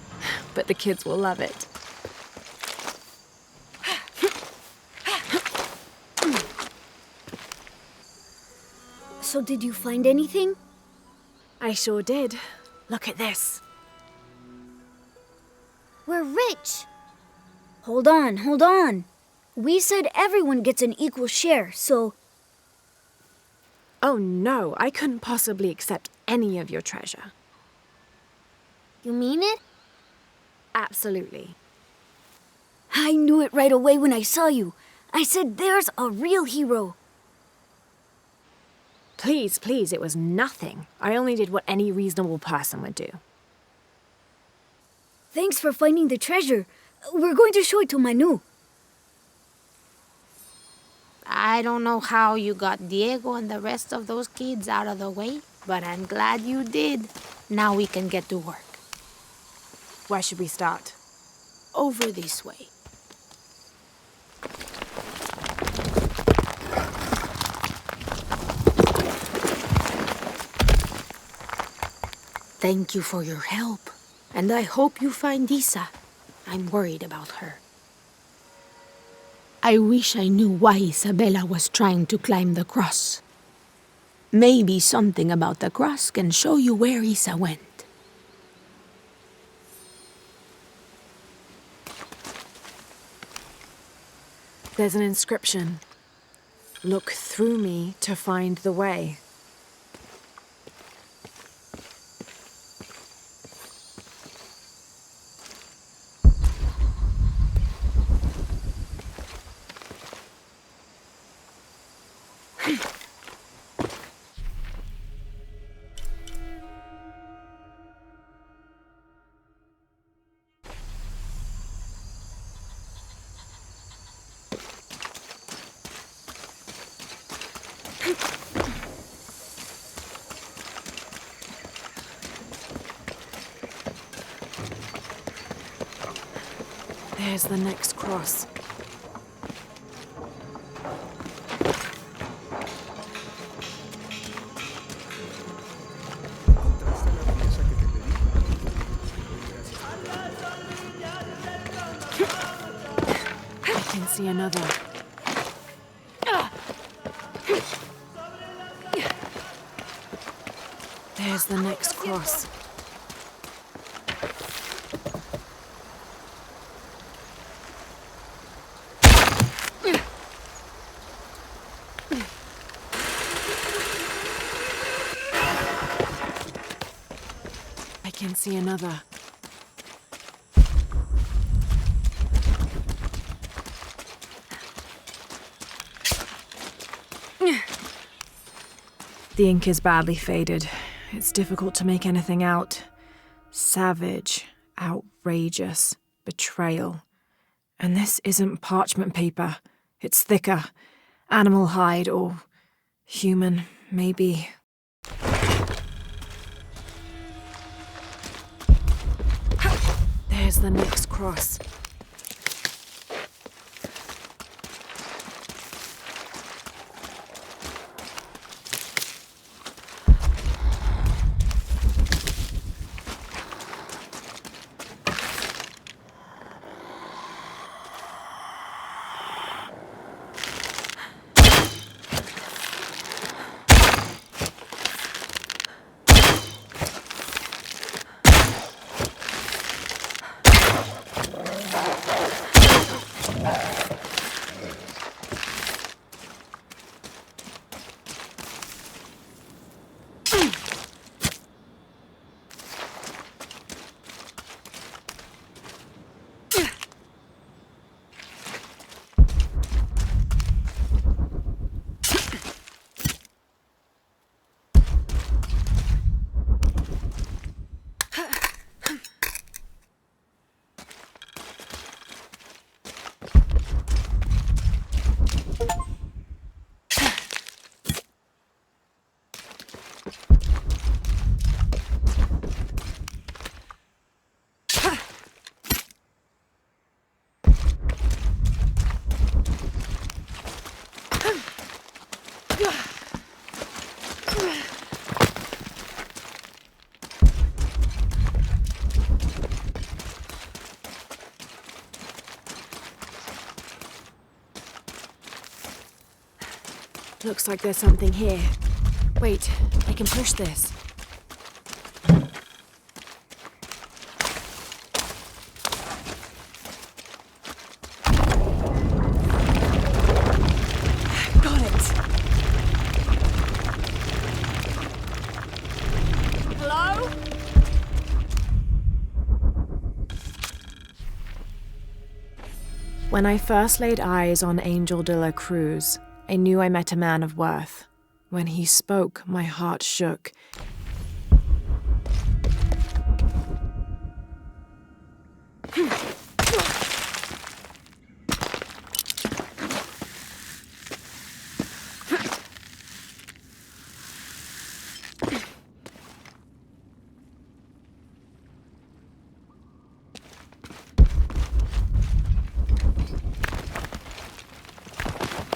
But the kids will love it. So did you find anything? I sure did. Look at this. We're rich. Hold on, hold on. We said everyone gets an equal share, so... Oh no, I couldn't possibly accept any of your treasure. You mean it? Absolutely. I knew it right away when I saw you. I said there's a real hero. Please, please, it was nothing. I only did what any reasonable person would do. Thanks for finding the treasure. We're going to show it to Manu. I don't know how you got Diego and the rest of those kids out of the way, but I'm glad you did. Now we can get to work. Where should we start? Over this way. Thank you for your help, and I hope you find Isa. I'm worried about her. I wish I knew why Isabella was trying to climb the cross. Maybe something about the cross can show you where Isa went. There's an inscription. Look through me to find the way. There's the next cross. I can see another. There's the next cross. I can see another. The ink is badly faded. It's difficult to make anything out. Savage, outrageous, betrayal. And this isn't parchment paper. It's thicker. Animal hide or human, maybe. There's the next cross. Looks like there's something here. Wait, I can push this. Got it! Hello? When I first laid eyes on Angel de la Cruz, I knew I met a man of worth. When he spoke, my heart shook.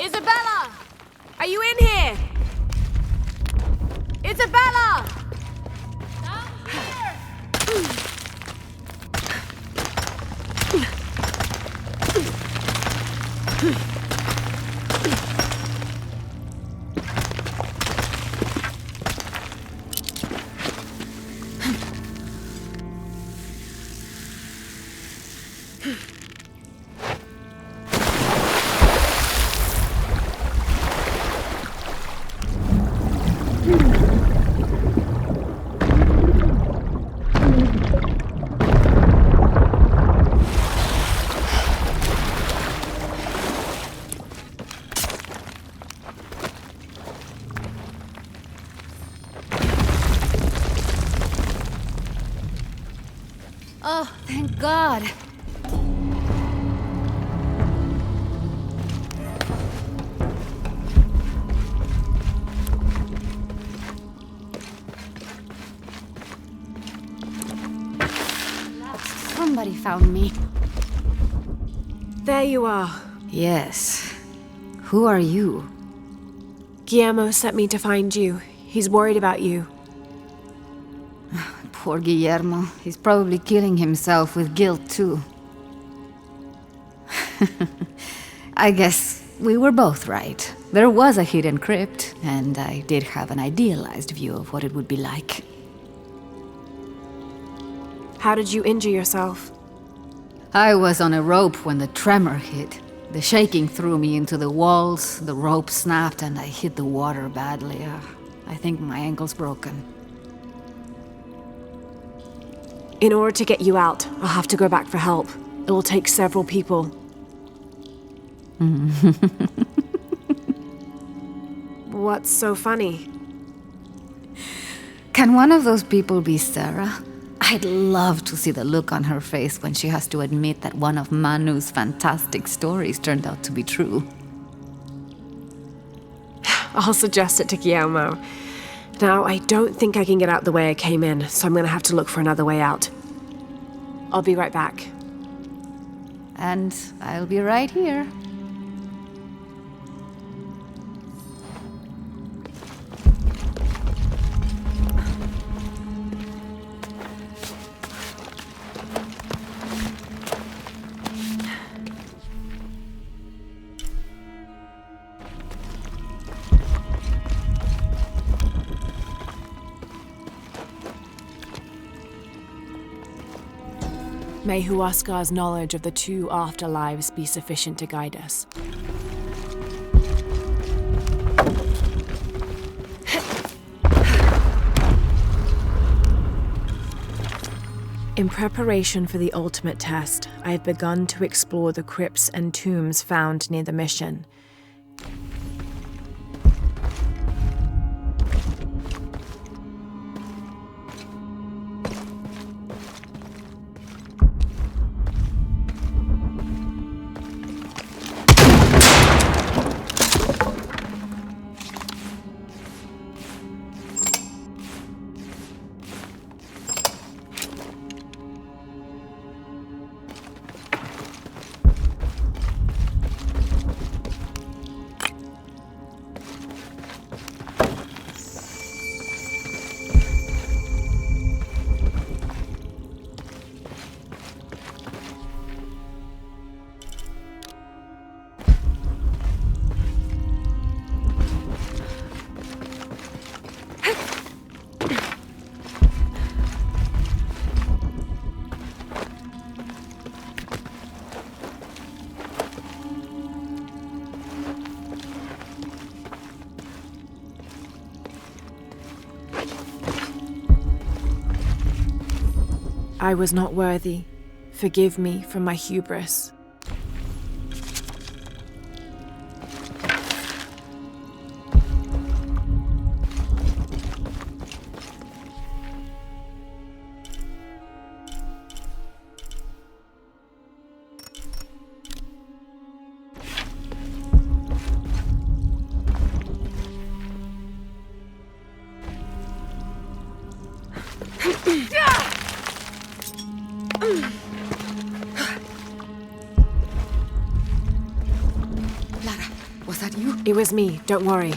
Isabella! Are you in here? Isabella! Down here! Thank God. Somebody found me. There you are. Yes. Who are you? Guillermo sent me to find you. He's worried about you. Poor Guillermo. He's probably killing himself with guilt, too. I guess we were both right. There was a hidden crypt, and I did have an idealized view of what it would be like. How did you injure yourself? I was on a rope when the tremor hit. The shaking threw me into the walls, the rope snapped, and I hit the water badly. I think my ankle's broken. In order to get you out, I'll have to go back for help. It will take several people. What's so funny? Can one of those people be Sarah? I'd love to see the look on her face when she has to admit that one of Manu's fantastic stories turned out to be true. I'll suggest it to Guillermo. Now, I don't think I can get out the way I came in, so I'm gonna have to look for another way out. I'll be right back. And I'll be right here. May Huascar's knowledge of the two afterlives be sufficient to guide us. In preparation for the ultimate test, I had begun to explore the crypts and tombs found near the mission. I was not worthy. Forgive me for my hubris. It was me, don't worry.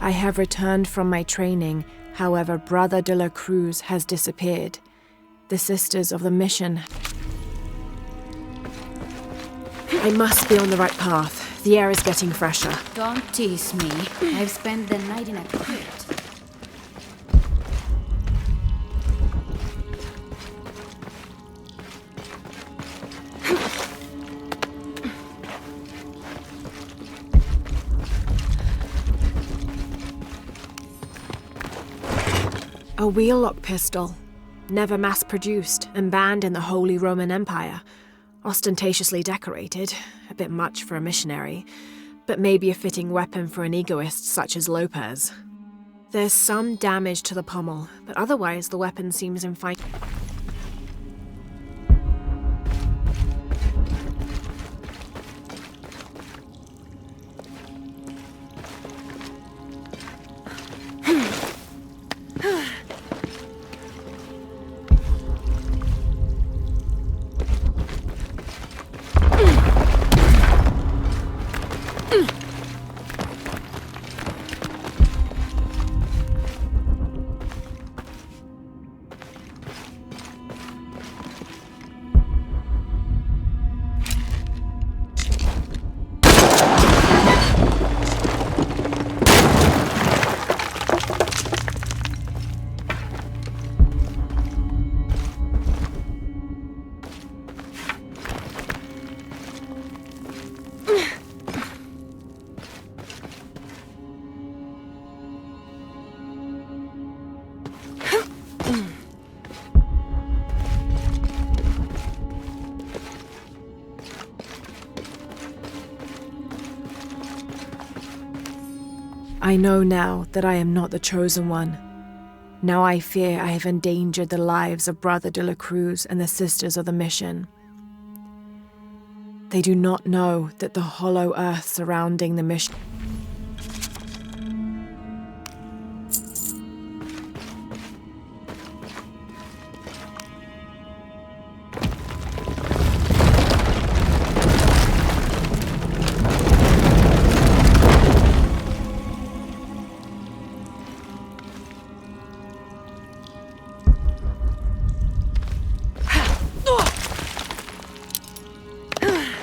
I have returned from my training, however, Brother de la Cruz has disappeared. The Sisters of the Mission. I must be on the right path. The air is getting fresher. Don't tease me. I've spent the night in a crypt. A wheel-lock pistol, never mass-produced and banned in the Holy Roman Empire. Ostentatiously decorated, a bit much for a missionary, but maybe a fitting weapon for an egoist such as Lopez. There's some damage to the pommel, but otherwise the weapon seems in fine. I know now that I am not the chosen one. Now I fear I have endangered the lives of Brother de la Cruz and the Sisters of the Mission. They do not know that the hollow earth surrounding the mission...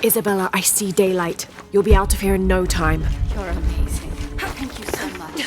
Isabella, I see daylight. You'll be out of here in no time. You're amazing. Thank you so much.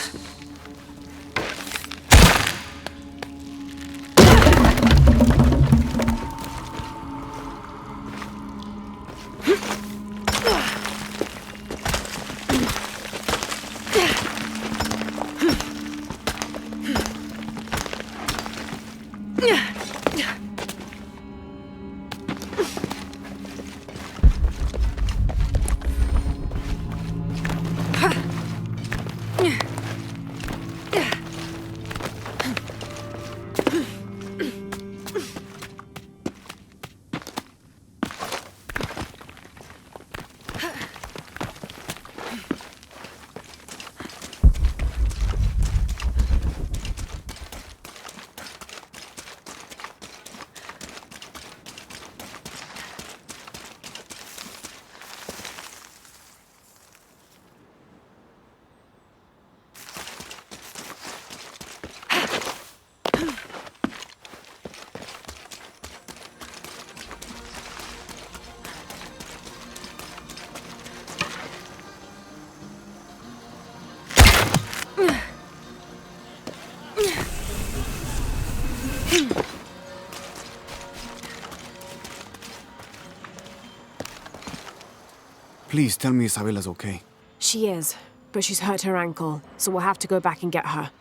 Please tell me Isabella's okay. She is, but she's hurt her ankle, so we'll have to go back and get her.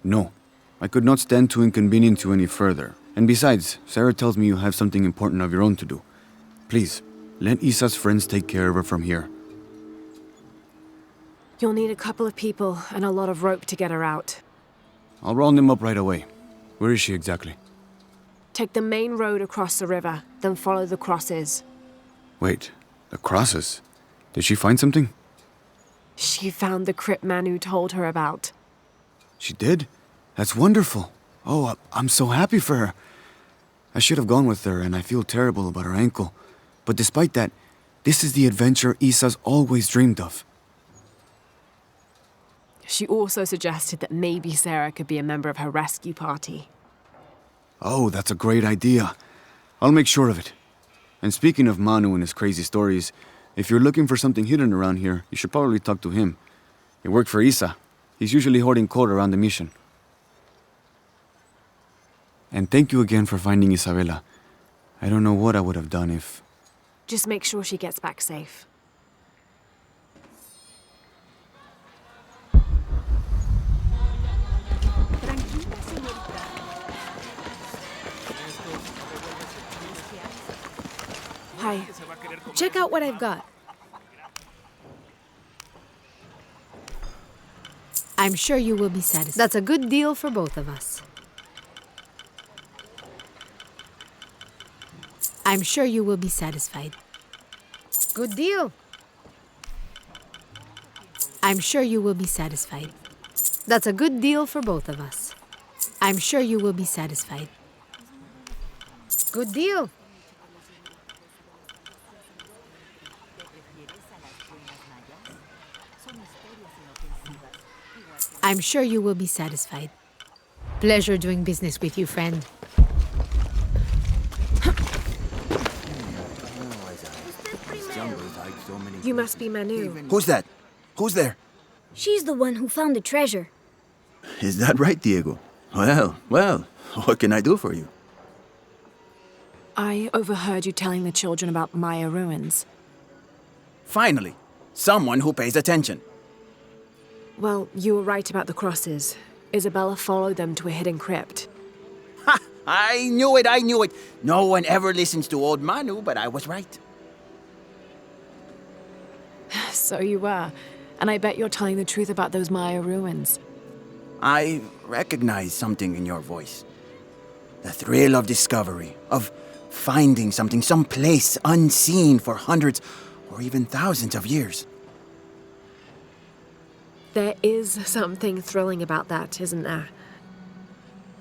No. I could not stand to inconvenience you any further. And besides, Sarah tells me you have something important of your own to do. Please, let Isa's friends take care of her from here. You'll need a couple of people and a lot of rope to get her out. I'll round them up right away. Where is she exactly? Take the main road across the river, then follow the crosses. Wait, the crosses? Did she find something? She found the crypt man who told her about. She did? That's wonderful. Oh, I'm so happy for her. I should have gone with her, and I feel terrible about her ankle. But despite that, this is the adventure Isa's always dreamed of. She also suggested that maybe Sarah could be a member of her rescue party. Oh, that's a great idea. I'll make sure of it. And speaking of Manu and his crazy stories, if you're looking for something hidden around here, you should probably talk to him. It worked for Isa. He's usually hoarding coal around the mission. And thank you again for finding Isabella. I don't know what I would have done if... Just make sure she gets back safe. Hi. Check out what I've got. I'm sure you will be satisfied. That's a good deal for both of us. I'm sure you will be satisfied. Good deal. I'm sure you will be satisfied. That's a good deal for both of us. I'm sure you will be satisfied. Good deal. I'm sure you will be satisfied. Pleasure doing business with you, friend. You must be Manu. Who's that? Who's there? She's the one who found the treasure. Is that right, Diego? Well, what can I do for you? I overheard you telling the children about Maya ruins. Finally, someone who pays attention. Well, you were right about the crosses. Isabella followed them to a hidden crypt. Ha! I knew it! No one ever listens to old Manu, but I was right. So you were. And I bet you're telling the truth about those Maya ruins. I recognize something in your voice. The thrill of discovery, of finding something someplace unseen for hundreds or even thousands of years. There is something thrilling about that, isn't there?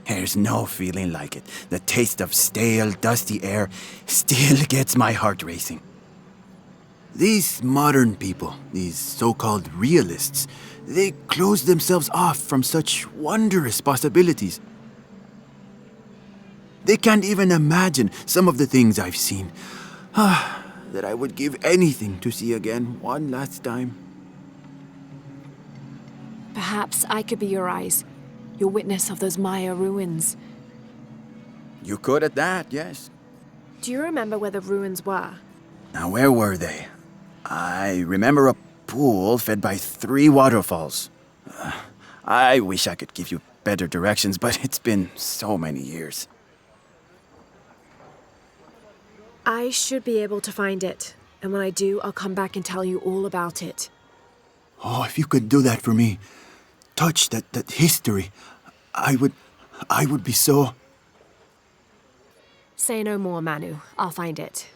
There's no feeling like it. The taste of stale, dusty air still gets my heart racing. These modern people, these so-called realists, they close themselves off from such wondrous possibilities. They can't even imagine some of the things I've seen. That I would give anything to see again one last time. Perhaps I could be your eyes, your witness of those Maya ruins. You could at that, yes. Do you remember where the ruins were? Now, where were they? I remember a pool fed by 3 waterfalls. I wish I could give you better directions, but it's been so many years. I should be able to find it. And when I do, I'll come back and tell you all about it. Oh, if you could do that for me. Touch that history. I would be so... Say no more, Manu. I'll find it.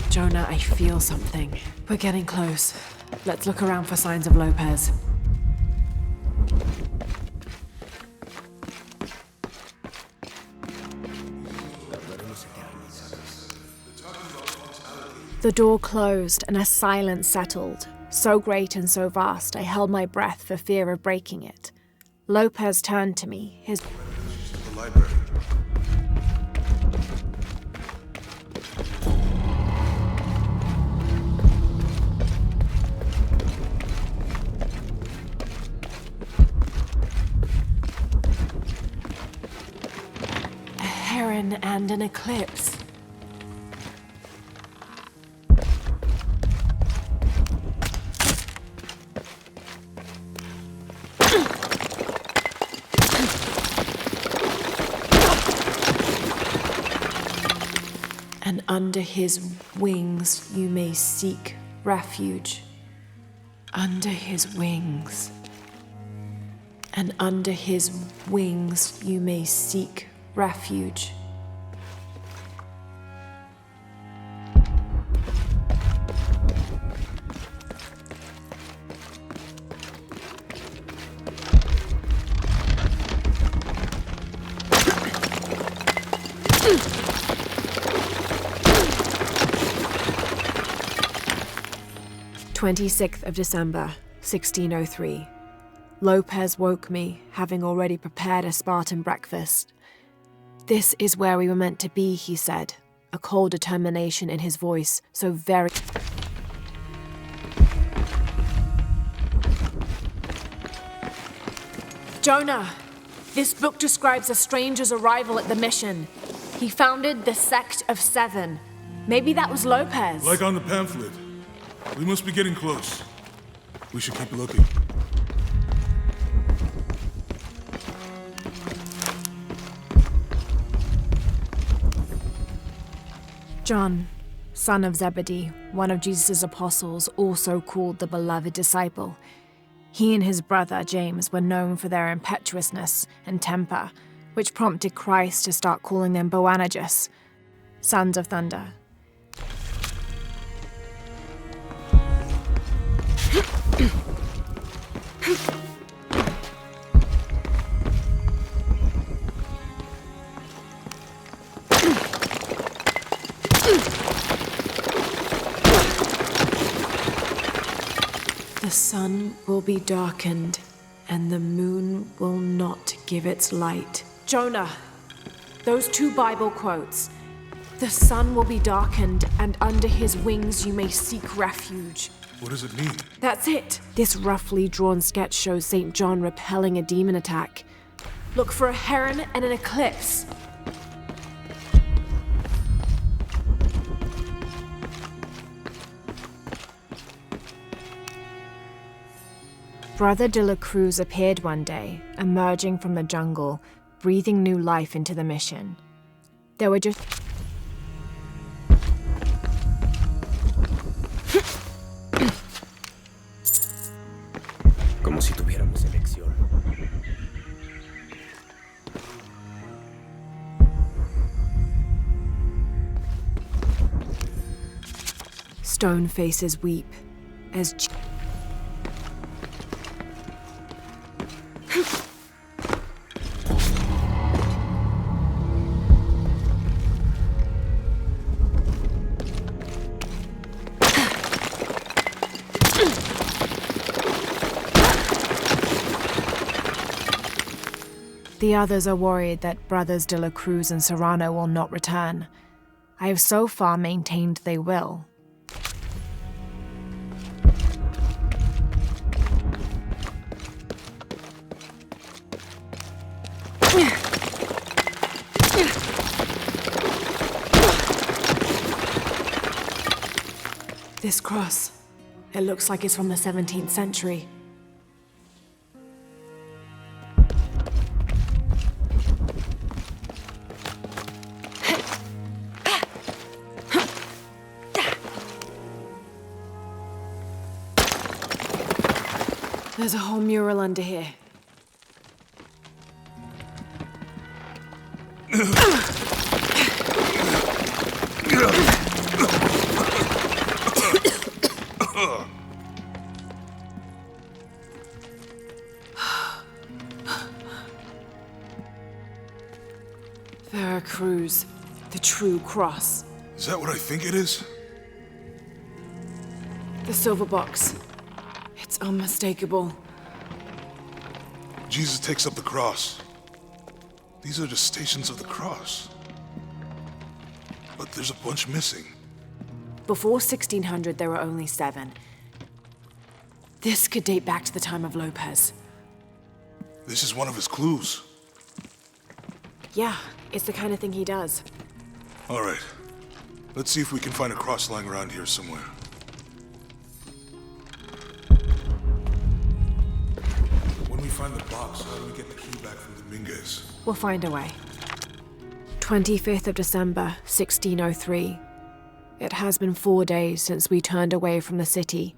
Jonah, I feel something. We're getting close. Let's look around for signs of Lopez. The door closed and a silence settled, so great and so vast I held my breath for fear of breaking it. Lopez turned to me, his... The library. A heron and an eclipse. And under his wings you may seek refuge. Under his wings. And under his wings you may seek refuge. "26th of December, 1603. Lopez woke me, having already prepared a Spartan breakfast. This is where we were meant to be, he said, a cold determination in his voice, so very... Jonah! This book describes a stranger's arrival at the mission. He founded the Sect of Seven. Maybe that was Lopez. Like on the pamphlet. We must be getting close. We should keep looking. John, son of Zebedee, one of Jesus' apostles, also called the beloved disciple. He and his brother, James, were known for their impetuousness and temper, which prompted Christ to start calling them Boanerges, sons of thunder. The sun will be darkened, and the moon will not give its light. Jonah, those two Bible quotes. The sun will be darkened, and under his wings you may seek refuge. What does it mean? That's it. This roughly drawn sketch shows St. John repelling a demon attack. Look for a heron and an eclipse. Brother de la Cruz appeared one day, emerging from the jungle, breathing new life into the mission. There were just... Como si tuviéramos elección. Stone faces weep as... The others are worried that brothers de la Cruz and Serrano will not return. I have so far maintained they will. This cross, it looks like it's from the 17th century. There's a whole mural under here. Veracruz, the true cross. Is that what I think it is? The silver box. It's unmistakable. Jesus takes up the cross. These are the stations of the cross. But there's a bunch missing. Before 1600, there were only 7. This could date back to the time of Lopez. This is one of his clues. Yeah, it's the kind of thing he does. All right. Let's see if we can find a cross lying around here somewhere. When we find the box, how do we get the key back from Dominguez? We'll find a way. 25th of December, 1603. It has been 4 days since we turned away from the city.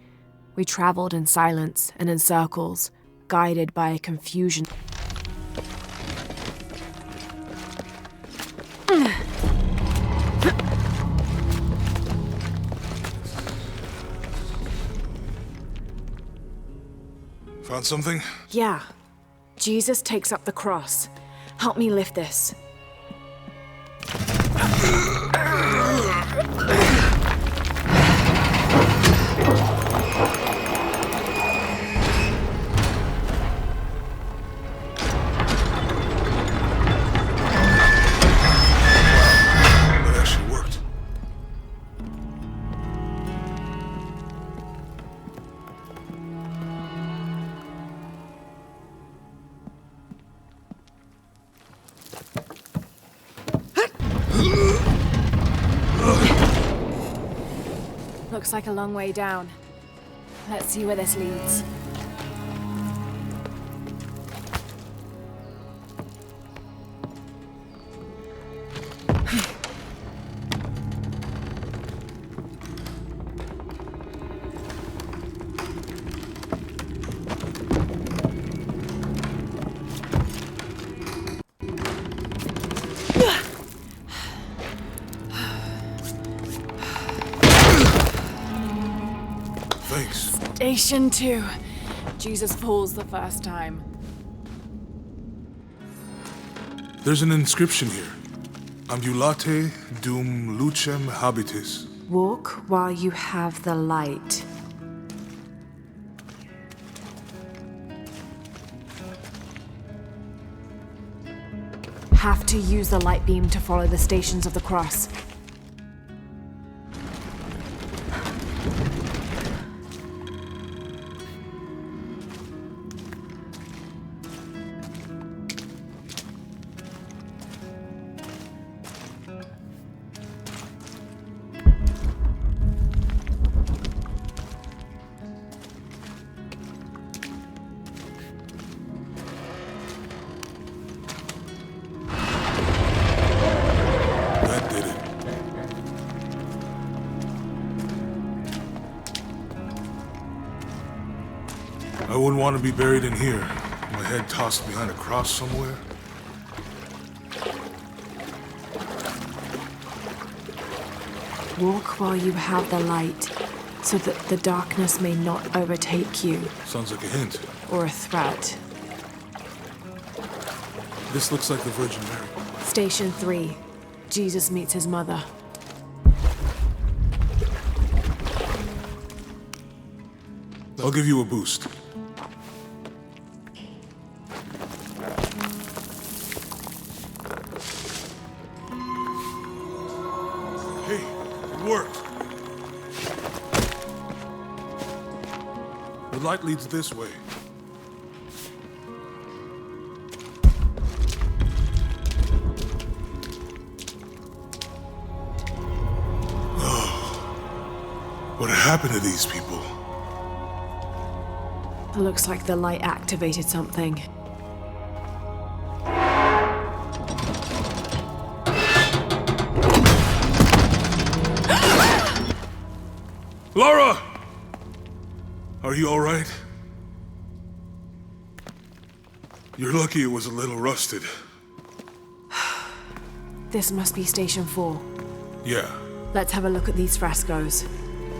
We traveled in silence and in circles, guided by a confusion. Found something? Yeah. Jesus takes up the cross. Help me lift this. Looks like a long way down. Let's see where this leads. Station 2. Jesus falls the first time. There's an inscription here. Ambulate dum lucem habitis. Walk while you have the light. Have to use the light beam to follow the stations of the cross. I wouldn't want to be buried in here. My head tossed behind a cross somewhere. Walk while you have the light, so that the darkness may not overtake you. Sounds like a hint. Or a threat. This looks like the Virgin Mary. Station 3. Jesus meets his mother. I'll give you a boost. Hey, it worked. The light leads this way. What happened to these people? Looks like the light activated something. Laura! Are you all right? You're lucky it was a little rusted. This must be Station 4. Yeah. Let's have a look at these frescoes.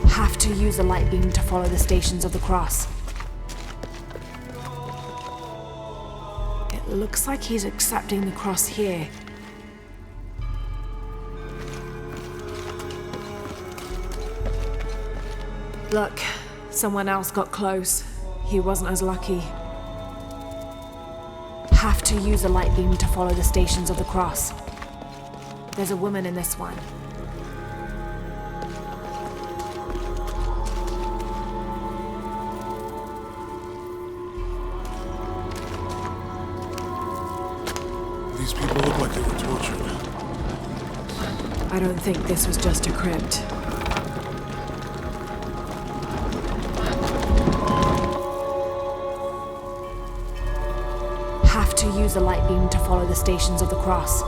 Have to use the light beam to follow the stations of the cross. It looks like he's accepting the cross here. Look, someone else got close. He wasn't as lucky. Have to use the light beam to follow the stations of the cross. There's a woman in this one. These people look like they were tortured. I don't think this was just a crypt. Have to use the light beam to follow the stations of the cross.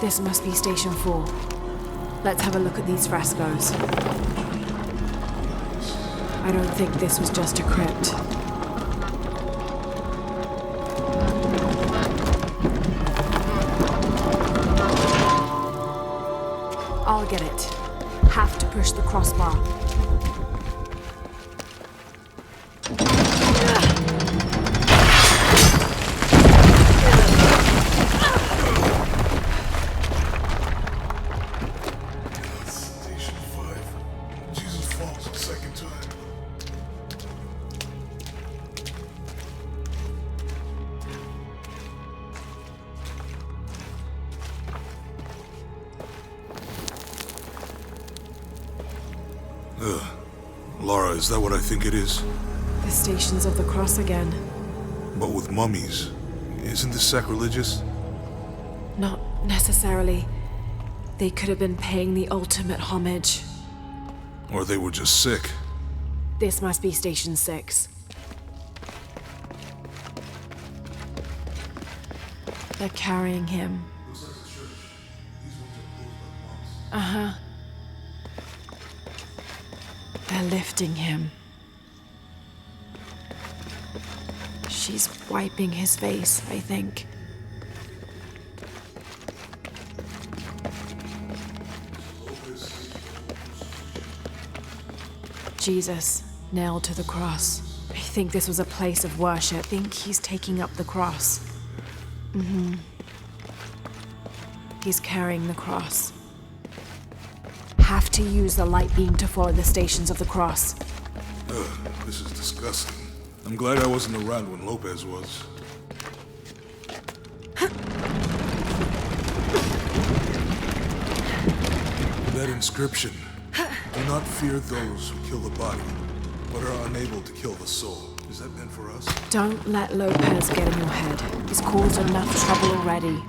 This must be Station 4. Let's have a look at these frescoes. I don't think this was just a crypt. crossbar. Station 5. Jesus falls a second time. Lara, is that what I think it is? The Stations of the Cross again. But with mummies. Isn't this sacrilegious? Not necessarily. They could have been paying the ultimate homage. Or they were just sick. This must be Station 6. They're carrying him. Uh-huh. They're lifting him. She's wiping his face, I think. Jesus, nailed to the cross. I think this was a place of worship. I think he's taking up the cross. Mm-hmm. He's carrying the cross. Have to use the light beam to follow the Stations of the Cross. This is disgusting. I'm glad I wasn't around when Lopez was. That inscription. Do not fear those who kill the body, but are unable to kill the soul. Is that meant for us? Don't let Lopez get in your head. He's caused enough trouble already.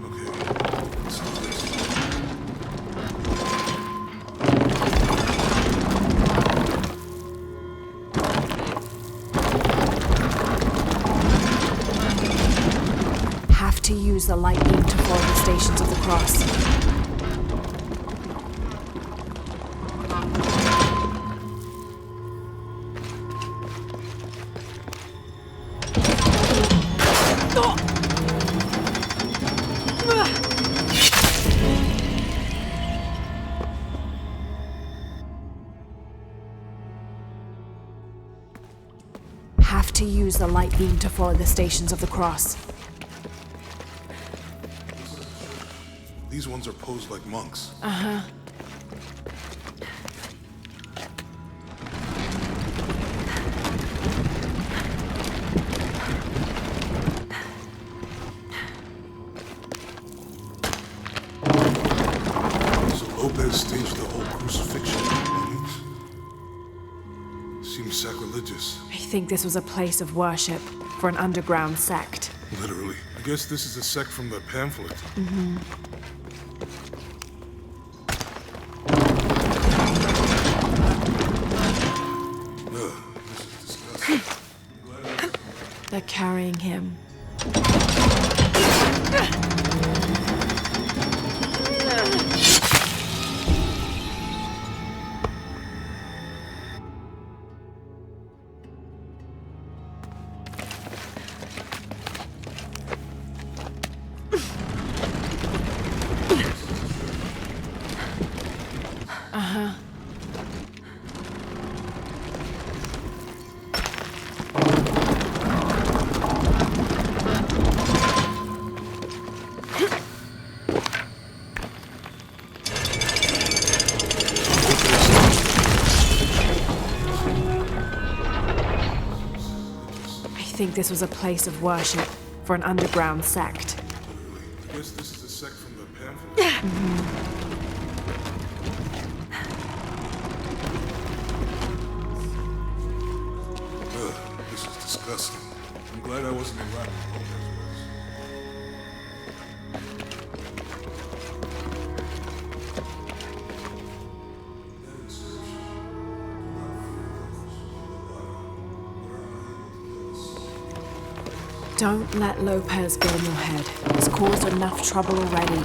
Have to use the light beam to follow the Stations of the Cross. Have to use the light beam to follow the Stations of the Cross. These ones are posed like monks. Uh-huh. So Lopez staged the whole crucifixion of mummies? Seems sacrilegious. I think this was a place of worship for an underground sect. Literally. I guess this is a sect from the pamphlet. Mm-hmm. This is disgusting. They're carrying him. Uh-huh. I think this was a place of worship for an underground sect. I guess this is a sect from the pamphlet. This is disgusting. I'm glad I wasn't around when Lopez was. Don't let Lopez get in your head. He's caused enough trouble already.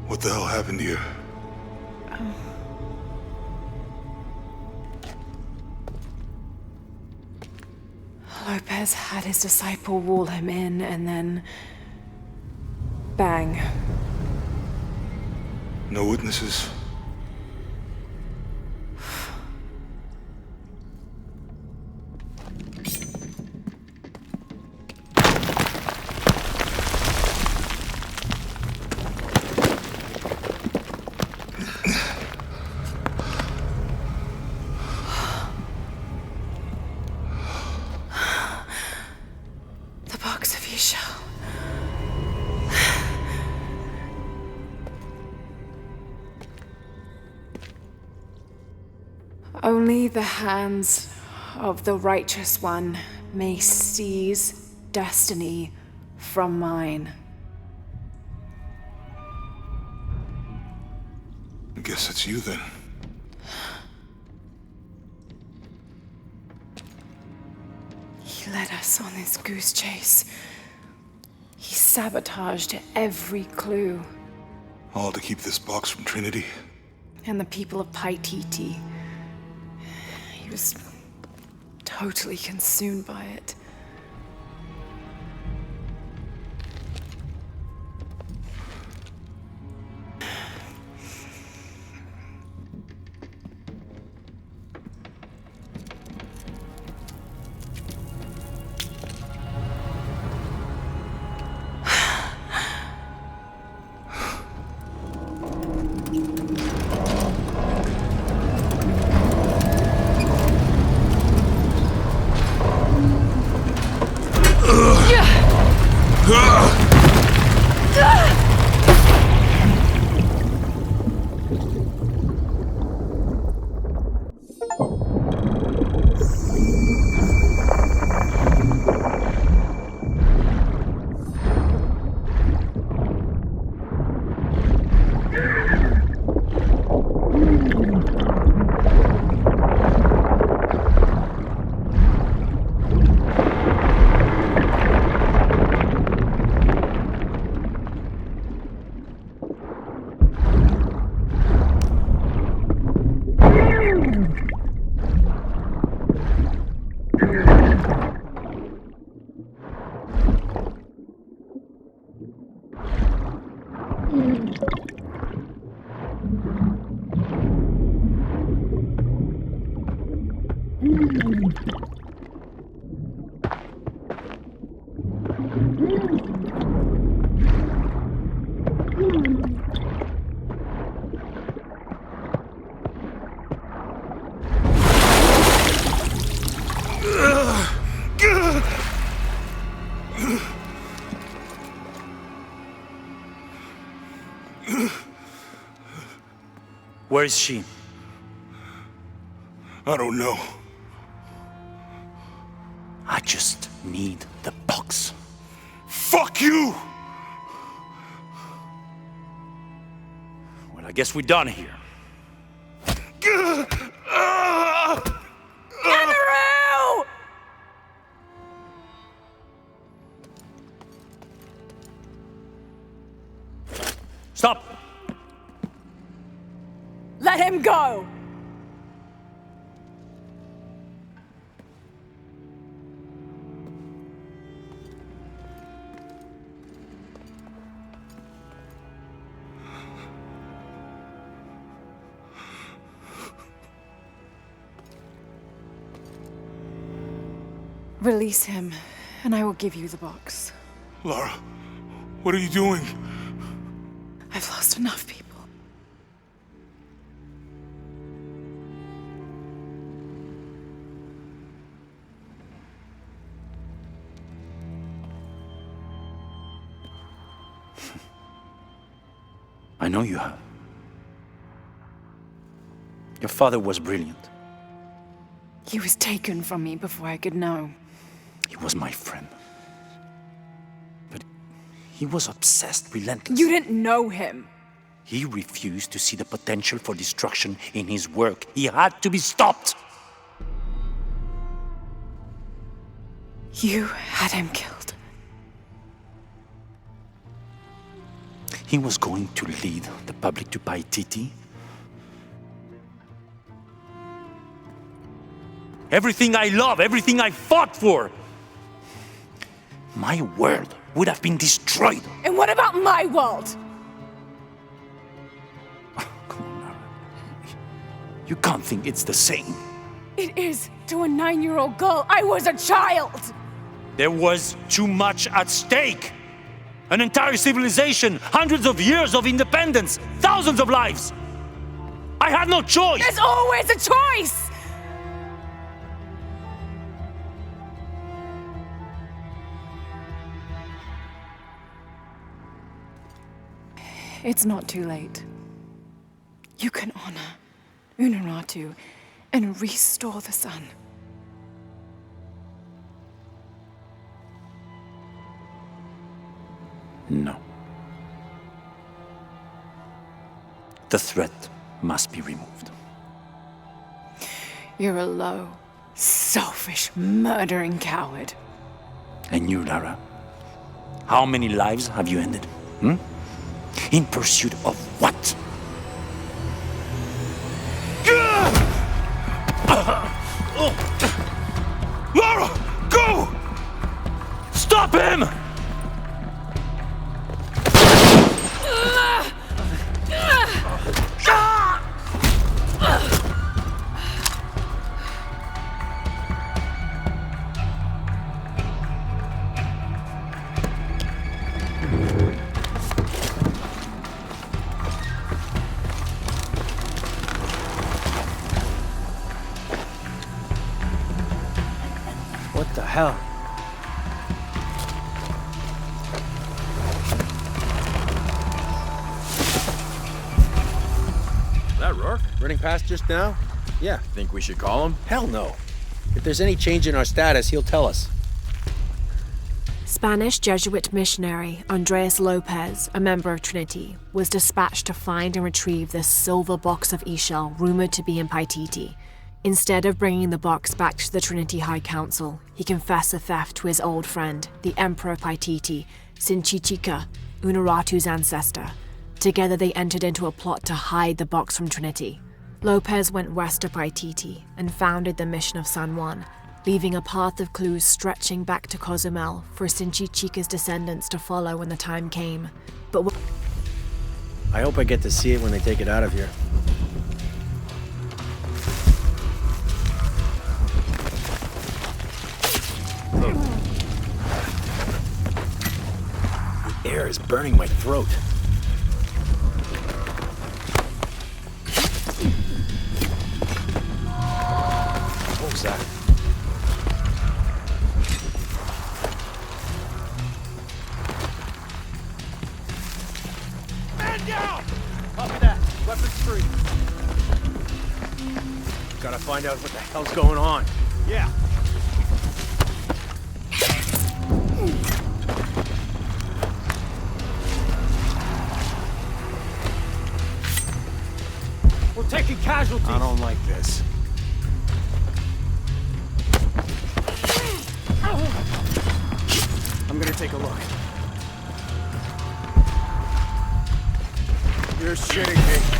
What the hell happened here? Lopez had his disciple wall him in, and then... bang. No witnesses? Only the hands of the Righteous One may seize destiny from mine. I guess it's you then. He led us on this goose chase. He sabotaged every clue. All to keep this box from Trinity? And the people of Paititi. He was totally consumed by it. Where is she? I don't know. I just need the box. Fuck you! Well, I guess we're done here. Andrew! Stop! Let him go! Release him, and I will give you the box. Lara, what are you doing? I've lost enough people. I know you have. Your father was brilliant. He was taken from me before I could know. He was my friend. But he was obsessed, relentless. You didn't know him. He refused to see the potential for destruction in his work. He had to be stopped. You had him killed. he was going to lead the public to Paititi? Everything I love, everything I fought for, my world would have been destroyed. And what about my world? You can't think it's the same. It is to a 9-year-old girl. I was a child. There was too much at stake. An entire civilization, hundreds of years of independence, thousands of lives. I had no choice. There's always a choice. It's not too late. You can honor Unuratu and restore the sun. No. The threat must be removed. You're a low, selfish, murdering coward. And you, Lara? How many lives have you ended? In pursuit of what? Lara! Go! Stop him! What the hell? Is that Rourke? Running past just now? Yeah. Think we should call him? Hell no. If there's any change in our status, he'll tell us. Spanish Jesuit missionary Andres Lopez, a member of Trinity, was dispatched to find and retrieve the silver box of Ishel rumored to be in Paititi. Instead of bringing the box back to the Trinity High Council, he confessed the theft to his old friend, the Emperor of Paititi, Sinchichika, Unuratu's ancestor. Together they entered into a plot to hide the box from Trinity. Lopez went west of Paititi and founded the mission of San Juan, leaving a path of clues stretching back to Cozumel for Sinchichika's descendants to follow when the time came. But I hope I get to see it when they take it out of here. The air is burning my throat. What was that? Man down! Copy that. Weapons free. Gotta find out what the hell's going on. Yeah. We're taking casualties. I don't like this. I'm gonna take a look. You're shitting me.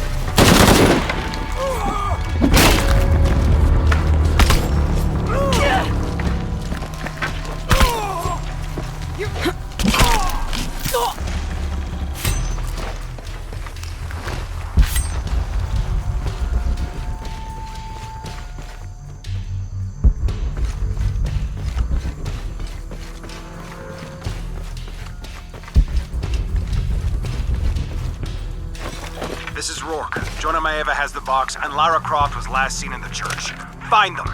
This is Rourke. Jonah Maeva has the box, and Lara Croft was last seen in the church. Find them!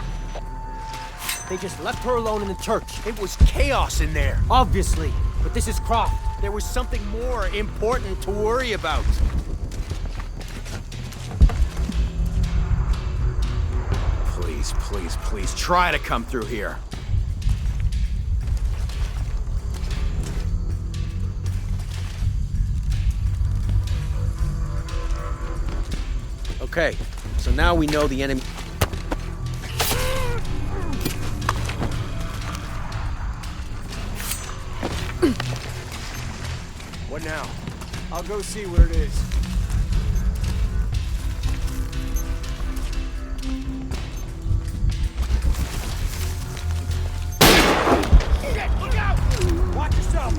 They just left her alone in the church. It was chaos in there. Obviously. But this is Croft. There was something more important to worry about. Please, please, please, try to come through here. Okay, so now we know the enemy... What now? I'll go see what it is. Shit, look out! Watch yourself!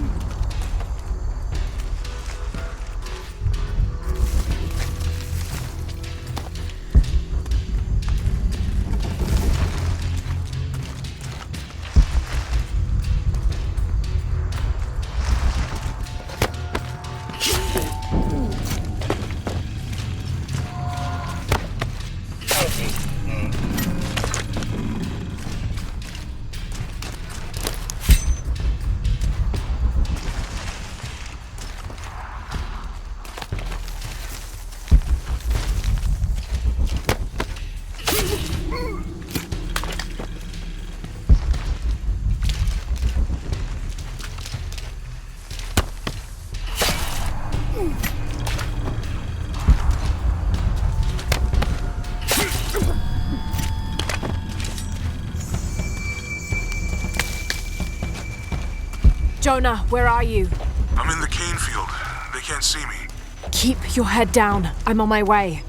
Jonah, where are you? I'm in the cane field. They can't see me. Keep your head down. I'm on my way.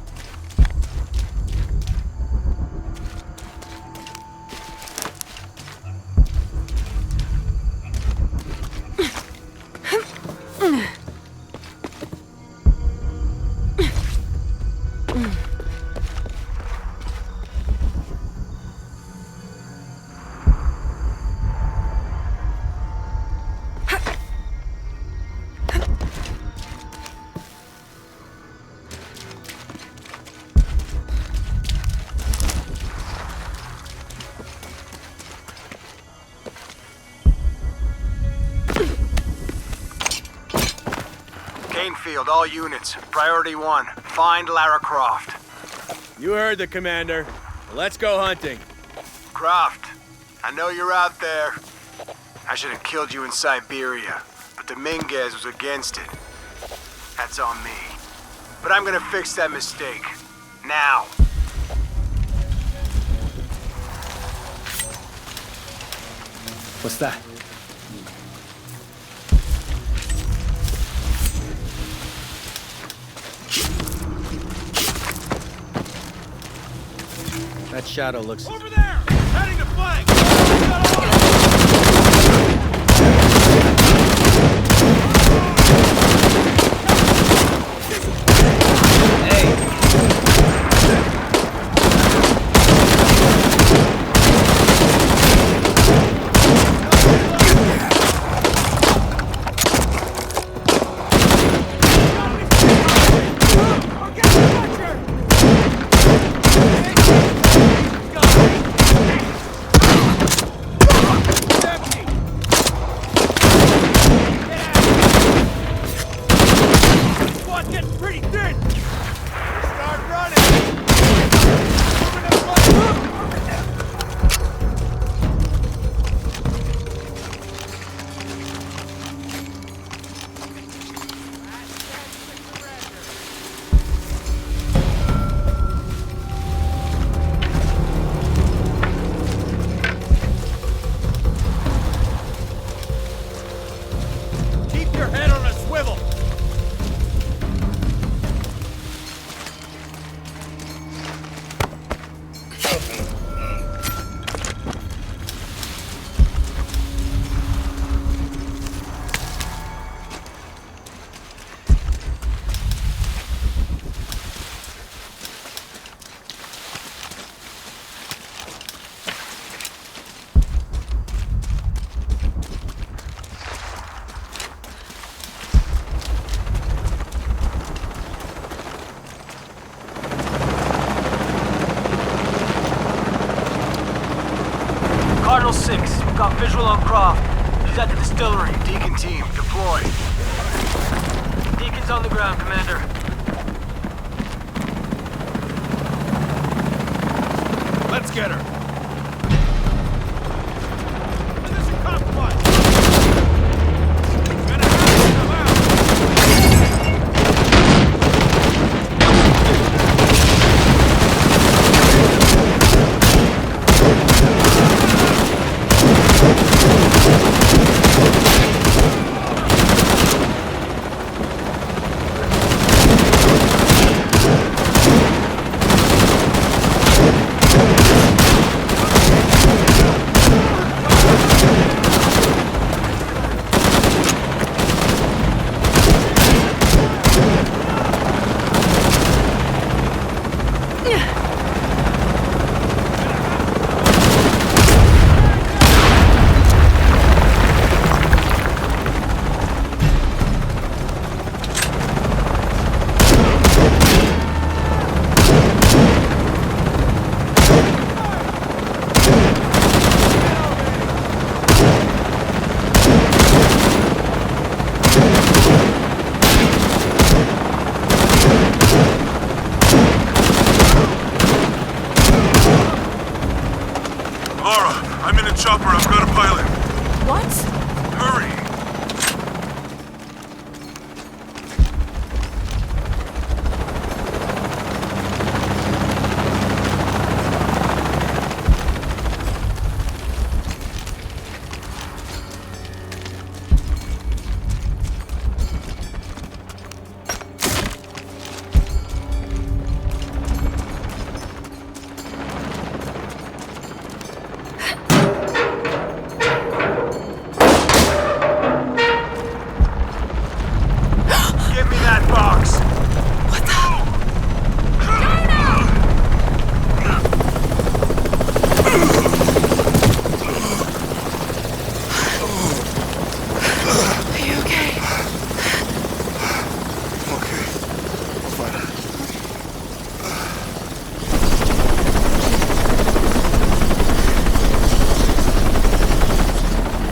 Field, all units. Priority 1. Find Lara Croft. You heard the commander. Let's go hunting. Croft, I know you're out there. I should have killed you in Siberia, but Dominguez was against it. That's on me. But I'm gonna fix that mistake. Now. What's that? That shadow looks... Over there! Heading to flank! Cardinal 6, we've got visual on Croft. He's at the distillery. Deacon team, deploy. Deacon's on the ground, Commander. Let's get her. Position compromised.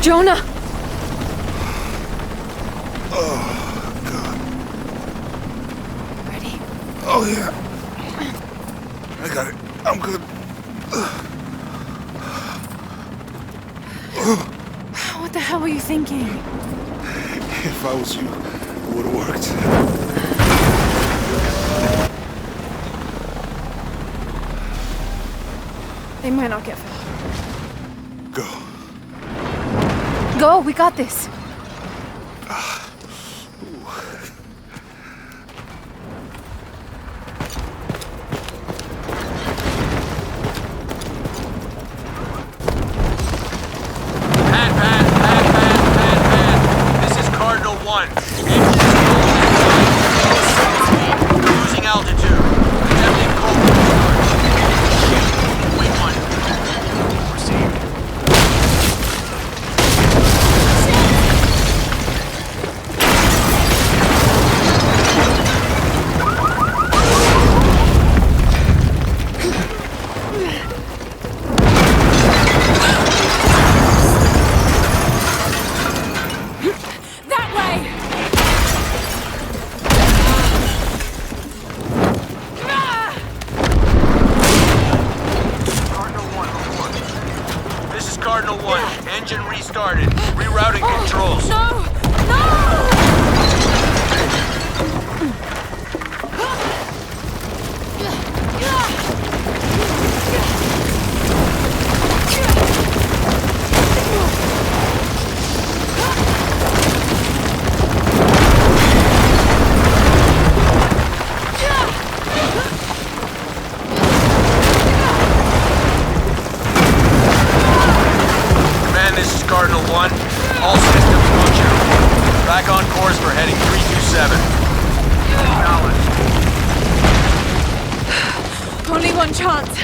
Jonah! Oh, God. Ready? Oh, yeah. I got it. I'm good. What the hell were you thinking? If I was you, it would have worked. They might not get far. Go. Go, we got this. This is Cardinal 1. Losing altitude. Attempting cold charge. Wait 1. Received. That way! This is Cardinal 1. Engine restarted. Rerouting controls. No! Command, this is Cardinal 1. All systems functional. Back on course for heading 327. Acknowledged. Only one chance.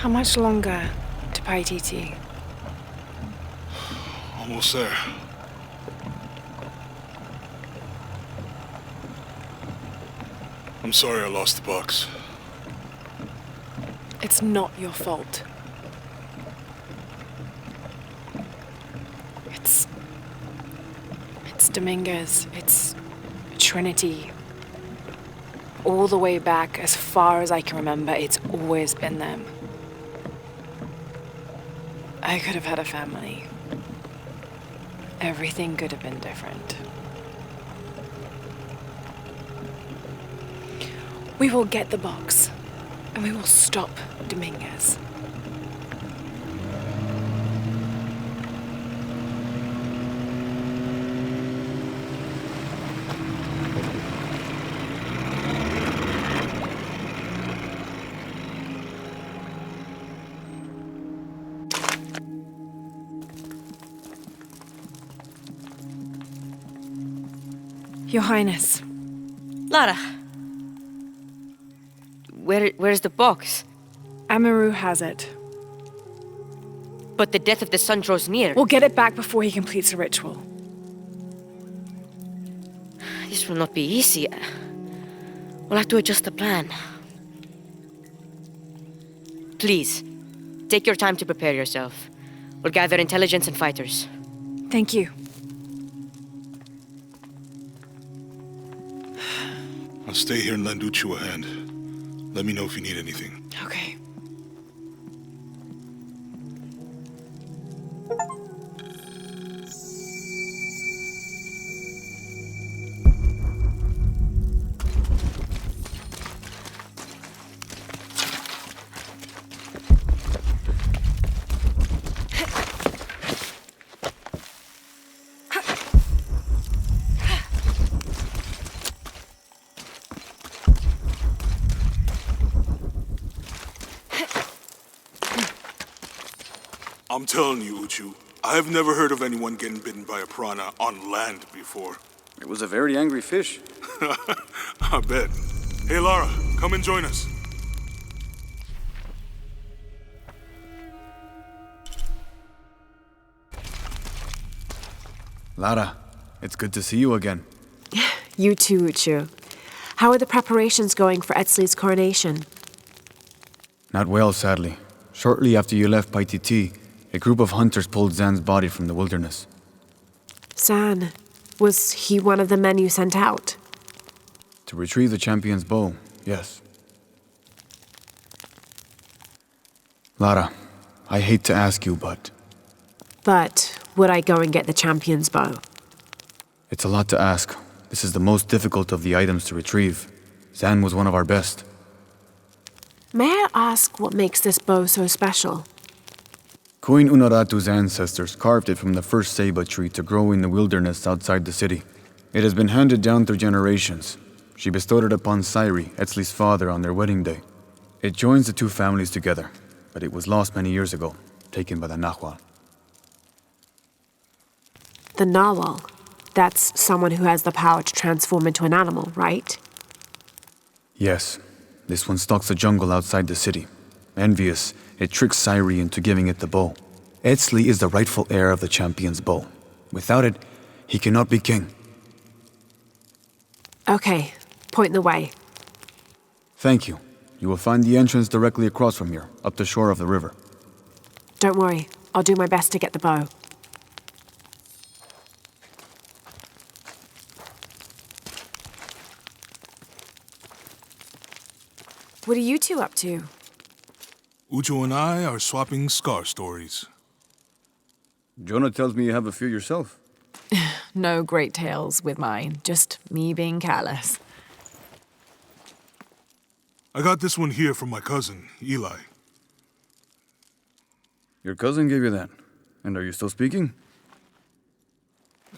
How much longer to Paititi? Almost there. I'm sorry I lost the box. It's not your fault. It's Dominguez. It's Trinity. All the way back, as far as I can remember, it's always been them. I could have had a family. Everything could have been different. We will get the box, and we will stop Dominguez. Your Highness. Lara. Where's the box? Amaru has it. But the death of the sun draws near. We'll get it back before he completes the ritual. This will not be easy. We'll have to adjust the plan. Please, take your time to prepare yourself. We'll gather intelligence and fighters. Thank you. I'll stay here and lend Uchu a hand. Let me know if you need anything. Okay. I'm telling you, Uchu, I've never heard of anyone getting bitten by a piranha on land before. It was a very angry fish. I bet. Hey, Lara, come and join us. Lara, it's good to see you again. You too, Uchu. How are the preparations going for Etzli's coronation? Not well, sadly. Shortly after you left Paititi, a group of hunters pulled Zan's body from the wilderness. Zan, was he one of the men you sent out? To retrieve the champion's bow, yes. Lara, I hate to ask you, but But would I go and get the champion's bow? it's a lot to ask. This is the most difficult of the items to retrieve. Zan was one of our best. May I ask what makes this bow so special? Queen Unuratu's ancestors carved it from the first ceiba tree to grow in the wilderness outside the city. It has been handed down through generations. She bestowed it upon Sairi, Etzli's father, on their wedding day. It joins the two families together, but it was lost many years ago, taken by the Nahual. The Narwhal. That's someone who has the power to transform into an animal, right? Yes, this one stalks the jungle outside the city. Envious, it tricks Sairi into giving it the bow. Etzli is the rightful heir of the champion's bow. Without it, he cannot be king. Okay, point the way. Thank you. You will find the entrance directly across from here, up the shore of the river. Don't worry, I'll do my best to get the bow. What are you two up to? Uchu and I are swapping scar stories. Jonah tells me you have a few yourself. No great tales with mine, just me being careless. I got this one here from my cousin, Eli. Your cousin gave you that. And are you still speaking?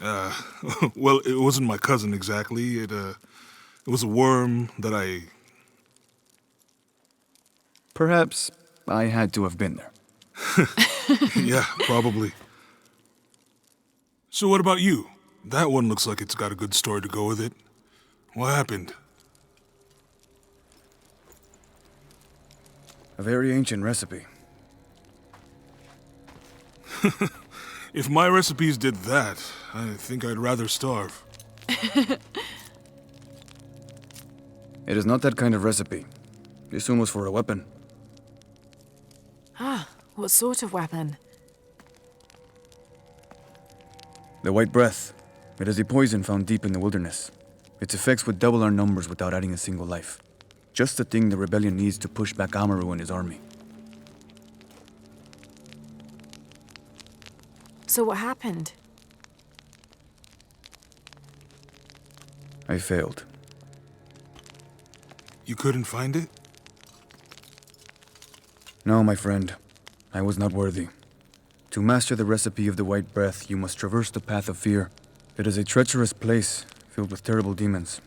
Well, it wasn't my cousin exactly. It was a worm that I... Perhaps I had to have been there. Yeah, probably. So what about you? That one looks like it's got a good story to go with it. What happened? A very ancient recipe. If my recipes did that, I think I'd rather starve. It is not that kind of recipe. This one was for a weapon. Ah, what sort of weapon? The White Breath. It is a poison found deep in the wilderness. Its effects would double our numbers without adding a single life. Just the thing the rebellion needs to push back Amaru and his army. So what happened? I failed. You couldn't find it? No, my friend. I was not worthy. To master the recipe of the White Breath, you must traverse the path of fear. It is a treacherous place, filled with terrible demons.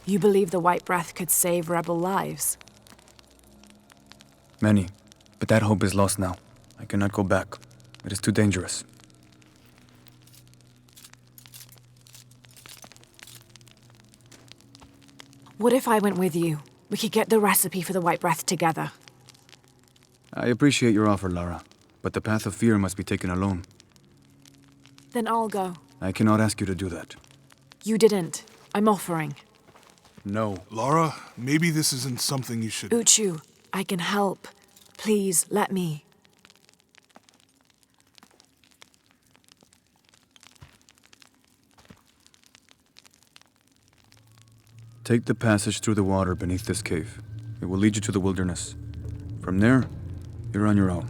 You believe the White Breath could save rebel lives? Many. But that hope is lost now. I cannot go back. It is too dangerous. What if I went with you? We could get the recipe for the White Breath together. I appreciate your offer, Lara, but the path of fear must be taken alone. Then I'll go. I cannot ask you to do that. You didn't. I'm offering. No. Lara, maybe this isn't something you should... Uchu, I can help. Please, let me. Take the passage through the water beneath this cave. It will lead you to the wilderness. From there, you're on your own.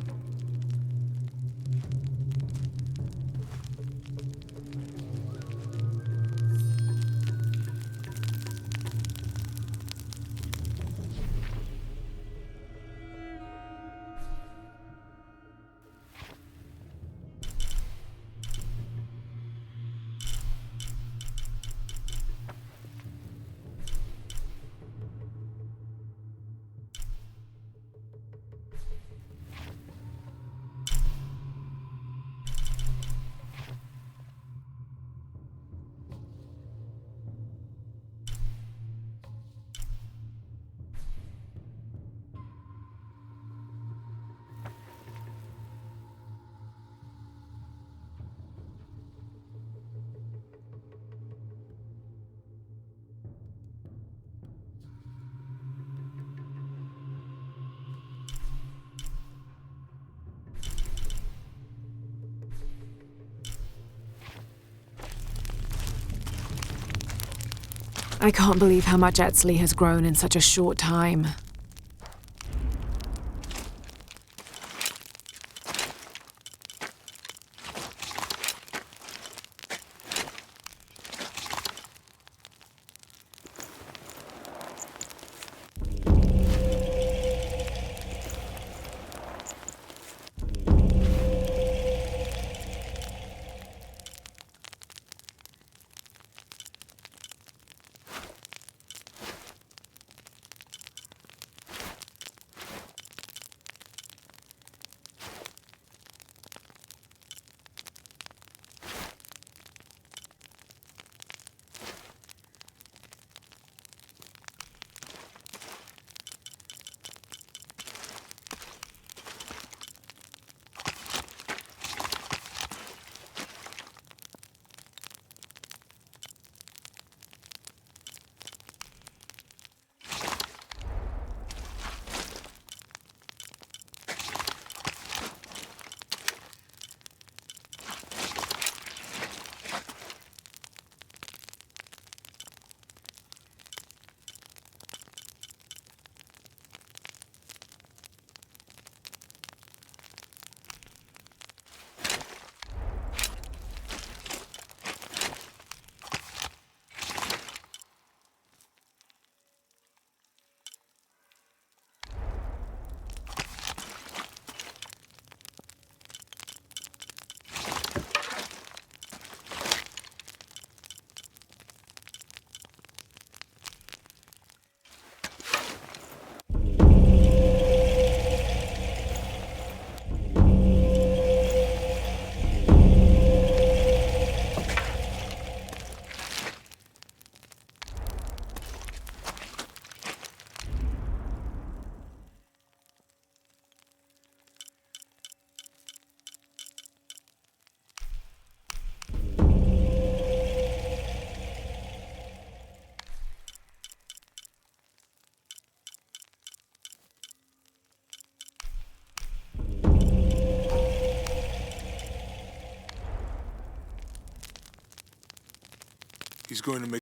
I can't believe how much Etzli has grown in such a short time. He's going to make